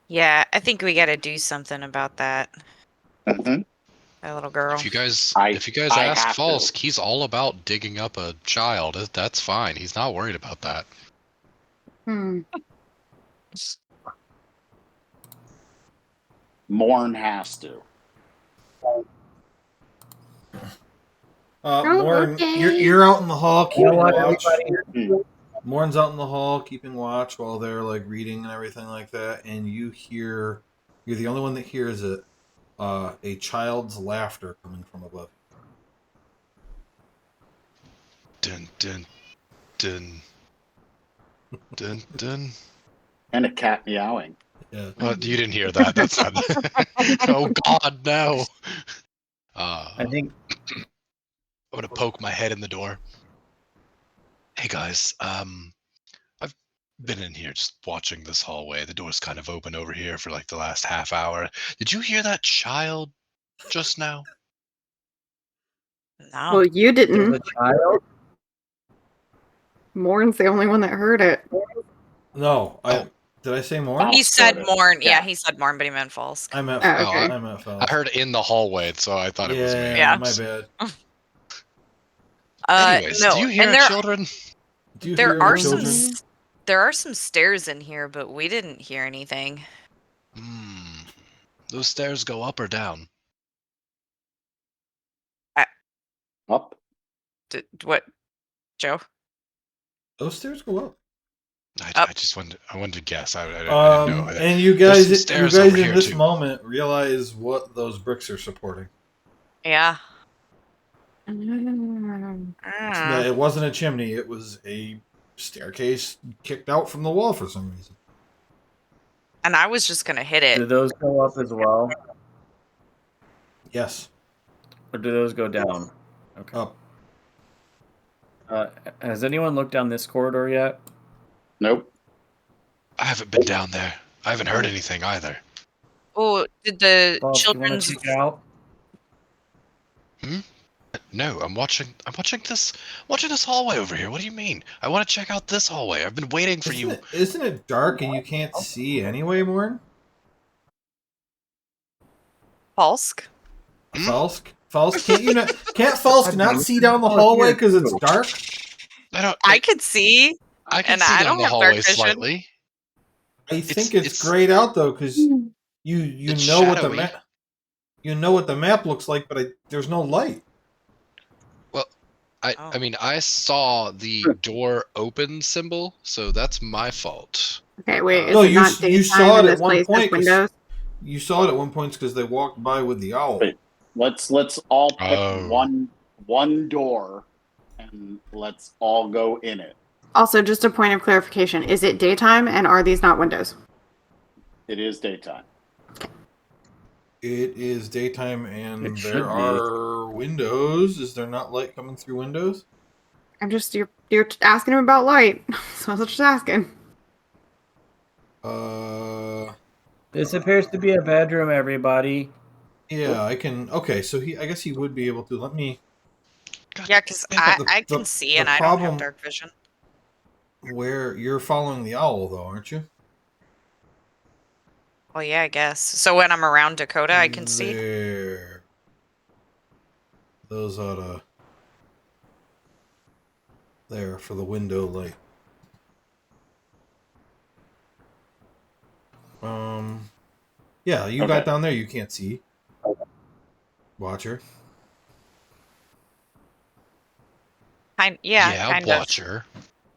Yeah, I think we got to do something about that. Mm-hmm. That little girl. If you guys I ask have to. Falsk, he's all about digging up a child. That's fine. He's not worried about that. Morn has to. Morn, okay. you're out in the hall keeping watch. everybody? Morn's out in the hall keeping watch while they're like reading and everything like that, and you're the only one that hears it. A child's laughter coming from above. Dun dun dun dun dun. And a cat meowing. Yeah. You didn't hear that. That's not. Oh God, no. I think I'm gonna poke my head in the door. Hey guys, I've been in here just watching this hallway. The door's kind of open over here for like the last half hour. Did you hear that child just now? No. Well, you there's didn't. a child. Morn's the only one that heard it. No, Oh. Did I say Morn? He said Falsk Morn. Yeah, Yeah. he said Morn, but he meant Falsk. I meant. Oh, okay. I meant I heard in the hallway, so I thought it was me. Yeah. my bad. Anyways, no, do you hear and there, children? Do you there hear are children? there are some stairs in here, but we didn't hear anything. Those stairs go up or down? Up. What, Joe? Those stairs go up. I just wanted. I wanted to guess. I didn't know. And you There's guys, some stairs over in here, this too. moment realize what those bricks are supporting. Yeah. It wasn't a chimney; it was a staircase kicked out from the wall for some reason. And I was just gonna hit it. Do those go up as well? Yes. Or do those go down? Okay. Up. Has anyone looked down this corridor yet? Nope. I haven't been down there. I haven't heard anything either. Oh, did the Boss, do you want children's to check out? No, I'm watching this hallway over here. What do you mean? I want to check out this hallway. I've been waiting for you. Isn't it dark and you can't see anyway, Morn? Falsk? Falsk? Falsk? Can't Falsk not see down the hallway because it's dark? I could see. I can and see I down don't the have dark hallway vision. slightly. I think it's grayed out though, because you It's know what the shadowy. map looks like, but there's no light. Well, I Oh. mean, I saw the door open symbol, so that's my fault. Okay, wait. Is No, it you not you daytime saw and it at this one place has point. windows? You saw it at one point because they walked by with the owl. Wait. Let's all pick Oh. one door, and let's all go in it. Also, just a point of clarification: is it daytime and are these not windows? It is daytime. It is daytime and It should there be. are windows. Is there not light coming through windows? I'm just you're asking him about light, so I was just asking. This appears to be a bedroom, everybody. Yeah, I can. Okay, so I guess he would be able to. Let me. Yeah, because I can see and I don't have dark vision. Where you're following the owl, though, aren't you? Well, yeah, I guess. So when I'm around Dakota, I can see. There. Those ought to. There for the window light. Yeah, you got down there. You can't see. Watcher. Yeah, kind watcher.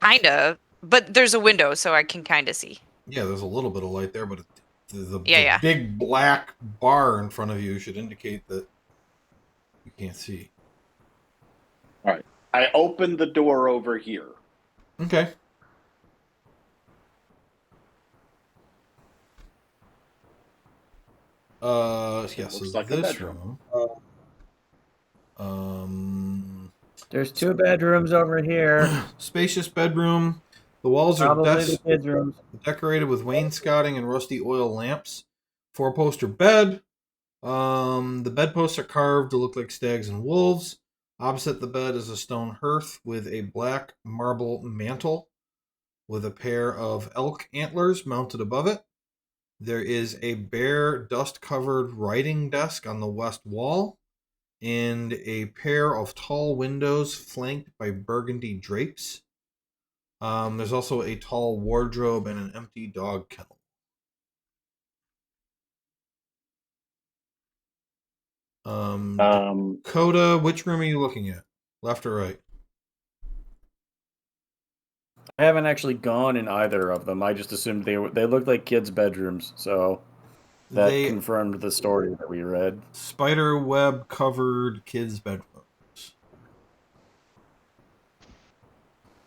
Kind of. But there's a window, so I can kind of see. Yeah, there's a little bit of light there, but the Yeah. big black bar in front of you should indicate that you can't see. All right. I opened the door over here. Okay. Yeah, so looks like a this bedroom. room. There's 2 bedrooms over here. Spacious bedroom. The walls are Probably the kids' rooms. decorated with wainscoting and rusty oil lamps. 4-poster bed. The bedposts are carved to look like stags and wolves. Opposite the bed is a stone hearth with a black marble mantle with a pair of elk antlers mounted above it. There is a bare, dust-covered writing desk on the west wall and a pair of tall windows flanked by burgundy drapes. There's also a tall wardrobe and an empty dog kennel. Coda, which room are you looking at? Left or right? I haven't actually gone in either of them. I just assumed they looked like kids' bedrooms, so that confirmed the story that we read. Spider web covered kids' bedrooms.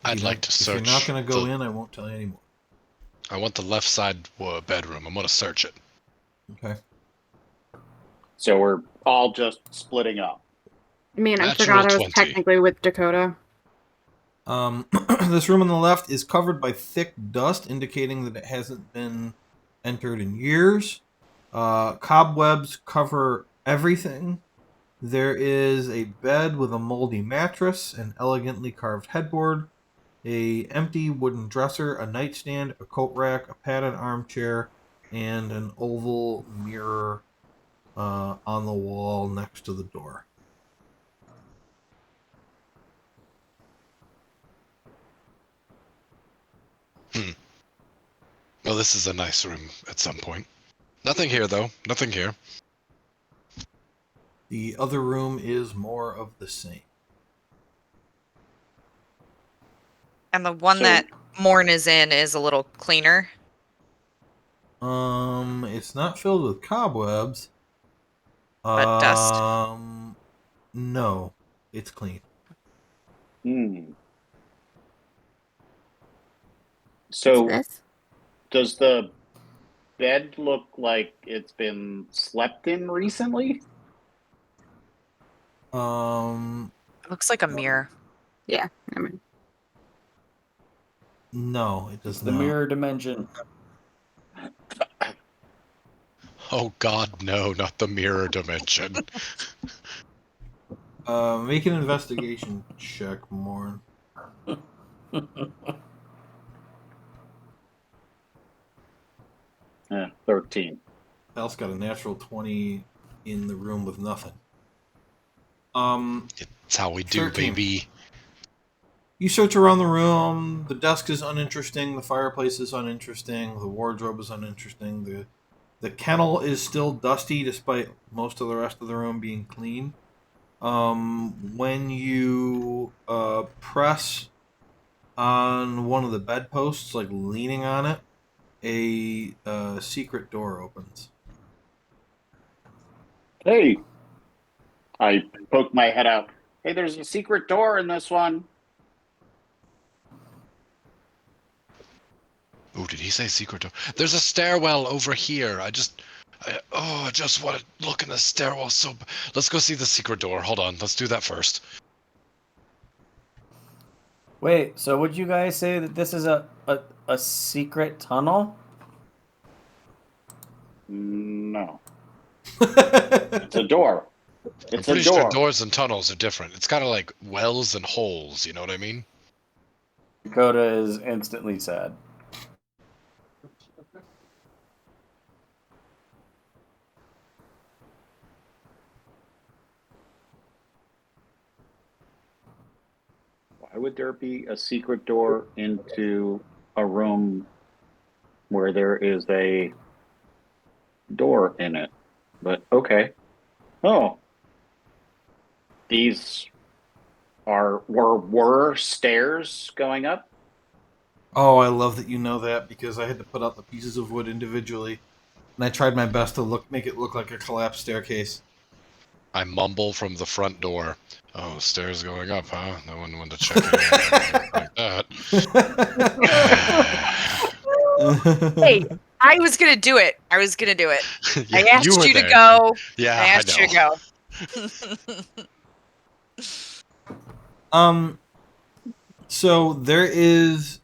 I'd like to search. If you're not going to go in, I won't tell you anymore. I want the left side bedroom. I'm going to search it. Okay. So we're all just splitting up. I mean, I Natural forgot I was 20. technically with Dakota. This room on the left is covered by thick dust, indicating that it hasn't been entered in years. Cobwebs cover everything. There is a bed with a moldy mattress, an elegantly carved headboard, a empty wooden dresser, a nightstand, a coat rack, a padded armchair, and an oval mirror on the wall next to the door. Well, this is a nice room at some point. Nothing here, though. Nothing here. The other room is more of the same. And the one that Morn is in is a little cleaner. It's not filled with cobwebs. But dust. No, it's clean. So, What's this? does the bed look like it's been slept in recently? It looks like a mirror. Yeah. I mean, No, it does The not. mirror dimension. Oh God, no, not the mirror dimension. Make an investigation check, Morn. 13. Hal's got a natural 20 in the room with nothing. It's how we do, 13. baby. You search around the room. The desk is uninteresting. The fireplace is uninteresting. The wardrobe is uninteresting. The kennel is still dusty, despite most of the rest of the room being clean. When you press on one of the bedposts, like leaning on it, a secret door opens. Hey, I poke my head out. Hey, there's a secret door in this one. Oh, did he say secret door? There's a stairwell over here. I just want to look in the stairwell. So let's go see the secret door. Hold on, let's do that first. Wait, so would you guys say that this is a secret tunnel? No, it's a door. I'm It's a pretty sure door. doors and tunnels are different. It's kind of like wells and holes. You know what I mean? Dakota is instantly sad. Why would there be a secret door into a room where there is a door in it? But okay. Oh, these were stairs going up. Oh, I love that you know that, because I had to put out the pieces of wood individually, and I tried my best to make it look like a collapsed staircase. I mumble from the front door. Oh, stairs going up, huh? No one went to check it like that. Hey, I was gonna do it. I Yeah, asked you were you to there. go. Yeah, I asked you to go. So there is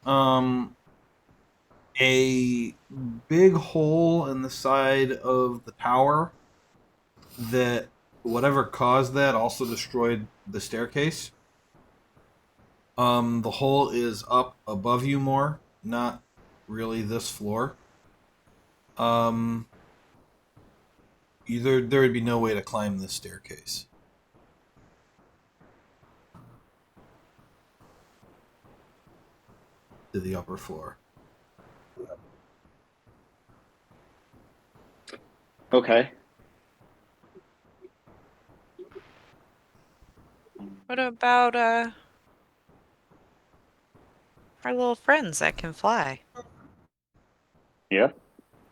a big hole in the side of the tower that whatever caused that also destroyed the staircase. The hole is up above you more, not really this floor. There would be no way to climb this staircase. To the upper floor. Okay. What about our little friends that can fly? Yeah.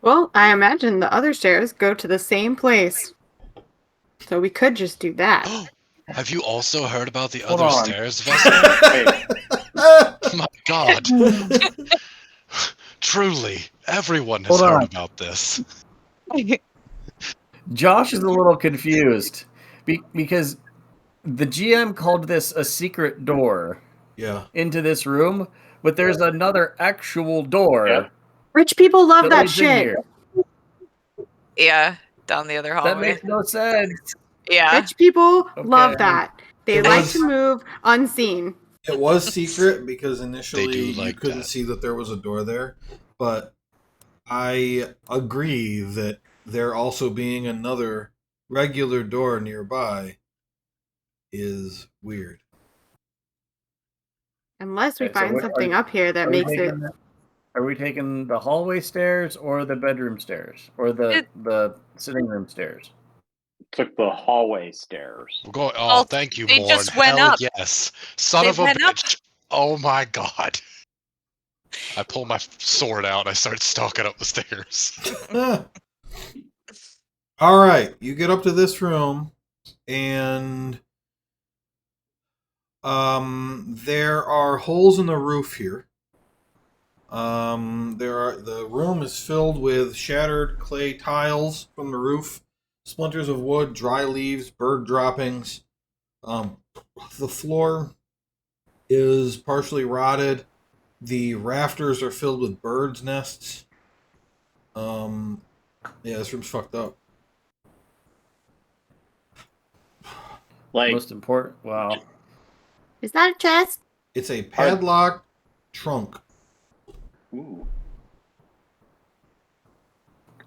well, I imagine the other stairs go to the same place. So we could just do that. Have you also heard about the Hold other on. stairs, Vessel? Hey, My God. Truly, everyone has Hold heard on. about this. Josh is a little confused because the GM called this a secret door Yeah. into this room, but there's another actual door Yep. Rich people love that that leads in shit. here. Yeah, down the other That hallway. makes no sense. Yeah. Rich people love Okay. that. They It like was- to move unseen. It was secret because initially do you like couldn't that. see that there was a door there, but I agree that there also being another regular door nearby is weird. Unless we Okay, so find what- something up here that Are we makes it. taking the hallway stairs or the bedroom stairs or the sitting room stairs? took the hallway stairs. We're going. Well, Oh, thank you, they Morn. just went Hell up. yes. Son They of a went up. bitch. Oh my God. I pull my sword out and I start stalking up the stairs. All right, you get up to this room, and there are holes in the roof here. The room is filled with shattered clay tiles from the roof, splinters of wood, dry leaves, bird droppings. The floor is partially rotted. The rafters are filled with birds' nests. Yeah, this room's fucked up. Like, Most important. Wow. Is that a chest? It's a padlocked trunk. ooh.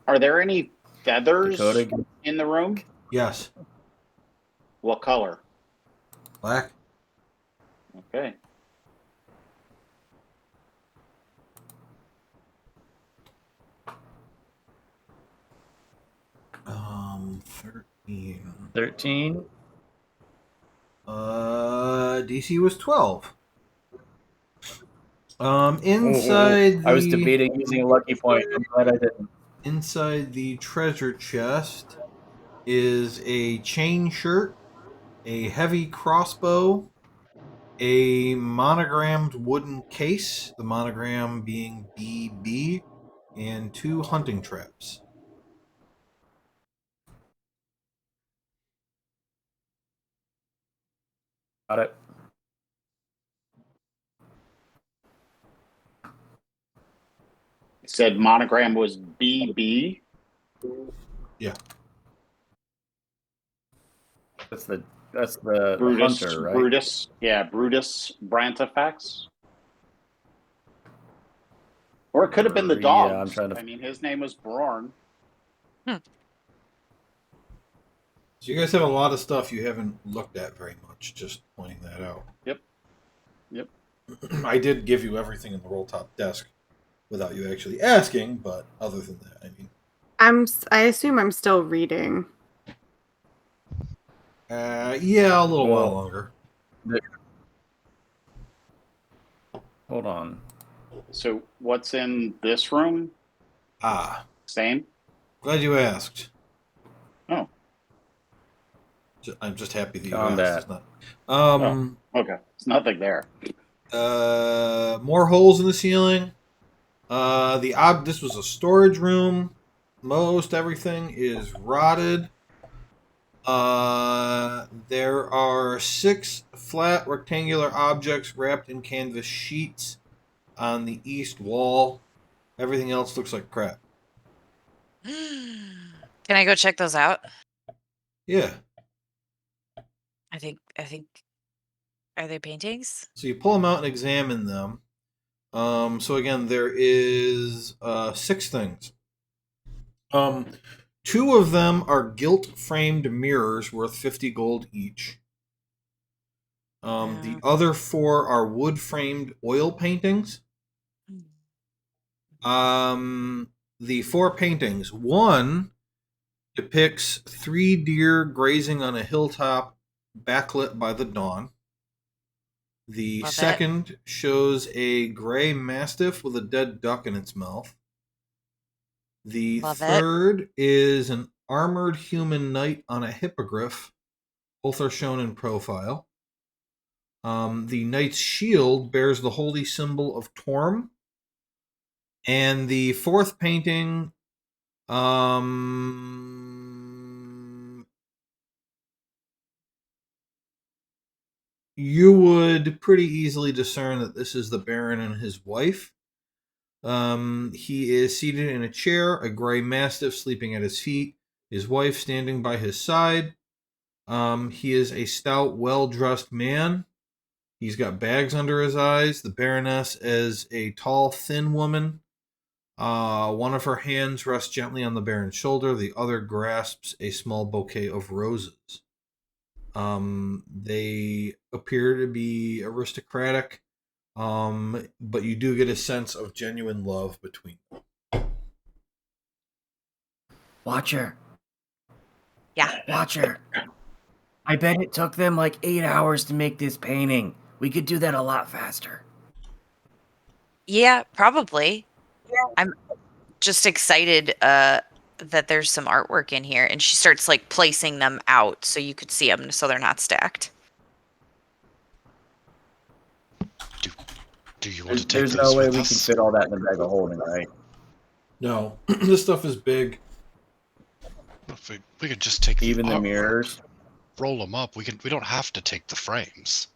Are there any feathers Dakota. in the room? Yes. What color? Black. Okay. Um, 13. 13. DC was 12. Inside I was the debating using a lucky point. I'm glad I didn't. inside the treasure chest is a chain shirt, a heavy crossbow, a monogrammed wooden case, the monogram being BB, and 2 hunting traps. Got it. It said monogram was BB. Yeah. That's the Brutus, hunter, right? Brutus, yeah, Brutus Brantifax. Or it could have been the dog. Yeah, I'm trying to. I mean, his name was Bjorn. So you guys have a lot of stuff you haven't looked at very much, just pointing that out. Yep. I did give you everything in the roll top desk without you actually asking, but other than that, I mean... I assume I'm still reading. Yeah, a little while longer. Hold on. So what's in this room? Ah, Same? glad you asked. Oh. I'm just happy that you Found asked. that. It's not. Okay. It's nothing there. More holes in the ceiling. This was a storage room. Most everything is rotted. There are 6 flat rectangular objects wrapped in canvas sheets on the east wall. Everything else looks like crap. Can I go check those out? Yeah. I think are they paintings? So you pull them out and examine them. So again, there is 6 things. 2 of them are gilt-framed mirrors worth 50 gold each. The other 4 are wood-framed oil paintings. The 4 paintings. One depicts 3 deer grazing on a hilltop, backlit by the dawn. The Love it. second shows a gray mastiff with a dead duck in its mouth. The Love it. third is an armored human knight on a hippogriff. Both are shown in profile. The knight's shield bears the holy symbol of Torm. And the 4th painting, you would pretty easily discern that this is the Baron and his wife. He is seated in a chair, a gray mastiff sleeping at his feet, his wife standing by his side. He is a stout, well-dressed man. He's got bags under his eyes. The Baroness is a tall, thin woman. One of her hands rests gently on the Baron's shoulder. The other grasps a small bouquet of roses. They appear to be aristocratic, but you do get a sense of genuine love between them. Watcher. Yeah. Watcher. I bet it took them like 8 hours to make this painting. We could do that a lot faster. Yeah, probably. I'm just excited that there's some artwork in here, and she starts like placing them out so you could see them, so they're not stacked. Do you want to take There's those no way with we us? can fit all that in the bag of holding, right? No, this stuff is big. If we could just take Even the artwork. mirrors. roll them up. We don't have to take the frames.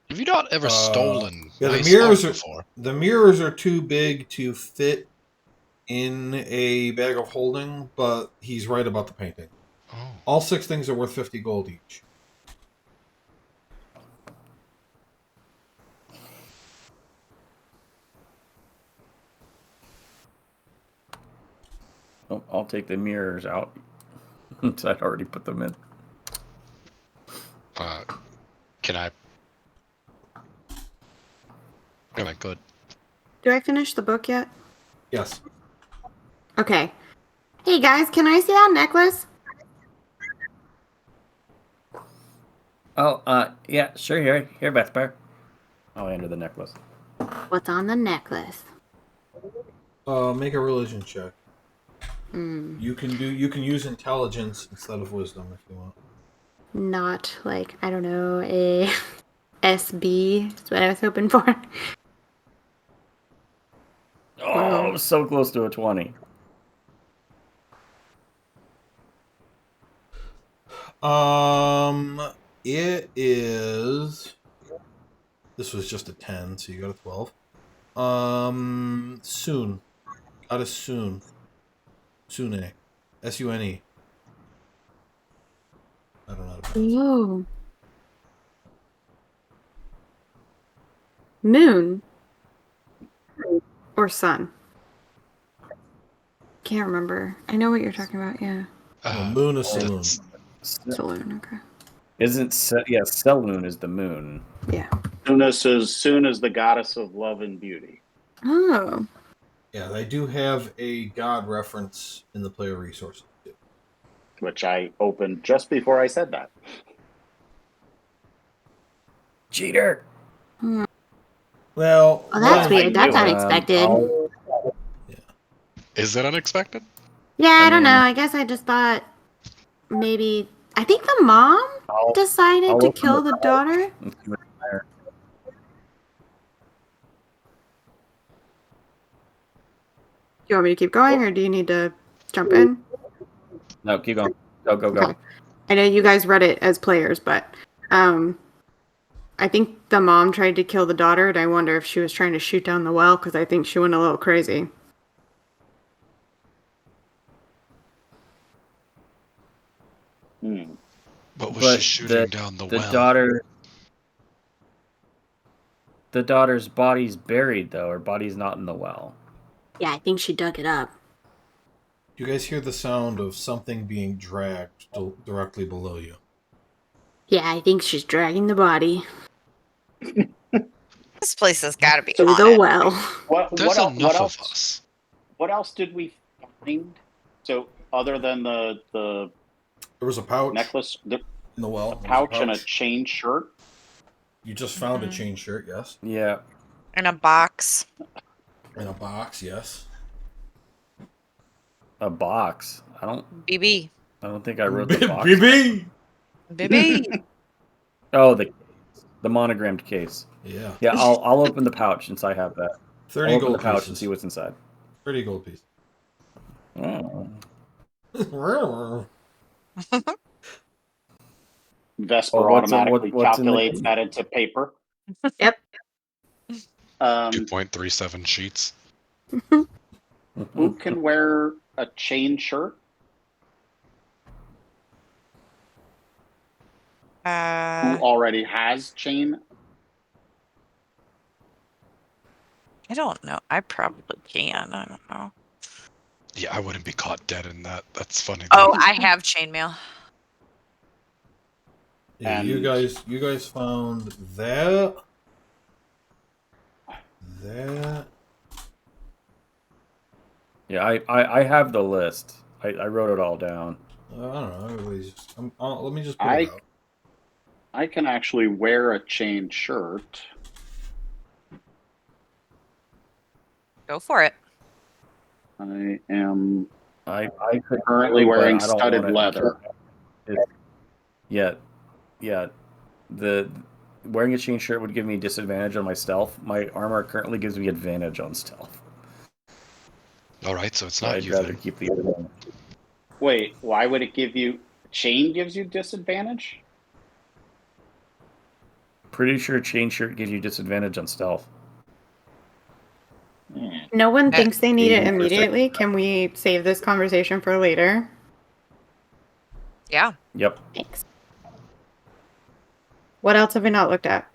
Have you not ever stolen Yeah, nice the mirrors art are before? the mirrors are too big to fit in a bag of holding, but he's right about the painting. Oh. All 6 things are worth 50 gold each. Oh, I'll take the mirrors out. So I'd already put them in. Can I? Am I good? Do I finish the book yet? Yes. Okay. Hey guys, can I see that necklace? Oh, yeah, sure. Here, Vesper. I'll hand her the necklace. What's on the necklace? Make a religion check. Hmm. You can use intelligence instead of wisdom if you want. Not like, I don't know, a SB. That's what I was hoping for. Oh, so close to a 20. It is. This was just a 10, so you got a 12. Soon. Got a soon. Sune. S-U-N-E. I don't know how to pronounce it. Whoa. Moon. Or sun. Can't remember. I know what you're talking about, yeah. No, moon is saloon. that's- Saloon, okay. Selune is the moon. Yeah. Soon as the goddess of love and beauty. Oh. Yeah, they do have a god reference in the player resources. Which I opened just before I said that. Cheater! Well, Oh, that's Well, weird. That's I- unexpected. Is it unexpected? Yeah, I don't know. mean- I guess I just thought maybe. I think the mom I'll decided to open kill the the daughter. Let's see what's there. Do you want me to keep going, or do you need to jump in? No, keep going. Go. Okay. I know you guys read it as players, but I think the mom tried to kill the daughter, and I wonder if she was trying to shoot down the well because I think she went a little crazy. Hmm. But was But she shooting down the well? The daughter's body's buried, though. Her body's not in the well. Yeah, I think she dug it up. You guys hear the sound of something being dragged directly below you. Yeah, I think she's dragging the body This place has got to be to the haunted. well. There's What enough else? of us. What else did we find? So other than the There was a pouch necklace, the in the well. There was pouch and a chain shirt. You just found a Mhm. chain shirt, yes. Yeah. In a box. In a box, yes. A box. I BB. don't think I wrote the box. BB! BB. Oh, the monogrammed case. Yeah. Yeah, I'll open the pouch since I have that. 30 I'll open gold the pouch pieces. and see what's inside. 30 gold pieces. Oh. Vesper Oh, what's automatically in the calculates case? that into paper. Yep. 2.37 sheets. Who can wear a chain shirt? Who already has chain? I don't know. I probably can. I don't know. Yeah, I wouldn't be caught dead in that. That's funny. Oh, I have chainmail. Yeah, And- you guys found that. Yeah, I have the list. I wrote it all down. I don't know. Everybody's just, let me just put it out. I can actually wear a chain shirt. Go for it. I am I could currently but wearing I don't studded want it leather. Yeah. The wearing a chain shirt would give me disadvantage on my stealth. My armor currently gives me advantage on stealth. All right, so it's So not I'd you rather then. keep the other one. Wait, why would it give you chain gives you disadvantage? Pretty sure chain shirt gives you disadvantage on stealth. Yeah. No one Uh, thinks they need it 80%. immediately. Can we save this conversation for later? Yeah. Yep. Thanks. What else have we not looked at?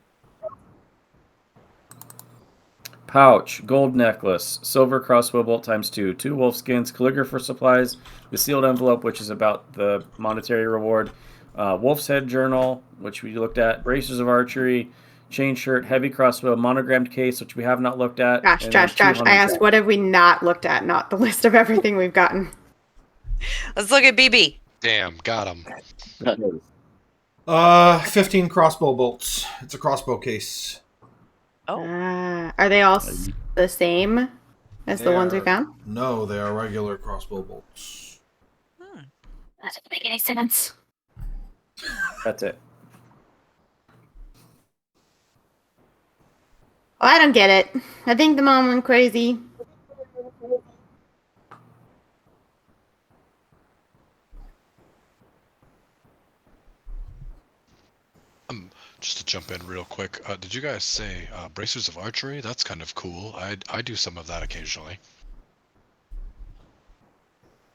Pouch, gold necklace, silver crossbow bolt ×2, 2 wolf skins, calligrapher supplies, the sealed envelope, which is about the monetary reward, wolf's head journal, which we looked at, bracers of archery, chain shirt, heavy crossbow, monogrammed case, which we have not looked at. Josh, and then Josh, Josh. I 200 asked, what have we not looked at? Not the list of everything we've gotten. Let's look at BB. Damn, got him. 15 crossbow bolts. It's a crossbow case. Oh. Are they all the same as the ones we They are- found? No, they are regular crossbow bolts. Hmm. That doesn't make any sense. That's it. Well, I don't get it. I think the mom went crazy. Just to jump in real quick, did you guys say bracers of archery? That's kind of cool. I do some of that occasionally.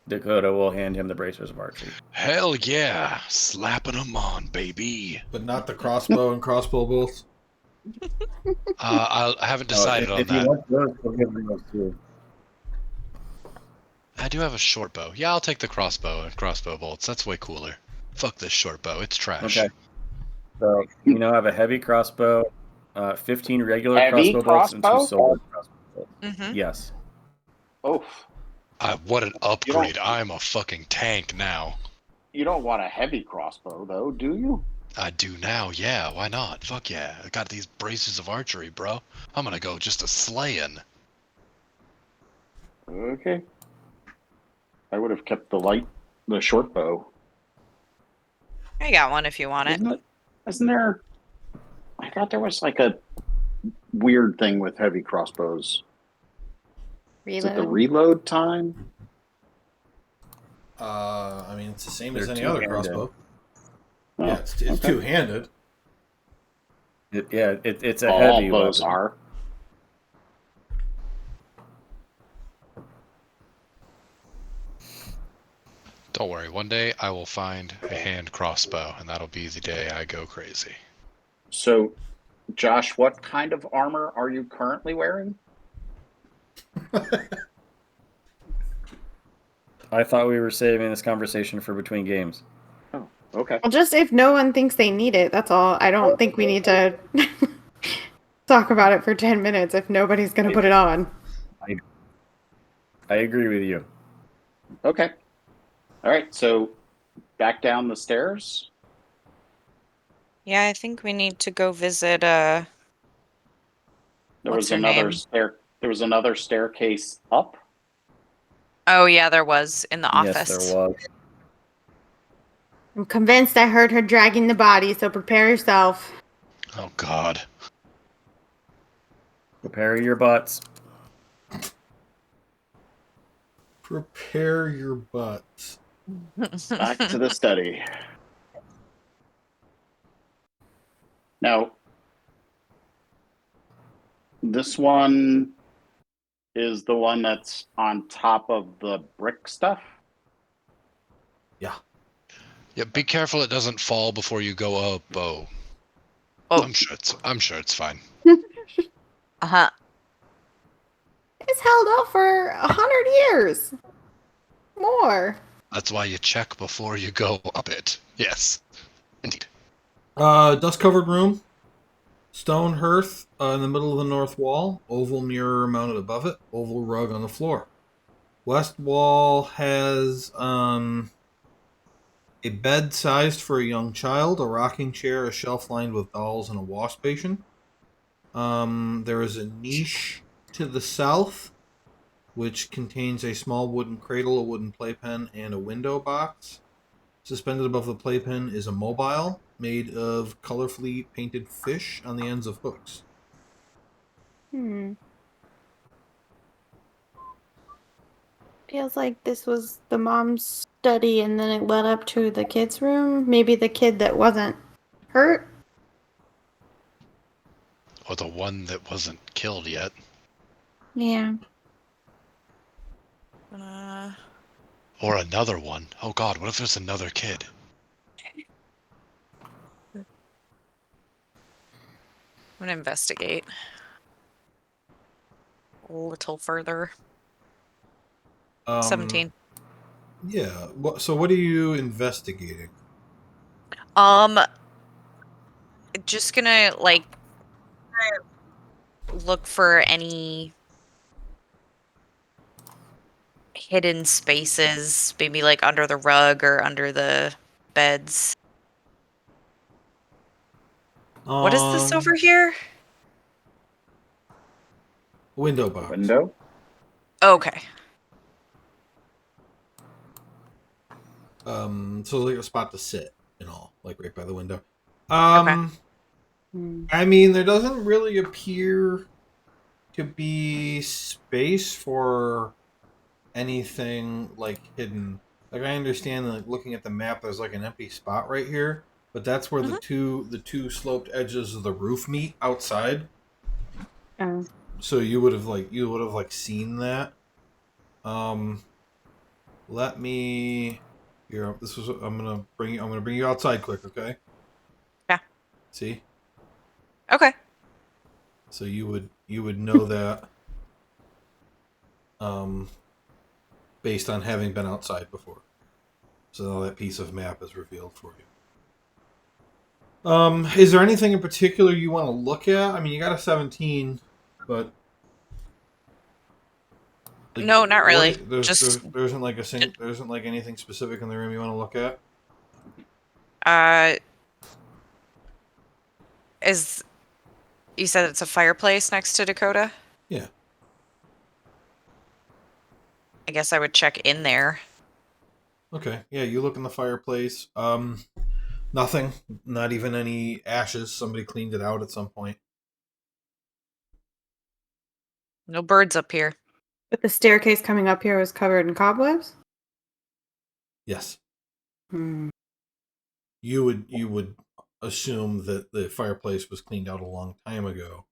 Dakota will hand him the bracers of archery. Hell yeah, slapping them on, baby. But not the crossbow and crossbow bolts. I haven't decided on if you that. want those, we'll give them those too. I do have a short bow. Yeah, I'll take the crossbow and crossbow bolts. That's way cooler. Fuck this short bow. It's trash. Okay. So you now have a heavy crossbow, 15 regular Heavy crossbow bolts, and 2 crossbow? silver crossbow bolts. Mm-hmm. Yes. Oh, What an upgrade. I'm a fucking tank now. you don't want a heavy crossbow, though, do you? I do now, yeah. Why not? Fuck yeah. I got these bracers of archery, bro. I'm gonna go just a slaying. Okay. I would have kept the short bow. I got one if you want it. Isn't there? I thought there was like a weird thing with heavy crossbows. Is it the Reload. reload time? I mean, it's the same as They're any other two-handed. crossbow. Oh, Yeah, it's okay. two-handed. It's a All heavy bows weapon. are. Don't worry, one day I will find a hand crossbow, and that'll be the day I go crazy. So, Josh, what kind of armor are you currently wearing? I thought we were saving this conversation for between games. Oh, okay. Well, just if no one thinks they need it, that's all. I don't think we need to talk about it for 10 minutes if nobody's going to put it on. I agree with you. Okay. All right. So, back down the stairs. Yeah, I think we need to go visit There What's was her another name? There was another staircase up. Oh yeah, there was in the office. Yes, there was. I'm convinced I heard her dragging the body, so prepare yourself. Oh god. Prepare your butts. Prepare your butts. Back to the study. Now, this one is the one that's on top of the brick stuff. Yeah, be careful it doesn't fall before you go up. Oh, Oh. I'm sure it's fine. Uh-huh. It's held up for 100 years. More. That's why you check before you go up it. Yes, indeed. Dust-covered room. Stone hearth in the middle of the north wall. Oval mirror mounted above it. Oval rug on the floor. West wall has a bed sized for a young child, a rocking chair, a shelf lined with dolls, and a wash basin. There is a niche to the south, which contains a small wooden cradle, a wooden playpen, and a window box. Suspended above the playpen is a mobile made of colorfully painted fish on the ends of hooks. Feels like this was the mom's study and then it led up to the kids' room. Maybe the kid that wasn't hurt. Or the one that wasn't killed yet. Yeah. Or another one. Oh god, what if there's another kid? I'm gonna investigate a little further. 17. Yeah. So what are you investigating? Just gonna like look for any hidden spaces, maybe like under the rug or under the beds. What is this over here? Window box. Window? Okay. So like a spot to sit and all, like right by the window. Okay. I mean, there doesn't really appear to be space for anything like hidden. Like I understand that, like looking at the map, there's like an empty spot right here, but that's where the two sloped edges of the roof meet outside. Oh. So you would have seen that. Let me here. This was I'm gonna bring you outside quick, okay? Yeah. See? Okay. So you would know that based on having been outside before. So now that piece of map is revealed for you. Is there anything in particular you want to look at? I mean, you got a 17, but like, No, not really. There Just isn't like there isn't like anything specific in the room you want to look at. Is you said it's a fireplace next to Dakota? Yeah. I guess I would check in there. Okay. Yeah, you look in the fireplace. Nothing. Not even any ashes. Somebody cleaned it out at some point. No birds up here. But the staircase coming up here was covered in cobwebs? Yes. Hmm. You would assume that the fireplace was cleaned out a long time ago,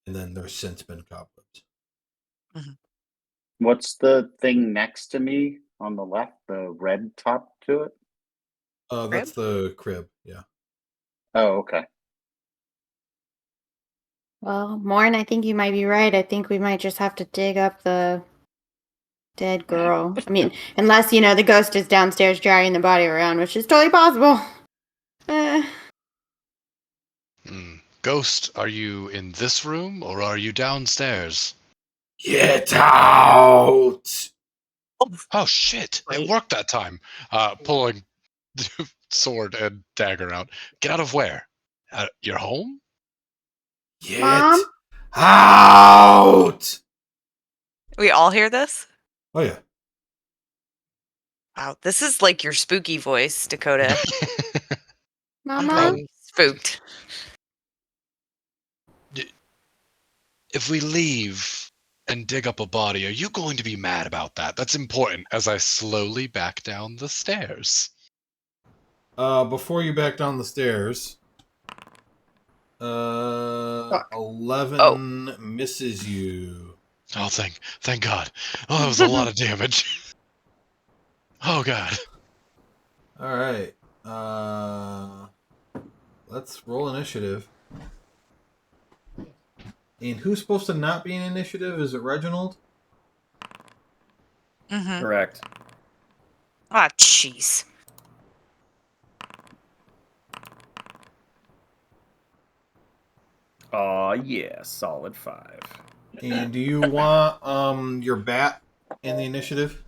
and then there's since been cobwebs. What's the thing next to me on the left? The red top to it? That's the crib. Yeah. Oh, okay. Well, Morn, I think you might be right. I think we might just have to dig up the dead girl. I mean, unless, the ghost is downstairs dragging the body around, which is totally possible. Ghost, are you in this room or are you downstairs? Get out! Oh shit! It worked that time. Pulling sword and dagger out. Get out of where? Your home? Get Mom? out! We all hear this? Oh yeah. Wow, this is like your spooky voice, Dakota. I'm Mama? probably spooked. If we leave and dig up a body, are you going to be mad about that? That's important as I slowly back down the stairs. Before you back down the stairs, 11 misses you. Oh, thank God. Oh, that was a lot of damage. Oh God. All right. Let's roll initiative. And who's supposed to not be in initiative? Is it Reginald? Mm-hmm. Correct. Ah, jeez. Aw, yeah, solid 5. And do you want your bat in the initiative?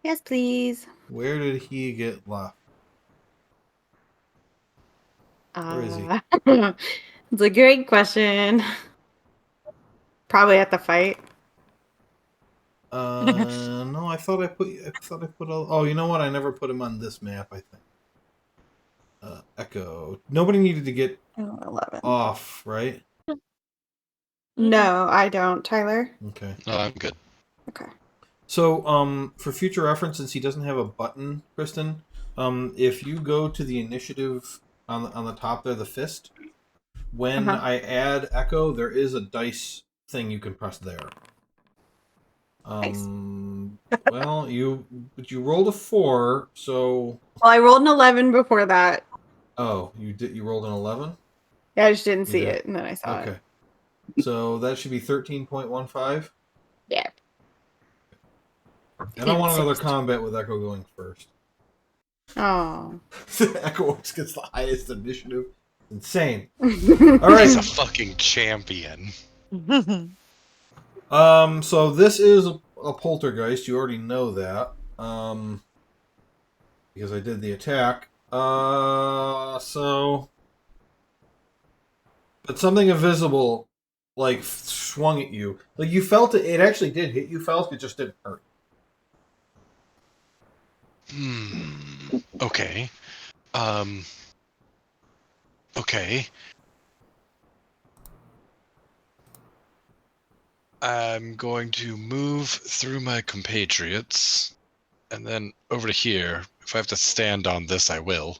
Yes, please. Where did he get left? Where is he? It's a great question. Probably at the fight. No, I thought I put. Oh, you know what? I never put him on this map. I think. Echo. Nobody needed to get 11. off, right? No, I don't. Tyler? Okay. No, I'm good. Okay. So, for future reference, since he doesn't have a button, Kristen, if you go to the initiative on the top there, the fist, when I add echo, there is a dice thing you can press there. Well, you rolled a 4, so. Well, I rolled an 11 before that. Oh, you rolled an 11? Yeah, I just didn't You see did. it, and then I saw it. Okay. So that should be 13.15. Yeah. I don't want another combat with Echo going first. Oh. Echo always gets the highest initiative. Insane. All right. He's a fucking champion. So this is a poltergeist. You already know that. Because I did the attack. So. But something invisible, like, swung at you. Like, you felt it. It actually did hit you, Faust. It just didn't hurt. Okay. Okay. I'm going to move through my compatriots, and then over to here. If I have to stand on this, I will.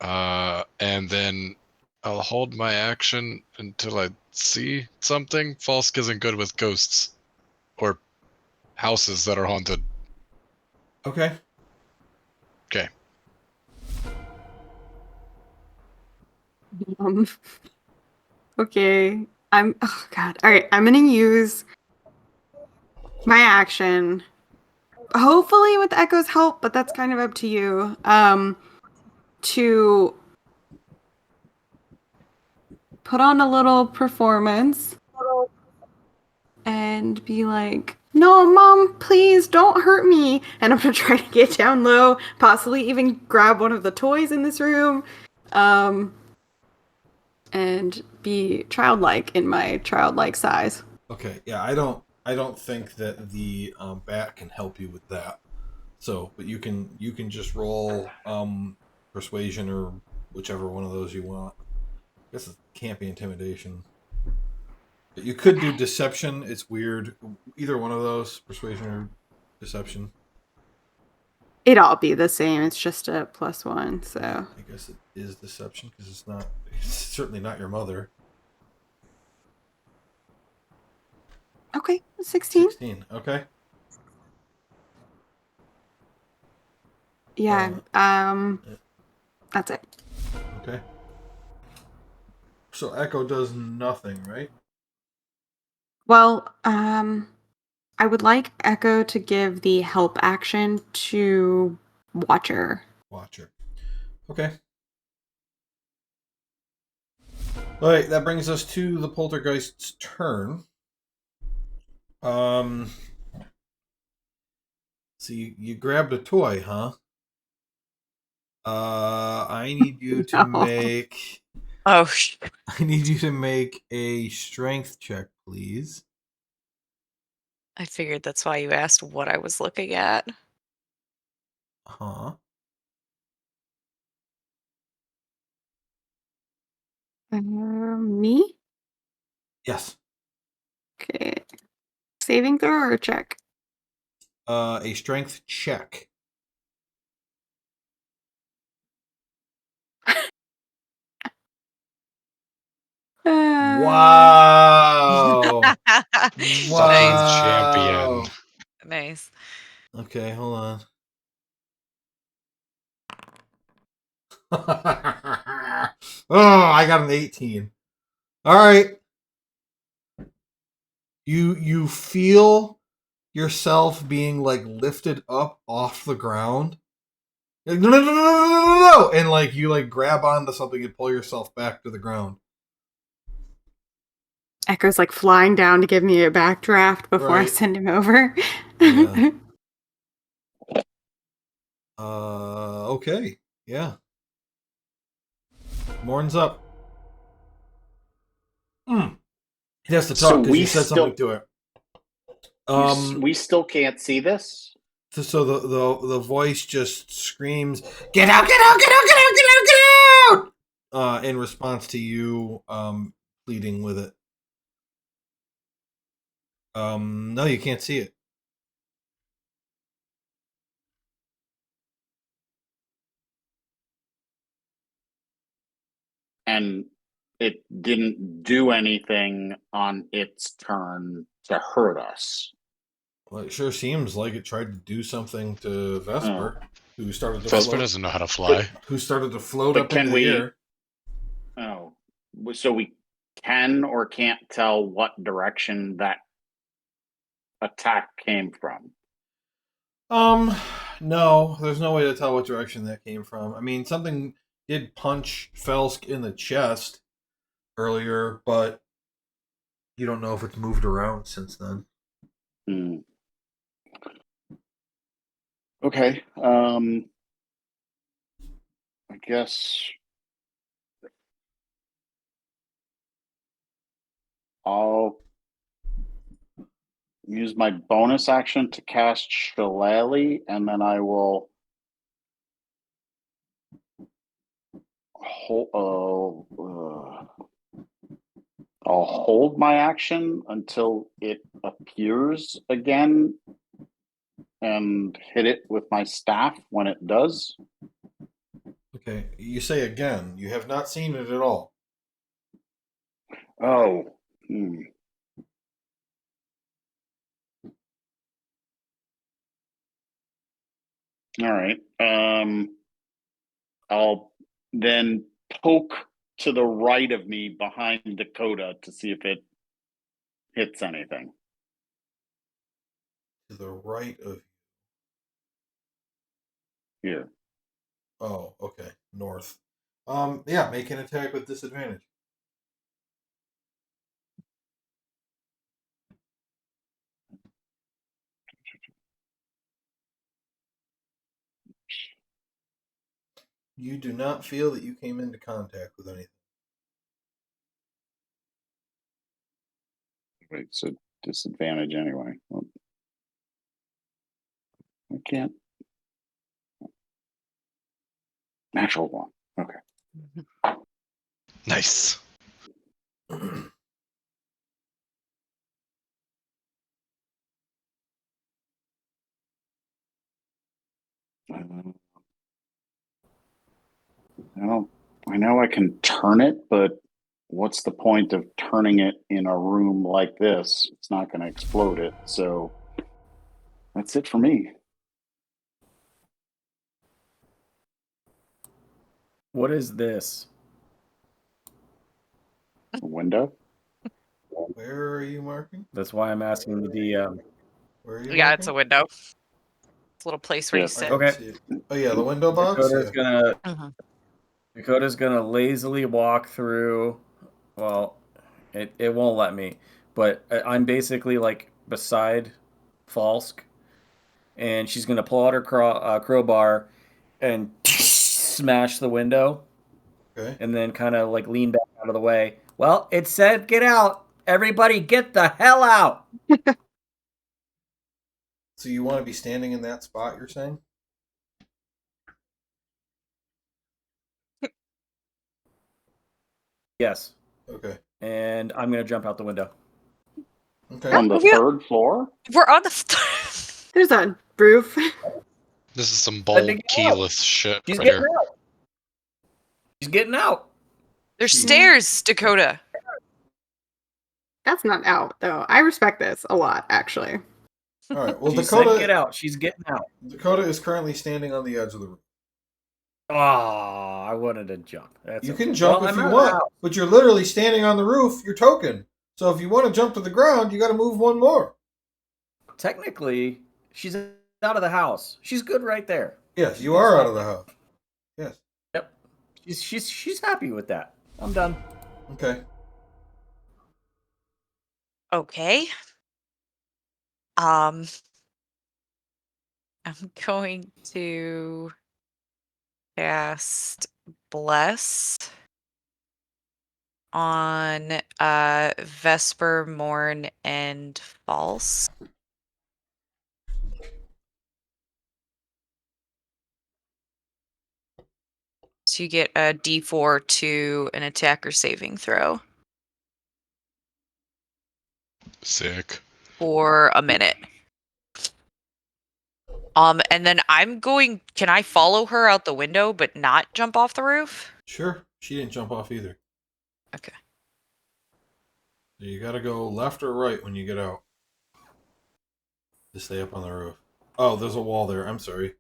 And then I'll hold my action until I see something. Falsk isn't good with ghosts or houses that are haunted. Okay. Okay. Okay. Oh god. All right. I'm gonna use my action. Hopefully with Echo's help, but that's kind of up to you. To put on a little performance and be like, "No, Mom, please don't hurt me." And I'm gonna try to get down low, possibly even grab one of the toys in this room, and be childlike in my childlike size. Okay. Yeah, I don't think that the bat can help you with that. So, but you can just roll persuasion or whichever one of those you want. I guess it can't be intimidation. But you could do deception. It's weird. Either one of those, persuasion or deception. It'd all be the same. It's just a +1, so. I guess it is deception because it's certainly not your mother. Okay, 16. 16. Okay. Yeah. That's it. Okay. So Echo does nothing, right? Well, I would like Echo to give the help action to Watcher. Watcher. Okay. All right, that brings us to the poltergeist's turn. So you grabbed a toy, huh? I need you to No. make. Oh, I need you to make a strength check, please. I figured that's why you asked what I was looking at. Huh? Me? Yes. Okay. Saving throw or check? A strength check. Wow. Fucking champion. Nice. Okay, hold on. Oh, I got an 18. All right. You feel yourself being like lifted up off the ground. Like, no, no, no, no, no, no, no, no, and like you like grab onto something and pull yourself back to the ground. Echo's like flying down to give me a backdraft before I Right. send him over. Yeah. Okay. Yeah. Morn's up. He has to So talk because we you said something to it. We still can't see this. So the voice just screams, "Get out! Get out! Get out! Get out! Get out! Get out!" In response to you pleading with it. No, you can't see it. and it didn't do anything on its turn to hurt us. Well, it sure seems like it tried to do something to Vesper, who started to Vesper float. doesn't know how to fly. Who started to float But up can into we- the air. Oh, so we can or can't tell what direction that attack came from. No, there's no way to tell what direction that came from. I mean, something did punch Felsk in the chest earlier, but you don't know if it's moved around since then. Okay. I guess I'll use my bonus action to cast Chalet, and then I will I'll hold my action until it appears again and hit it with my staff when it does. Okay, you say again. You have not seen it at all. Oh. All right. I'll then poke to the right of me behind Dakota to see if it hits anything. To the right of Here. Oh, okay. North. Yeah, make an attack with disadvantage. You do not feel that you came into contact with anything. Wait, so disadvantage anyway. Well, I can't. Natural one. Okay. Nice. I know I can turn it, but what's the point of turning it in a room like this? It's not going to explode it. So that's it for me. What is this? A window? Where are you marking? That's why I'm asking the DM. Where are you Yeah, marking? it's a window. It's a little place where you Yes. sit. Okay. See it. Oh yeah, the window box. Dakota's gonna Mhm. Dakota's gonna lazily walk through. Well, it won't let me, but I'm basically like beside Falsk, and she's gonna pull out her crowbar and smash the window, Okay. and then kind of like lean back out of the way. Well, it said get out. Everybody, get the hell out. So you want to be standing in that spot? You're saying? Yes, Okay. and I'm gonna jump out the window. Okay. On the Yeah. third floor? We're on the. There's a roof. This is some Let bold, me go. keyless shit She's right getting here. out. She's getting out. There's Hmm. stairs, Dakota. That's not out, though. I respect this a lot, actually. All right. Well, She said get Dakota. out. She's getting out. Dakota is currently standing on the edge of the room. Oh, I wanted to jump. That's You okay. can jump Well, if I'm you out of the want, house. but you're literally standing on the roof. You're token. So if you want to jump to the ground, you got to move one more. Technically, she's out of the house. She's good right there. Yes, you are out of the house. Yes. Yep. She's happy with that. I'm done. Okay. Okay. I'm going to cast Bless on Vesper, Morn, and False. So you get a D4 to an attacker saving throw Sick. for a minute. And then can I follow her out the window but not jump off the roof? Sure. She didn't jump off either. Okay. You gotta go left or right when you get out to stay up on the roof. Oh, there's a wall there. I'm sorry.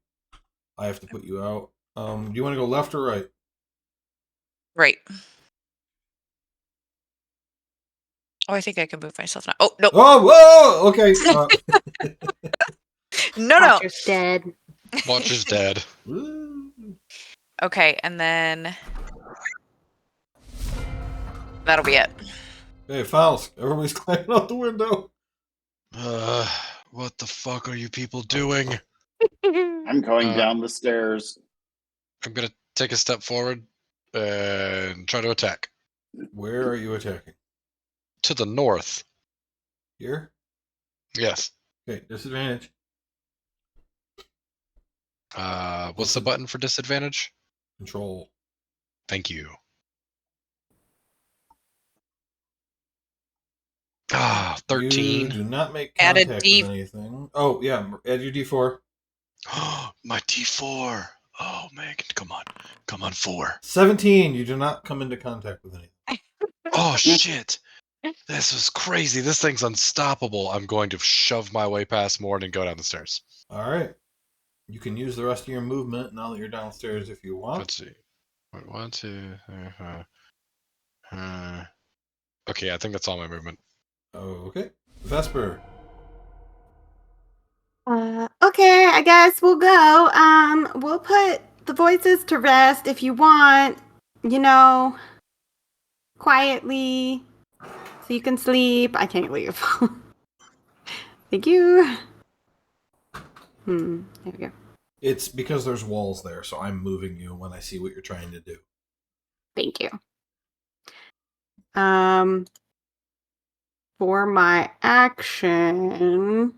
I have to put you out. Do you want to go left or right? Right. Oh, I think I can move myself now. Oh, no. Oh, whoa! Okay. No, no. Watcher's dead. Watcher's dead. Woo. Okay, and then that'll be it. Hey, Faust, everybody's climbing out the window. What the fuck are you people doing? I'm going Uh, down the stairs. I'm gonna take a step forward and try to attack. Where are you attacking? To the north. Here? Yes. Okay, disadvantage. What's the button for disadvantage? Control. Thank you. Ah, 13. You do not make Add a contact D. with anything. Oh, yeah, add your D4. My D4. Oh, Megan, come on, 4. 17, you do not come into contact with anything. Oh, shit. This was crazy. This thing's unstoppable. I'm going to shove my way past Morn and go down the stairs. All right. You can use the rest of your movement now that you're downstairs if you want. Let's see. Wait, 1, 2. Okay, I think that's all my movement. Okay. Vesper. Okay, I guess we'll go. We'll put the voices to rest if you want, you know, quietly, so you can sleep. I can't leave. Thank you. There we go. It's because there's walls there, so I'm moving you when I see what you're trying to do. Thank you. For my action,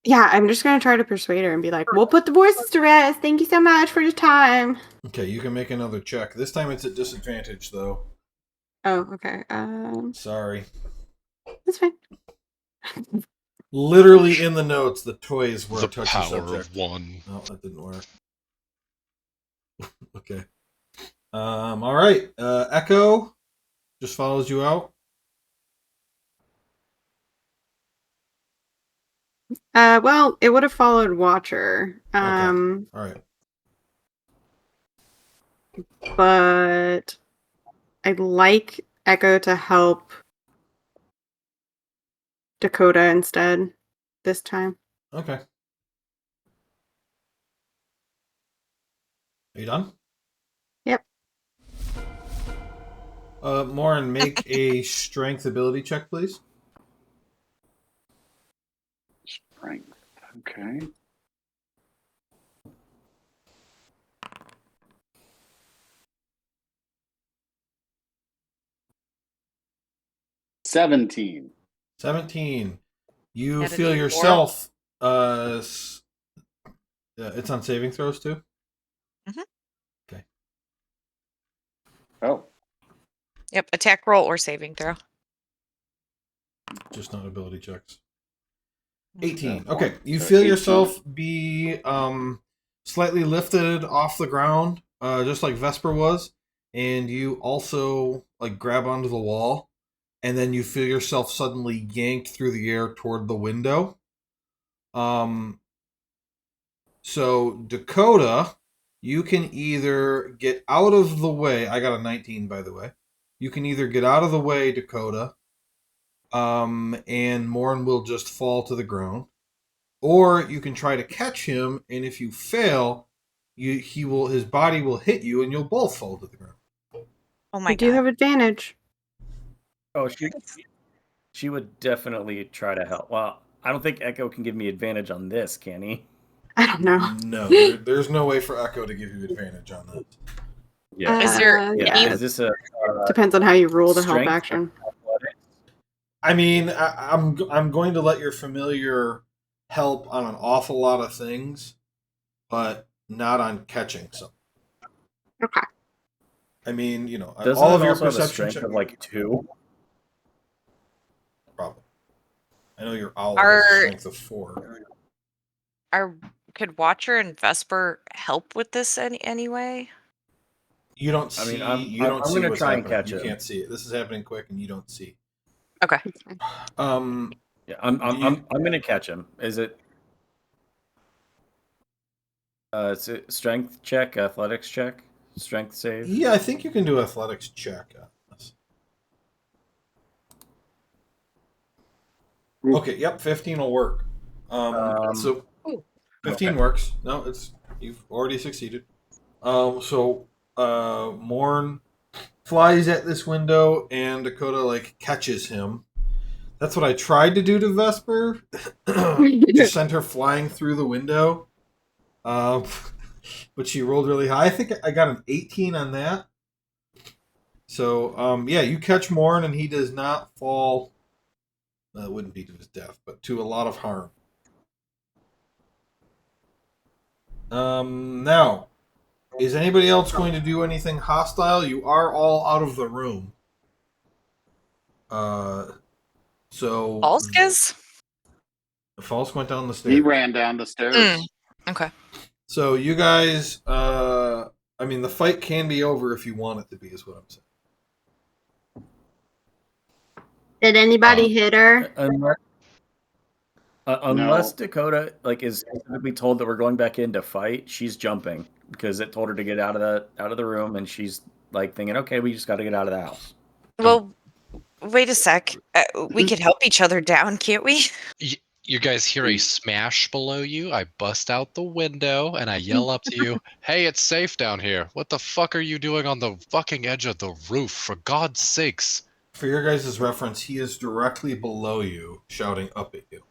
yeah, I'm just gonna try to persuade her and be like, "We'll put the voices to rest. Thank you so much for your time." Okay, you can make another check. This time it's at disadvantage, though. Oh, okay. Sorry. That's fine. Literally in the notes, the toys were The a touchy power subject. of 1. No, that didn't work. Okay. All right. Echo just follows you out. Well, it would have followed Watcher. All right. But I'd like Echo to help Dakota instead this time. Okay. Are you done? Yep. Morin, make a strength ability check, please. Strength. Okay. $17. 17. You Add a feel D4. yourself. It's on saving throws too. Okay. Oh, Yep, attack roll or saving throw. Just not ability checks. 18. Oh, Okay. You so feel 18. yourself be slightly lifted off the ground, just like Vesper was, and you also like grab onto the wall, and then you feel yourself suddenly yanked through the air toward the window. So Dakota, you can either get out of the way. I got a 19, by the way. You can either get out of the way, Dakota, and Morn will just fall to the ground, or you can try to catch him, and if you fail, his body will hit you, and you'll both fall to the ground. Oh my I do god. have advantage. Oh, she would definitely try to help. Well, I don't think Echo can give me advantage on this, can he? I don't know. No, there's no way for Echo to give you advantage on this. Yeah. Is there Yeah. any- Is this a Depends on how you rule the help strength? action. athletics? I mean, I'm going to let your familiar help on an awful lot of things, but not on catching something. Okay. I mean, Doesn't all it of your also have a perception strength check. of like 2? Probably. I know your owl Are- has a strength of 4. could Watcher and Vesper help with this anyway? You don't I see. mean, I'm you don't see gonna what's try and happening. catch You him. can't see it. This is happening quick, and you don't see. Okay. Yeah, I'm gonna catch him. Is it? It's a strength check, athletics check, strength save. Yeah, I think you can do athletics check on this. Okay, yep, 15 will work. So 15 works. No, you've already succeeded. Morn flies at this window, and Dakota catches him. That's what I tried to do to Vesper. Just sent her flying through the window. But she rolled really high. I think I got an 18 on that. So, you catch Morn, and he does not fall. It wouldn't be to his death, but to a lot of harm. Now, is anybody else going to do anything hostile? You are all out of the room. Falskis? Falsk went down the stairs. He ran down the stairs. Okay. So you guys, the fight can be over if you want it to be, is what I'm saying. Did anybody hit her? Unless No. Dakota is specifically told that we're going back in to fight, she's jumping because it told her to get out of the room, and she's thinking, okay, we just got to get out of the house. Well, wait a sec. We could help each other down, can't we? You guys hear a smash below you. I bust out the window and I yell up to you, "Hey, it's safe down here. What the fuck are you doing on the fucking edge of the roof? For God's sakes." For your guys' reference, he is directly below you, shouting up at you.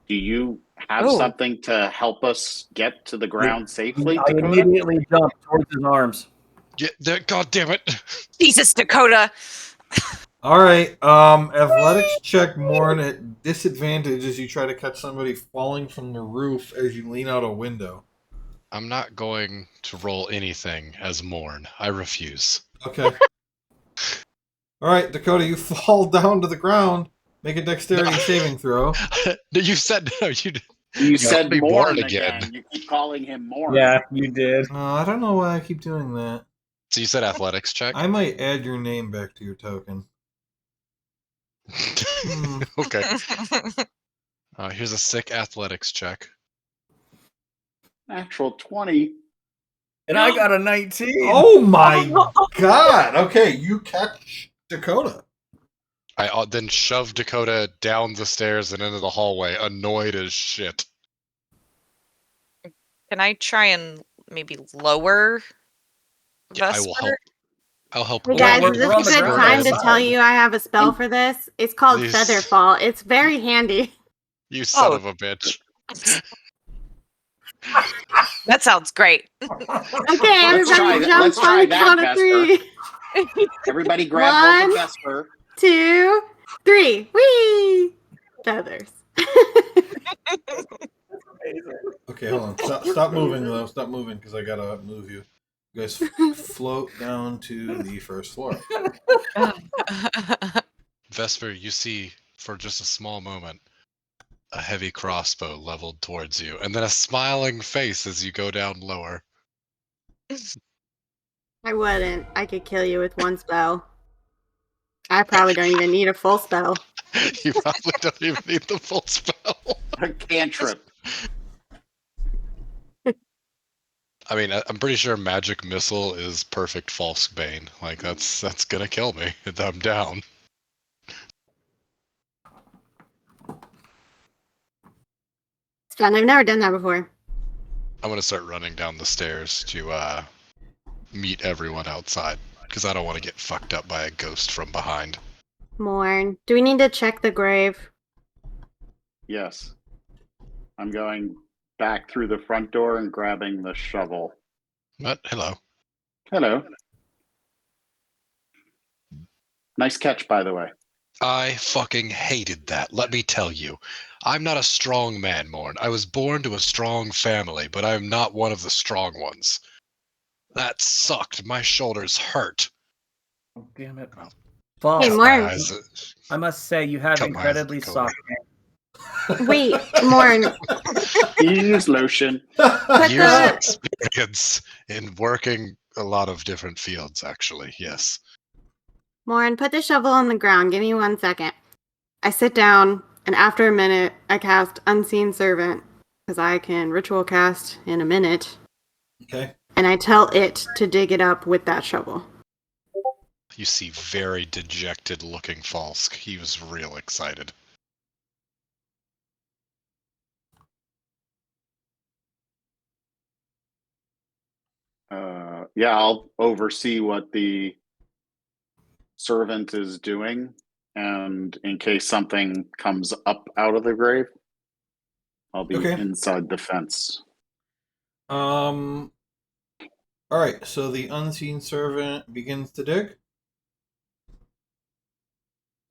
Do you have something to help us get to the ground safely, I Dakota? immediately jumped towards his arms. Yeah, God damn it. Jesus, Dakota. All right, athletics check Morn at disadvantage as you try to catch somebody falling from the roof as you lean out a window. I'm not going to roll anything as Morn. I refuse. Okay. All right, Dakota, you fall down to the ground. Make a dexterity saving throw. You said no. You said be Morn Morn again. You keep calling him Morn. Yeah, you did. I don't know why I keep doing that. So you said athletics check? I might add your name back to your token. Okay. Here's a sick athletics check. Natural 20. And I got a 19. Oh my God! Okay, you catch Dakota. I then shove Dakota down the stairs and into the hallway, annoyed as shit. Can I try and maybe lower Vesper? Yeah, I will help. I'll help. Hey guys, we're is this on a the good ground time to outside. tell you I have a spell for this? It's called These- Featherfall. It's very handy. You son of a bitch. That sounds great. Okay, everybody jump let's on try the that, count of Vesper. 3. Everybody grab hold of One. Vesper. 2, 3. Whee! Feathers. Okay, hold on. Stop moving, though. Stop moving, because I gotta move you. You guys float down to the first floor. Vesper, you see, for just a small moment, a heavy crossbow leveled towards you, and then a smiling face as you go down lower. I wouldn't. I could kill you with one spell. I probably don't even need a full spell. You probably don't even need the full spell. A cantrip. I mean, I'm pretty sure magic missile is perfect false bane. That's gonna kill me. I'm down. It's fun. I've never done that before. I'm gonna start running down the stairs to meet everyone outside because I don't want to get fucked up by a ghost from behind. Morn. Do we need to check the grave? Yes. I'm going back through the front door and grabbing the shovel. What? Hello. Hello. Nice catch, by the way. I fucking hated that. Let me tell you. I'm not a strong man, Morn. I was born to a strong family, but I'm not one of the strong ones. That sucked. My shoulders hurt. Oh, damn it. Hey, False. Morn. I must say, you have Cut my incredibly eyes, soft hands. Wait, Morn. Use lotion. Put Years of the experience in working a lot of different fields, actually. Yes. Lauren, put the shovel on the ground. Give me 1 second. I sit down, and after a minute, I cast Unseen Servant, because I can ritual cast in a minute. Okay. And I tell it to dig it up with that shovel. You see very dejected looking Falsk. He was real excited. Yeah, I'll oversee what the servant is doing, and in case something comes up out of the grave, I'll be Okay. inside the fence. All right. So the unseen servant begins to dig.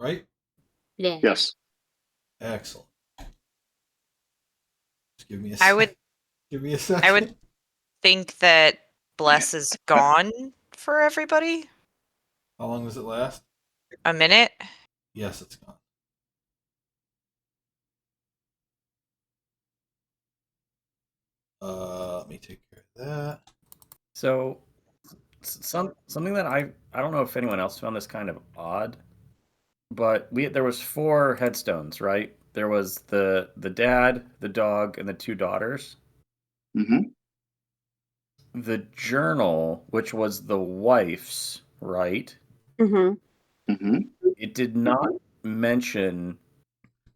Right. Yeah. Yes. Excellent. Just give me a. I would Give me a second. I would think that Bless is gone for everybody. How long does it last? A minute. Yes, it's gone. Let me take care of that. So, something that I don't know if anyone else found this kind of odd, but there was 4 headstones, right? There was the dad, the dog, and the 2 daughters. Mm-hmm. The journal, which was the wife's, right? Mm-hmm. Mm-hmm. It did not mention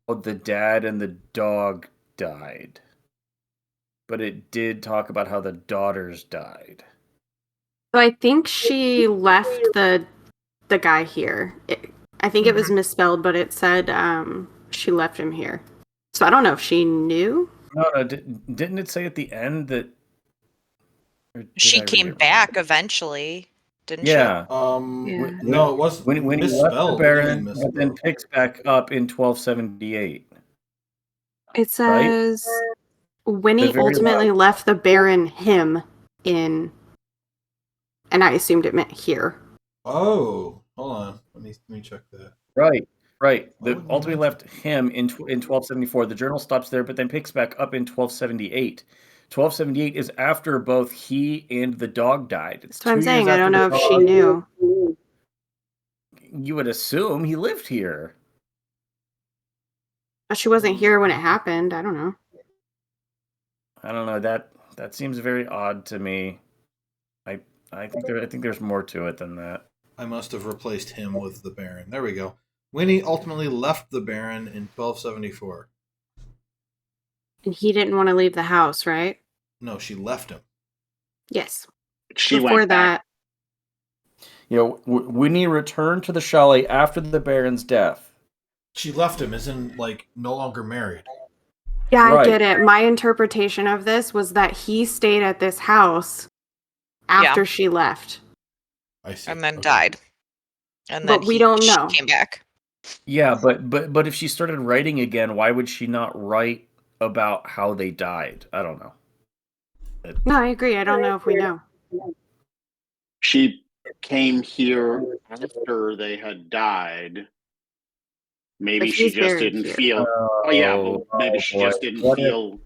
the dad and the dog died, but it did talk about how the daughters died. So I think she left the guy here. I think it was misspelled, but it said she left him here. So I don't know if she knew. No, didn't it say at the end that She came back eventually, didn't Yeah. Yeah. No, it was When he left the misspelled. What do you Baron, mean and then misspelled? picks back up in 1278. It says when The he very ultimately left the Baron him in, and I assumed it meant here. Oh, hold on. Let me check that. Right. Why The wouldn't you ultimately mention left him in 1274. The journal stops there, but then picks back up in 1278. 1278 is after both he and the dog died. It's That's what I'm 2 years saying. I after don't the know if she dog. knew. You would assume he lived here. But she wasn't here when it happened. I don't know. I don't know. That seems very odd to me. I think there's more to it than that. I must have replaced him with the Baron. There we go. Winnie ultimately left the Baron in 1274. And he didn't want to leave the house, right? No, she left him. Yes. She Before went back. that, Winnie returned to the chalet after the Baron's death. She left him, as in, like, no longer married. yeah, I Right. get it. My interpretation of this was that he stayed at this house after she left. I see. and then Okay. died. And But then we don't she know. came back. Yeah, but if she started writing again, why would she not write about how they died? I don't know. No, I agree. I don't know if we know. She came here after they had died. Maybe But she he's just buried didn't here. feel. Oh yeah, but maybe she boy. just didn't What if- feel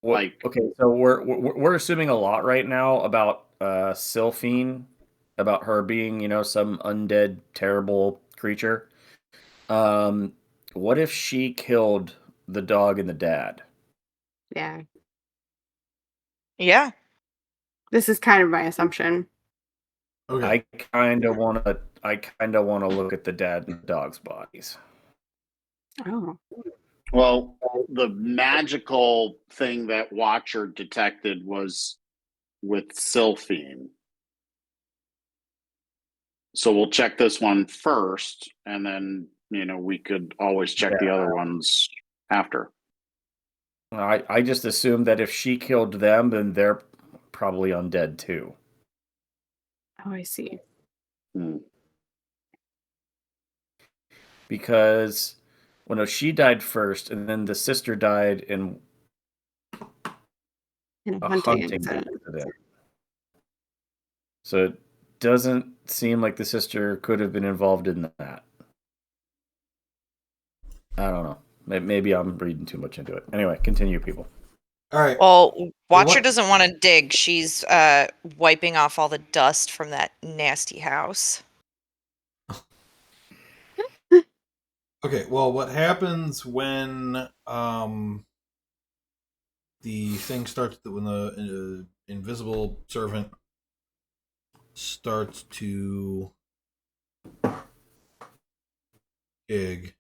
like. Okay, so we're assuming a lot right now about Sylphine, about her being, some undead terrible creature. What if she killed the dog and the dad? Yeah. Yeah. This is kind of my assumption. Okay. I kind of want to look at the dad and the dog's bodies. Oh. Well, the magical thing that Watcher detected was with Sylphine. So we'll check this one first, and then we could always check the other ones after. I just assumed that if she killed them, then they're probably undead too. Oh, I see. Because she died first, and then the sister died in In a a hunting hunting incident. accident. So it doesn't seem like the sister could have been involved in that. I don't know. Maybe I'm reading too much into it. Anyway, continue, people. All right. Well, Watcher what- doesn't want to dig. She's wiping off all the dust from that nasty house. Okay. Well, what happens when the thing starts when the invisible servant starts to dig?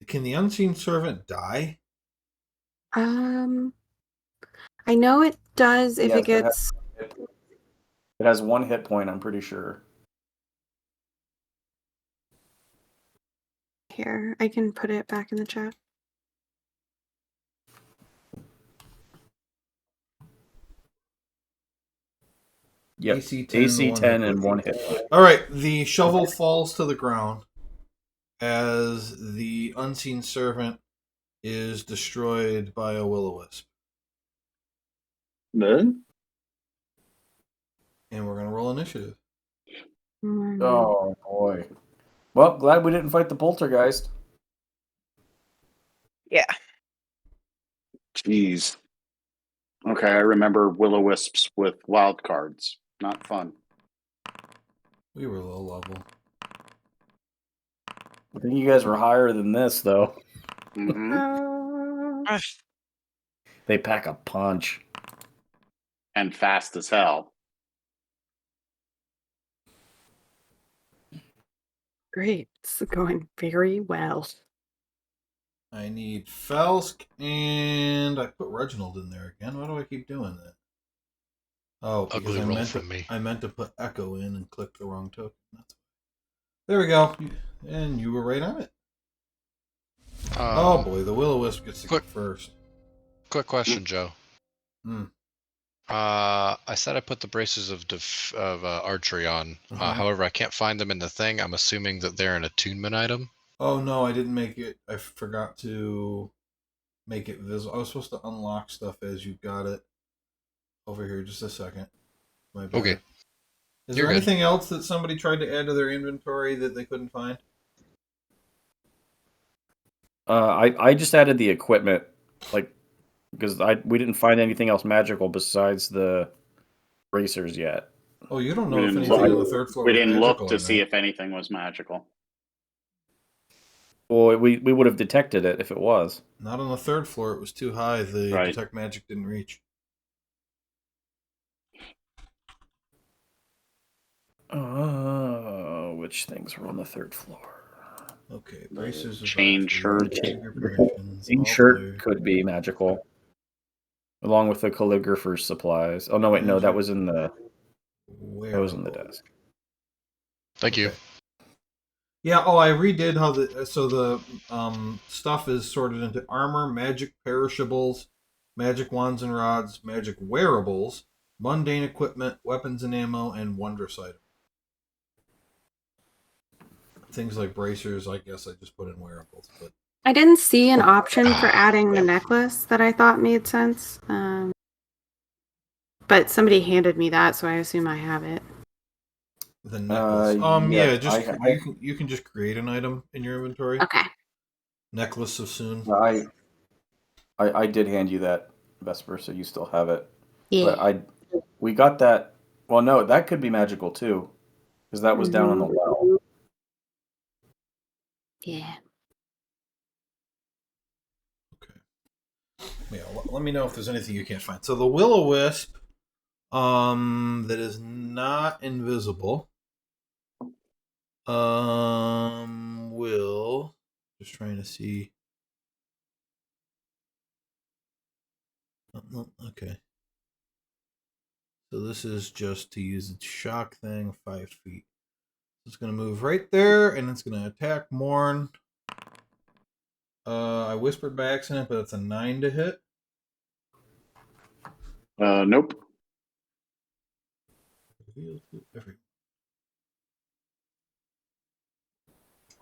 Can the unseen servant die? I know it does if Yes, it gets. It has 1 hit point, I'm pretty sure. Here, I can put it back in the chat. Yep. AC 10, AC 10 and 1 hit point. All right. The shovel falls to the ground as the unseen servant is destroyed by a will-o-wisp. Then And we're gonna roll initiative. Oh boy. Well, glad we didn't fight the poltergeist. Yeah. jeez. Okay, I remember will-o-wisps with wild cards. Not fun. We were low level. I think you guys were higher than this, though. Hmm. They pack a punch. And fast as hell. Great. It's going very well. I need Felsk, and I put Reginald in there again. Why do I keep doing that? Oh, because Ugly roll from me. I meant to put Echo in and clicked the wrong token. There we go. And you were right on it. Oh boy, the will-o-wisp gets to go first. Quick question, Joe. Hmm. I said I put the braces of archery on. However, I can't find them in the thing. I'm assuming that they're an attunement item. Oh no, I didn't make it. I forgot to make it visible. I was supposed to unlock stuff as you got it. Over here, just a second. My bad. Okay. Is You're there good. anything else that somebody tried to add to their inventory that they couldn't find? I just added the equipment, like, because we didn't find anything else magical besides the bracers yet. Oh, you don't know We if didn't anything look- on the third floor We was didn't magical look to or see not. if anything was magical. Well, we would have detected it if it was. Not on the third floor. It was too high. The Right. detect magic didn't reach. Which things were on the third floor? Okay, bracers. Chain shirt. Chain shirt could be magical, along with the calligrapher's supplies. Oh no, wait, no, that was in the desk. Thank you. Yeah. Oh, I redid how the stuff is sorted into armor, magic perishables, magic wands and rods, magic wearables, mundane equipment, weapons and ammo, and wondrous items. Things like bracers, I guess I just put in wearables, but I didn't see an option for adding the necklace that I thought made sense. But somebody handed me that, so I assume I have it. the necklace. yes, Yeah, just you can just create an item in your inventory. Okay. Necklace of Soon. I did hand you that, Vesper, so you still have it. Yeah. But we got that. Well, no, that could be magical too, because that was down in the well. Yeah. Yeah, let me know if there's anything you can't find. So the will-o-wisp, that is not invisible, will just trying to see. Okay. So this is just to use its shock thing, 5 feet. It's going to move right there, and it's going to attack Morn. I whispered by accident, but it's a 9 to hit. Nope.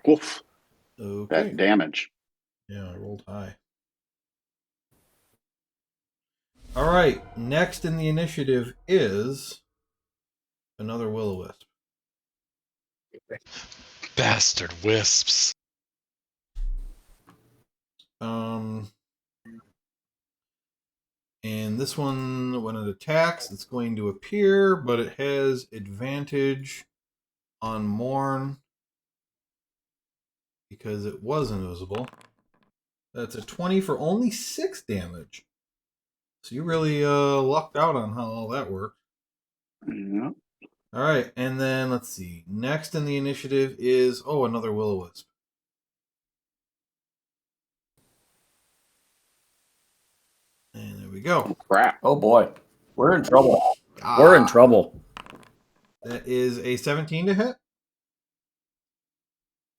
Oof. Okay. That damage. Yeah, I rolled high. All right. Next in the initiative is another will-o-wisp. Bastard wisps. And this one, when it attacks, it's going to appear, but it has advantage on Morn because it was invisible. That's a 20 for only 6 damage. So you really lucked out on how all that worked. Yeah. All right, and then let's see. Next in the initiative is another will-o-wisp. And there we go. Crap. Oh boy, we're in trouble. We're in trouble. That is a 17 to hit.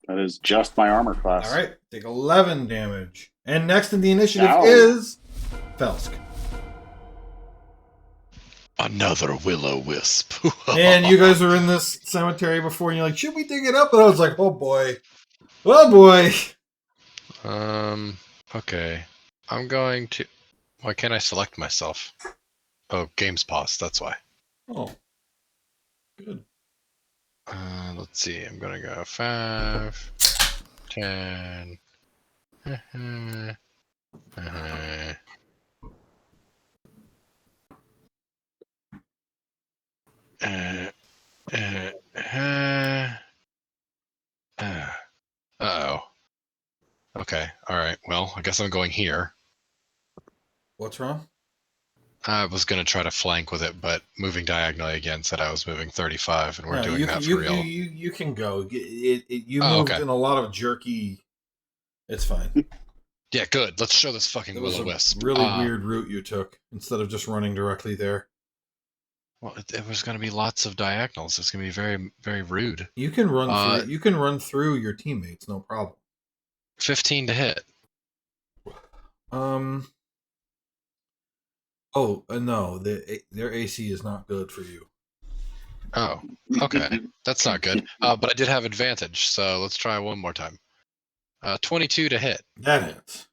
That is just my armor class. All right, take 11 damage. And next in the initiative Ow. is Felsk. Another will-o-wisp. And you guys are in this cemetery before, and you're like, should we dig it up? And I was like, oh boy. Oh boy. Okay. I'm going to... Why can't I select myself? Oh, game's paused, that's why. Oh. Good. Let's see, I'm gonna go 5, 10... Uh-oh. Okay, alright, well, I guess I'm going here. What's wrong? I was going to try to flank with it, but moving diagonally again said I was moving 35, and we're No, doing that for real. You can go. You Oh, moved okay. in a lot of jerky. It's fine. Yeah, good. Let's show this fucking It was will-o-wisp. a really weird route you took instead of just running directly there. Well, it was going to be lots of diagonals. It's going to be very, very rude. You can run through. You can run through your teammates, no problem. 15 to hit. Oh no, their AC is not good for you. Oh, okay. That's not good. But I did have advantage, so let's try one more time. 22 to hit. That hits.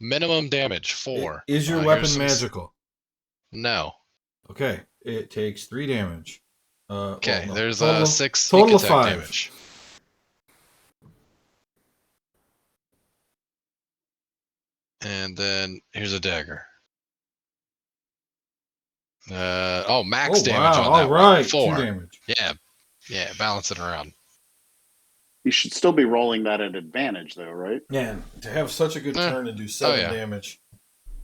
Minimum damage 4. Is your Here's weapon some magical? No. Okay, it takes 3 damage. Okay, no. there's total, 6 sneak total of attack 5 damage. And then here's a dagger. Max damage on that all right, one. 4. 2 damage. Yeah, balance it around. You should still be rolling that at advantage, though, right? Man, to have such a good turn and do 7 damage.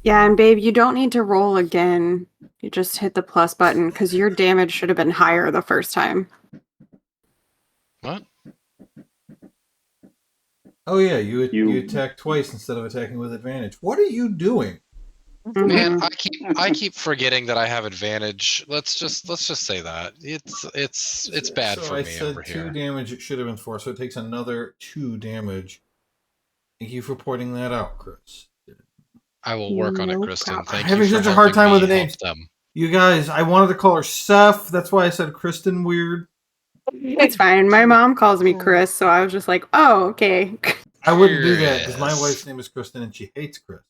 Yeah, and babe, you don't need to roll again. You just hit the plus button because your damage should have been higher the first time. What? Oh yeah, you attack twice instead of attacking with advantage. What are you doing? Man, I keep forgetting that I have advantage. Let's just say that it's bad so for I me said over 2 here. damage. It should have been 4, so it takes another 2 damage. Thank you for pointing that out, Chris. I will work on it, Kristen. Thank you. I'm having for such a hard time helping with the me names. help them. You guys, I wanted to call her Seth. That's why I said Kristen weird. It's fine. My mom calls me Chris, so I was just like, oh, okay. I wouldn't do that because my Chris. wife's name is Kristen and she hates Chris.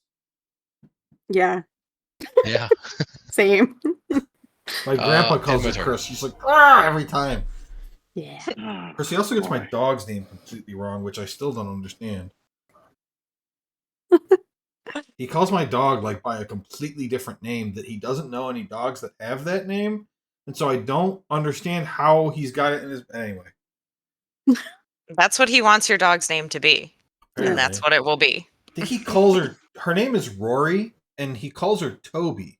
Yeah, Yeah. same. My grandpa calls her Inventor. Chris. She's like, every time. Yeah. Chris, he also gets my dog's name completely wrong, which I still don't understand. He calls my dog like by a completely different name that he doesn't know any dogs that have that name. And so I don't understand how he's got it in his... Anyway. That's what he wants your dog's name to be. Apparently. And that's what it will be. I think he calls her... Her name is Rory, and he calls her Toby.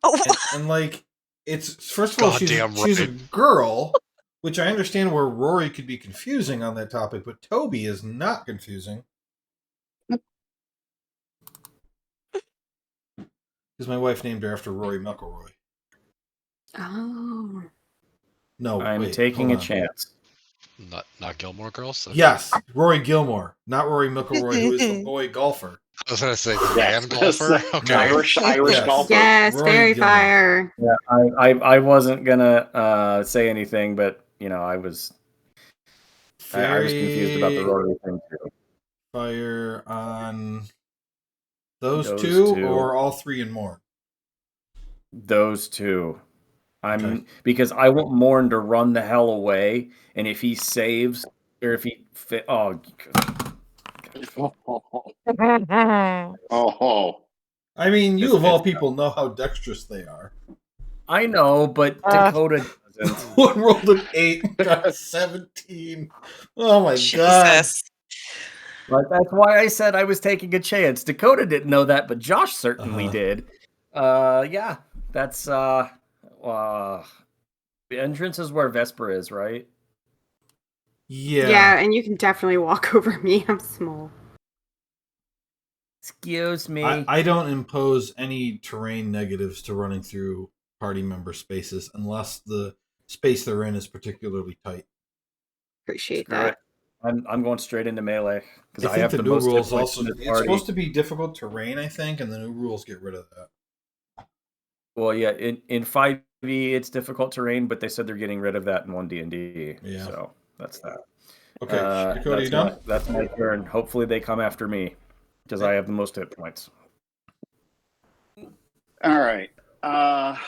Oh, And like, it's... First of all, she's a girl, which I understand where Rory could be confusing on that topic, but Toby is not confusing. Because my wife named her after Rory McIlroy. Oh. No, I'm taking a chance. Not Gilmore Girls? Okay. Yes, Rory Gilmore, not Rory McIlroy, who is the boy golfer. I was going to say man golfer. Okay. Irish Yes. golfer. Yes, Rory fairy Gilmore. fire. Yeah, I wasn't gonna say anything, but I was confused about the rotary thing too. Fire on those two or all 3 and more? Those 2. Because I want Morn to run the hell away, and if he saves or if he fit. Oh, Oh, I mean, you It's- of all it's- people know how dexterous they are. I know, but Dakota doesn't. One rolled an 8, got a 17. Oh my god. Jesus. But that's why I said I was taking a chance. Dakota didn't know that, but Josh certainly Uh-huh. did. Yeah, that's the entrance is where Vesper is, right? Yeah, and you can definitely walk over me. I'm small. Excuse me. I don't impose any terrain negatives to running through party member spaces unless the space they're in is particularly tight. Appreciate Screw that. it. I'm going straight into melee because I think have the the new most hit rules points also in this it's party. supposed to be difficult terrain, I think, and the new rules get rid of that. Well, yeah, in 5e it's difficult terrain, but they said they're getting rid of that in 1D&D. Yeah. So that's that. Okay, Dakota, you done? That's my turn. Hopefully they come after me because I have the most hit points. all right. I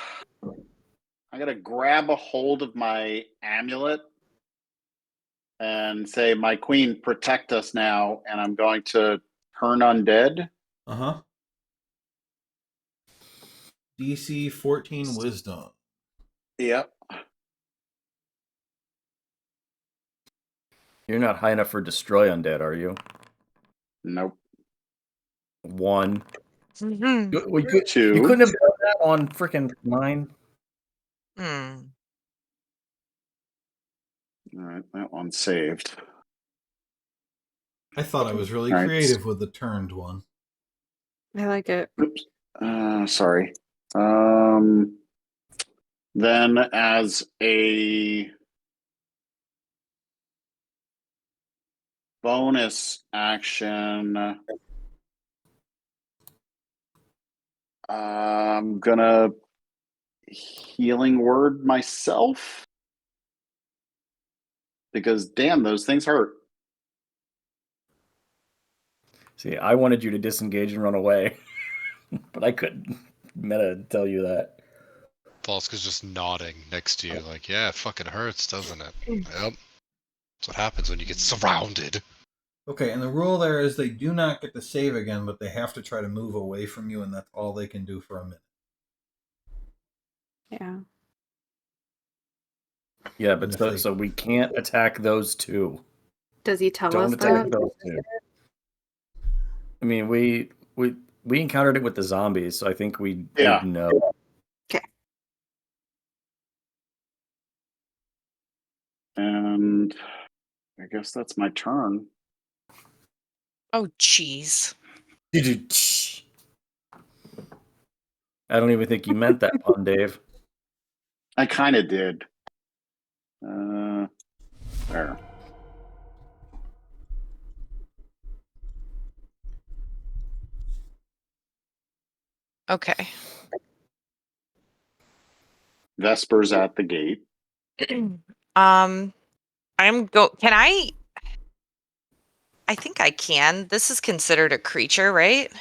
gotta grab a hold of my amulet and say, "My queen, protect us now." And I'm going to turn undead. Uh-huh. DC 14 wisdom. Yep. You're not high enough for destroy undead, are you? Nope. 1. Hmm. You 2. couldn't have done that on freaking 9. Hmm. All right, that one's saved. I thought I was really All right. creative with the turned one. I like it. Oops. Sorry. Then as a bonus action, I'm gonna healing word myself because damn, those things hurt. See, I wanted you to disengage and run away, but I couldn't meta tell you that. Volska's just nodding next to you, like, yeah, it fucking hurts, doesn't it? Yep. That's what happens when you get surrounded. Okay, and the rule there is they do not get to save again, but they have to try to move away from you, and that's all they can do for a minute. Yeah. Yeah, but And if so we can't attack those two. Does he tell Don't us attack that? those two. I mean, we encountered it with the zombies, so I think we Yeah. know. And I guess that's my turn. Oh, jeez. I don't even think you meant that pun, Dave. I kind of did. There. Okay. Vesper's at the gate. Can I think I can. This is considered a creature, right?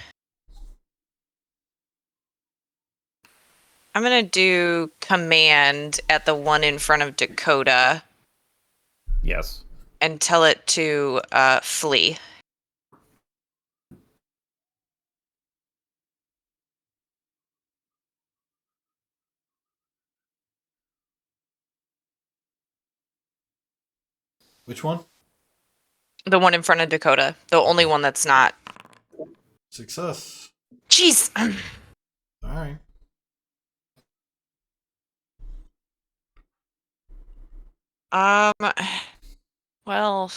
I'm gonna do command at the one in front of Dakota Yes. and tell it to flee. Which one? The one in front of Dakota. The only one that's not. Success. Jeez. All right. Well.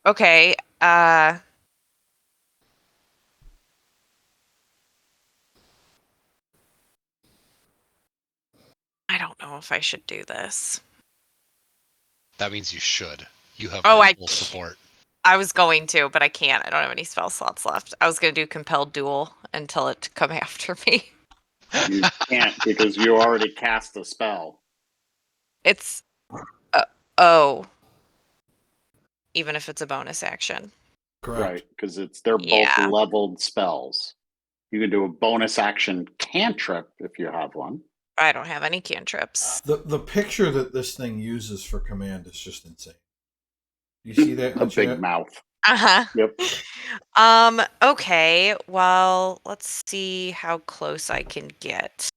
Okay. I don't know if I should do this. That means you should. You have Oh, full I support. I was going to, but I can't. I don't have any spell slots left. I was going to do compelled duel and tell it to come after me. You can't because you already cast a spell. It's oh. Even if it's a bonus action. Correct. Right, because they're Yeah. both leveled spells. You can do a bonus action cantrip if you have one. I don't have any cantrips. The picture that this thing uses for command is just insane. You see that in A the chat? big mouth. Uh-huh. Yep. Okay, well, let's see how close I can get.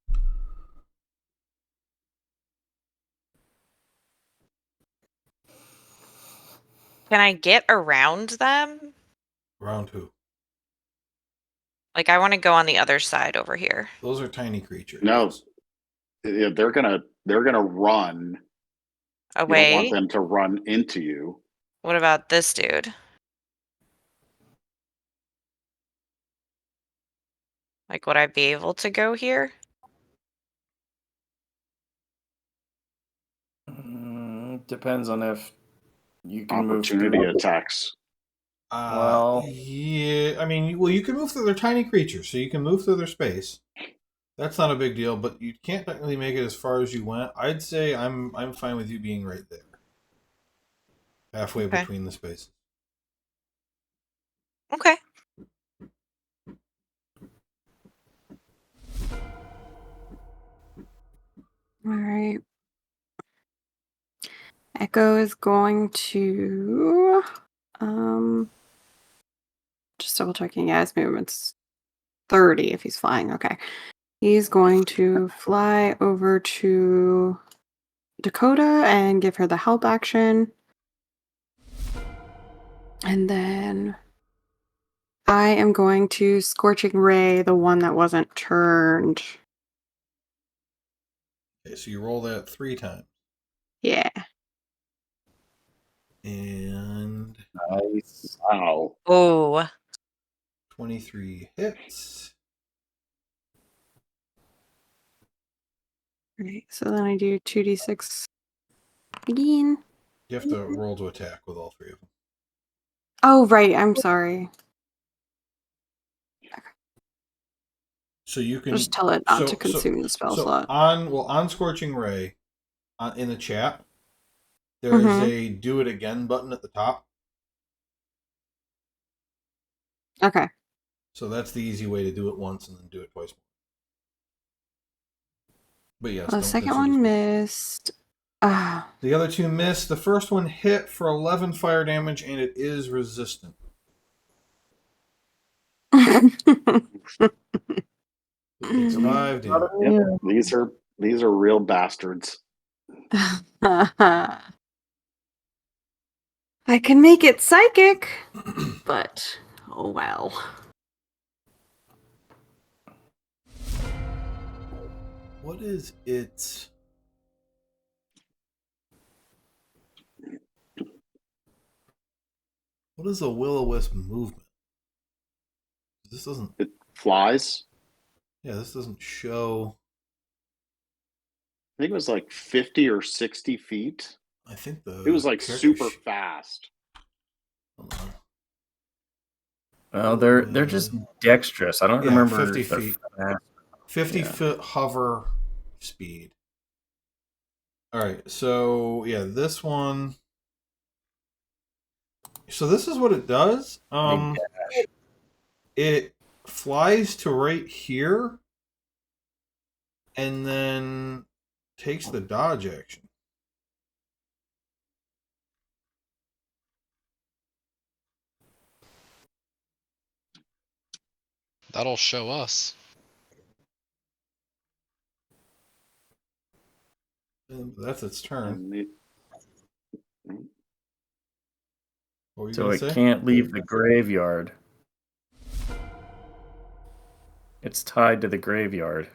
Can I get around them? Round who? Like, I want to go on the other side over here. Those are tiny creatures. No, yeah, they're gonna run. You don't Away? want them to run into you. What about this dude? Like, would I be able to go here? Depends on if you can move Opportunity through. attacks. Well, Yeah, I mean, well, you can move through their tiny creatures, so you can move through their space. That's not a big deal, but you can't technically make it as far as you went. I'd say I'm fine with you being right there, halfway Okay. between the spaces. Okay. All right. Echo is going to just double checking. Yeah, his movement's 30 if he's flying. Okay. He's going to fly over to Dakota and give her the help action. And then I am going to Scorching Ray, the one that wasn't turned. Okay, so you roll that 3 times. Yeah. And nice. Wow. Oh. 23 hits. Right. So then I do 2d6 again. You have to roll to attack with all 3 of them. Oh, right. I'm sorry. So you can Just tell it not to consume the spell slot. on Scorching Ray, in the chat, there is a do it again button at the top. Okay. So that's the easy way to do it once and then do it twice more. But yes, Well, the second one missed. The other 2 missed. The first one hit for 11 fire damage, and it is resistant. It takes 5 damage. Yep. These are real bastards. I can make it psychic, but oh well. What is its... What is a will-o-wisp movement? This doesn't... It flies. Yeah, this doesn't show... I think it was like 50 or 60 feet. I think it was like super fast. Well, they're just dexterous. I don't remember 50 feet. 50-foot hover speed. All right, so yeah, this one. So this is what it does. It flies to right here, and then takes the dodge action. That'll show us. And that's its turn. So it can't leave the graveyard. It's tied to the graveyard.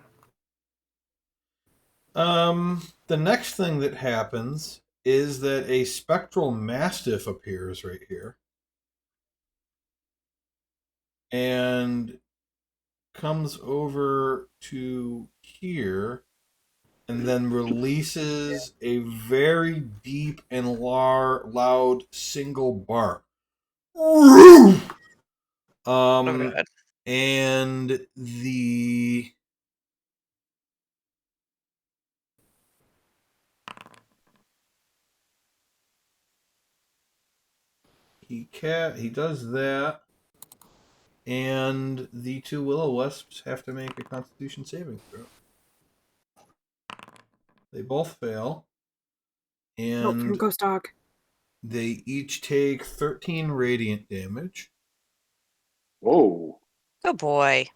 The next thing that happens is that a spectral mastiff appears right here. And comes over to here and then releases a very deep and loud single bark. And the he does that, and the 2 will-o-wisps have to make a Constitution saving throw. They both fail. Nope, from And Ghost Dog. they each take 13 radiant damage. Whoa. Good boy.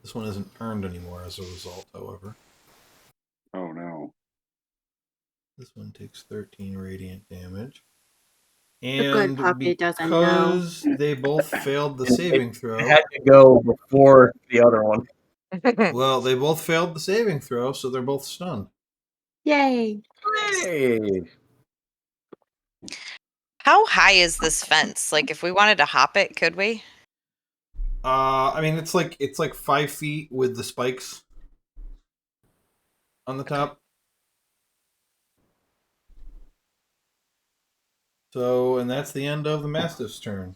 This one isn't earned anymore as a result, however. Oh no. This one takes 13 radiant damage. The good And puppy doesn't know. because they both failed the saving It throw. had to go before the other one. Well, they both failed the saving throw, so they're both stunned. Yay. Hey. How high is this fence? Like, if we wanted to hop it, could we? I mean, it's like 5 feet with the spikes on the top. So, and that's the end of the Mastiff's turn.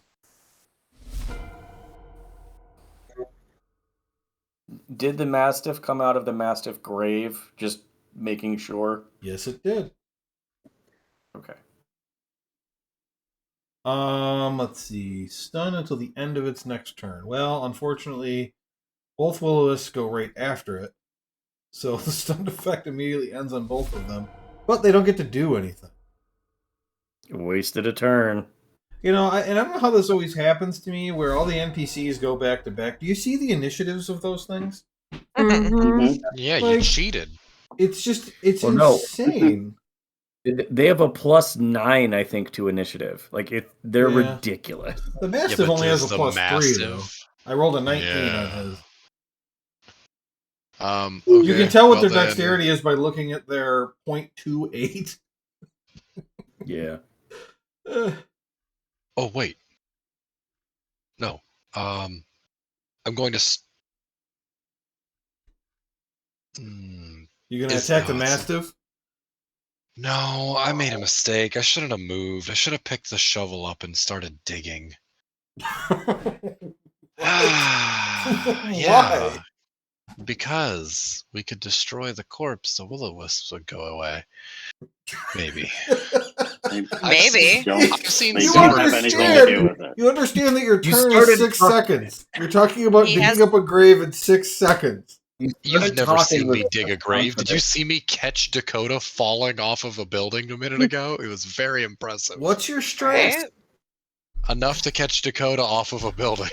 Did the Mastiff come out of the Mastiff grave? Just making sure. Yes, it did. Okay. Let's see. Stun until the end of its next turn. Well, unfortunately, both will-o-wisps go right after it. So the stun effect immediately ends on both of them. But they don't get to do anything. Wasted a turn. You know, I don't know how this always happens to me, where all the NPCs go back to back. Do you see the initiatives of those things? Mm-hmm. Yeah, you Like- cheated. It's Well, no. insane. They have a +9, I think, to initiative. Like they're Yeah. ridiculous. The Yeah, Mastiff but only has does a the +3, though. Mastiff- I rolled a 19 Yeah. on his. Okay, You can tell what well their then- dexterity is by looking at their .28. Yeah. Oh wait. No. I'm going to. You gonna Is- attack the oh, it's- Mastiff? No, I made a mistake. I shouldn't have moved. I should have picked the shovel up and started digging. Yeah. Because we could destroy the corpse, the will-o-wisps would go away. Maybe. Maybe. I've seen They You don't have anything to understand. do with it. You understand that your You turn is started 6 talking- seconds. You're talking about He digging has- up a grave in 6 seconds. You've never seen me dig a grave. Did you see me catch Dakota falling off of a building a minute ago? It was very impressive. What's your strength? Enough to catch Dakota off of a building.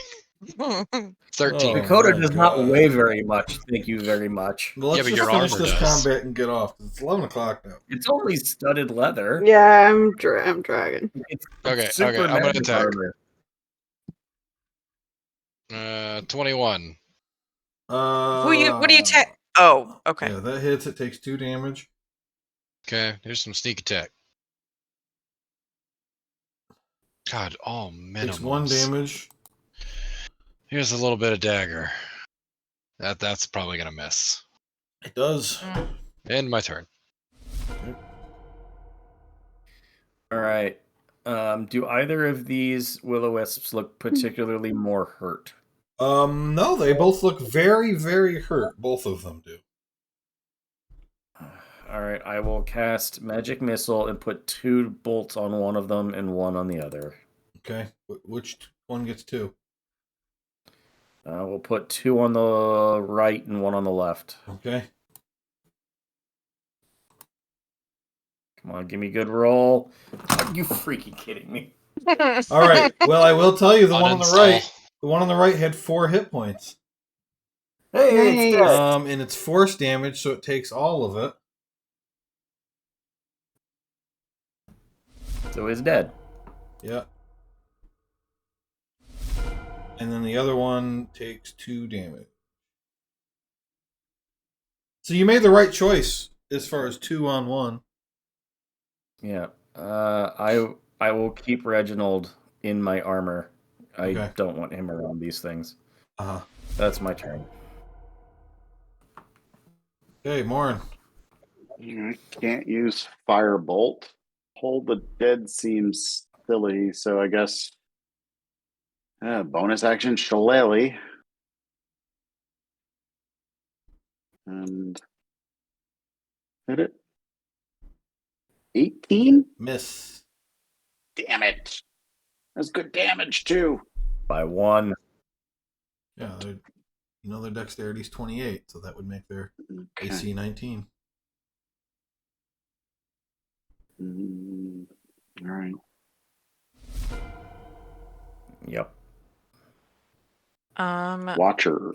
Right? 13. Oh, Dakota my does not God. weigh very much. Thank you very much. Well, let's Yeah, but just your finish armor this does. combat and get off. 'Cause it's 11 o'clock now. It's only studded leather. Yeah, I'm dragging. It's Okay, super I'm gonna magic attack. armor. 21. What do you take? Oh, okay. Yeah, that hits. It takes 2 damage. Okay, here's some sneak attack. God, all minimums. Takes 1 damage. Here's a little bit of dagger. That's probably gonna miss. It does. End my turn. All right. Do either of these will-o-wisps look particularly more hurt? No, they both look very, very hurt. Both of them do. All right, I will cast Magic Missile and put 2 bolts on one of them and 1 on the other. Okay. Which one gets 2? We'll put 2 on the right and 1 on the left. Okay. Come on, give me a good roll. Are you freaking kidding me? All right. Well, I will tell you the one on the Uninstall. right. The one on the right had 4 hit points. Hey, it's Nice. dead. And it's force damage, so it takes all of it. So it's dead. Yeah. And then the other one takes 2 damage. So you made the right choice as far as 2 on 1. Yeah. I will keep Reginald in my armor. I Okay. don't want him around these things. Uh-huh. That's my turn. Okay, Morin. I can't use Firebolt. Hold the Dead seems silly, so I guess bonus action Shillelagh. And hit it. 18? Miss. Damn it. That's good damage too. By 1. Yeah, You know their dexterity's 28, so that would make their Okay. AC 19. All right. Yep. Watcher.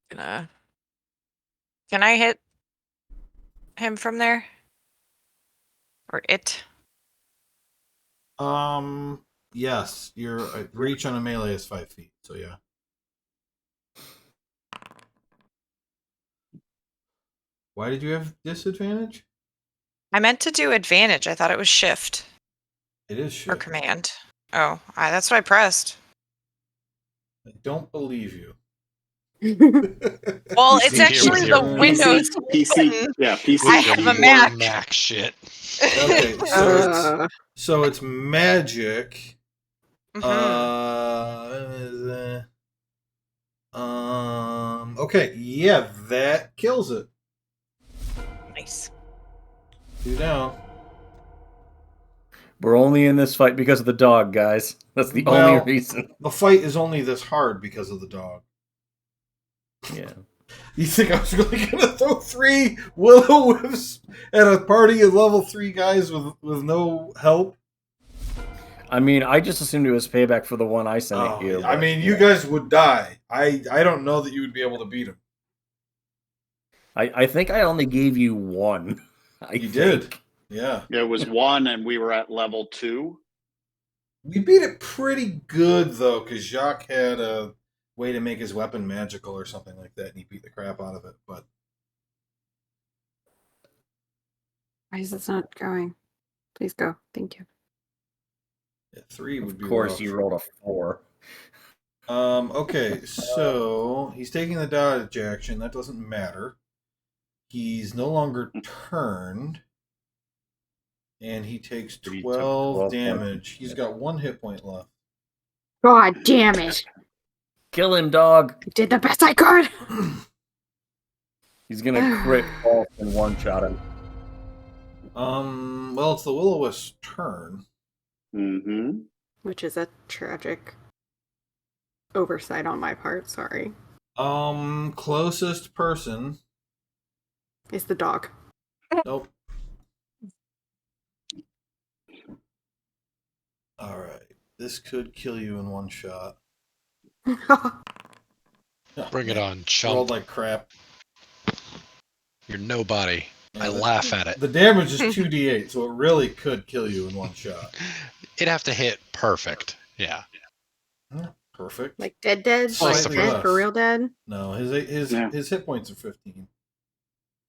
Can I hit him from there? Or it? Yes, your reach on a melee is 5 feet, so yeah. Why did you have disadvantage? I meant to do advantage. I thought it was shift It is or shift. command. Oh, that's what I pressed. I don't believe you. Well, You it's see here actually with your the Windows PC. button. Yeah, PC. I With your have a more Mac. Mac shit. Okay, so it's magic. Mhm. Okay, yeah, that kills it. Nice. 2 down. We're only in this fight because of the dog, guys. That's the only reason. The fight is only this hard because of the dog. Yeah. You think I was really gonna throw 3 willow whips at a party of level 3 guys with no help? I mean, I just assumed it was payback for the one I sent at you. I mean, you guys would die. I don't know that you would be able to beat him. I think I only gave you one. You did. Yeah. It was 1, and we were at level 2. We beat it pretty good, though, because Jacques had a way to make his weapon magical or something like that, and he beat the crap out of it. But Why is this not going? Please go. Thank you. 3 would be Of course, rough. you rolled a 4. Okay, so he's taking the dodge action. That doesn't matter. He's no longer turned. And he takes He took 12 12 damage. He's got 1 hit point left. God damn it. Kill him, dog. I did the best I could. He's gonna crit off and one-shot him. Well, it's the Will-O-Wisp turn. Mm-hmm. Which is a tragic oversight on my part. Sorry. Closest person. Is the dog. Nope. Alright. This could kill you in 1 shot. Bring it on, chump. Rolled like crap. You're nobody. I laugh at it. The damage is 2d8, so it really could kill you in 1 shot. It'd have to hit perfect. Yeah. Perfect. Like dead? Plus Like the dead? plus. For real dead? No, his hit points are 15.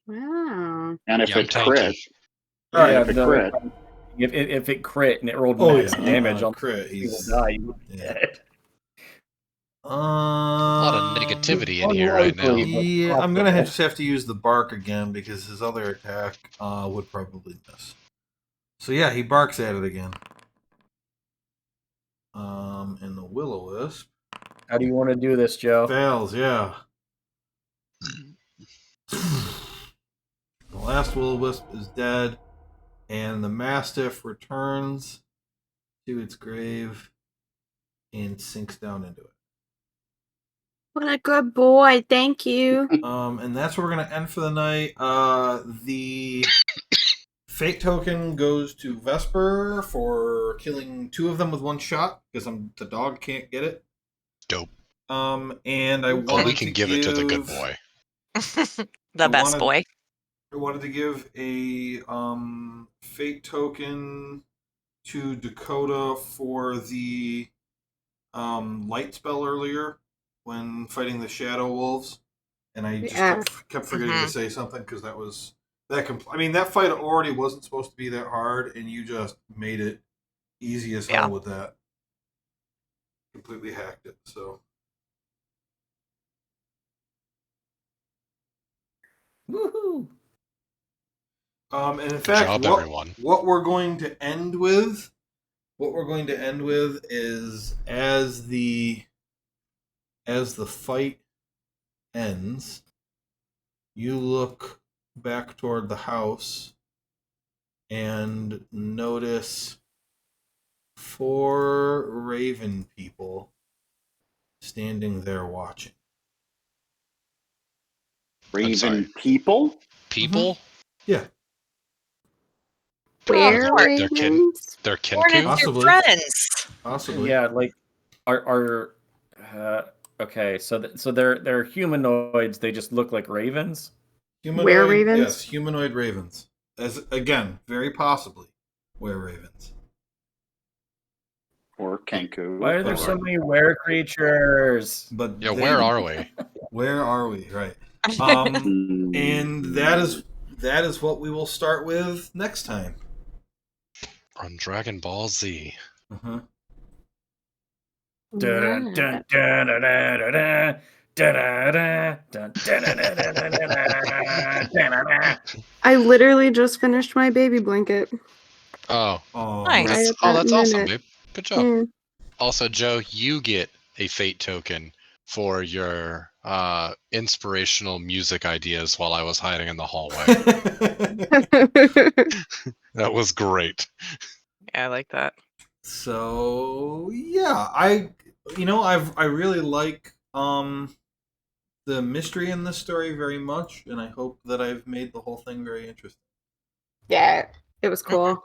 Wow. And if Yeah, I'm it crit, All right, if it crit, If it crit and it rolled Oh, max yeah. damage on crit, he will he's die. He will be yeah. dead. A lot of negativity in here right now. Unlikely. Yeah, I'm gonna just have to use the bark again because his other attack would probably miss. So yeah, he barks at it again. And the Will-O-Wisp How do you want to do this, Joe? fails. Yeah. The last Will-O-Wisp is dead, and the Mastiff returns to its grave and sinks down into it. What a good boy. Thank you. And that's where we're gonna end for the night. The fate token goes to Vesper for killing 2 of them with 1 shot because the dog can't get it. Dope. And I wanted But we can give it to the good boy. The best boy. I wanted to give a fate token to Dakota for the light spell earlier when fighting the Shadow Wolves, and I just kept forgetting to say something because that was that. I mean, that fight already wasn't supposed to be that hard, and you just made it easy as hell with that. Completely hacked it. So. Woohoo! And in fact, job, everyone. what we're going to end with is as the fight ends, you look back toward the house and notice 4 raven people standing there watching. Raven sorry. people? People? Yeah. Where Lord. They're ravens? They're Born kinku? into Possibly. friends. Possibly. Yeah, like are okay. So they're humanoids. They just look like ravens. Humanoid, ravens? yes, humanoid ravens. As again, very possibly were ravens. Or Kenku? Why are there Or- so many were creatures? But Yeah, they- where are we? Where are we? Right. Hmm. And that is what we will start with next time. On Dragon Ball Z. Uh-huh. Dun, dun, dun, dun, dun, dun, dun. I literally just finished my baby blanket. Oh, Oh, Nice. Right at oh, that that's awesome, minute. babe. Good job. Yeah. Also, Joe, you get a fate token for your inspirational music ideas while I was hiding in the hallway. That was great. Yeah, I like that. So yeah, I really like the mystery in this story very much, and I hope that I've made the whole thing very interesting. Yeah, it was cool.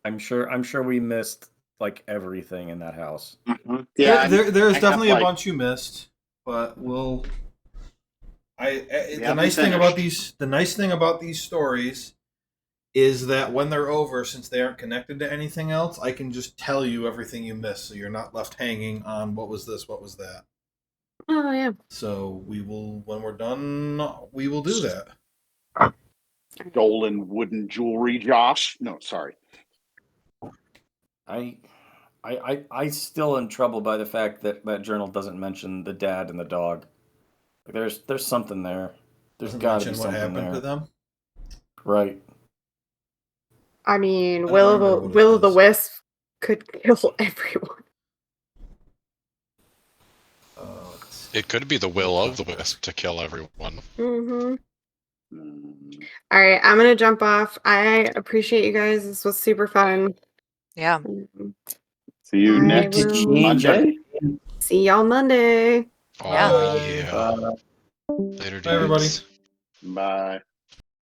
I'm sure we missed like everything in that house. Mhm. Yeah, there is I have, definitely a like- bunch you missed, but we'll. The haven't nice thing about finished. the nice thing about these stories is that when they're over, since they aren't connected to anything else, I can just tell you everything you missed, so you're not left hanging on what was this, what was that. Oh yeah. So we will, when we're done, we will do that. Stolen wooden jewelry, Josh. No, sorry. I still in trouble by the fact that that journal doesn't mention the dad and the dog. Like, there's something there. There's Doesn't got to be mention what something happened there. to them. Right. I mean, I don't Will remember what it Will o' the does. Wisp could kill everyone. It could be the will of the wisp to kill everyone. Mm-hmm. Hmm. All right, I'm gonna jump off. I appreciate you guys. This was super fun. Yeah. See you I next will- Monday. See y'all Monday. Oh, Yeah. yeah. Later, Bye, everybody. dudes. Bye.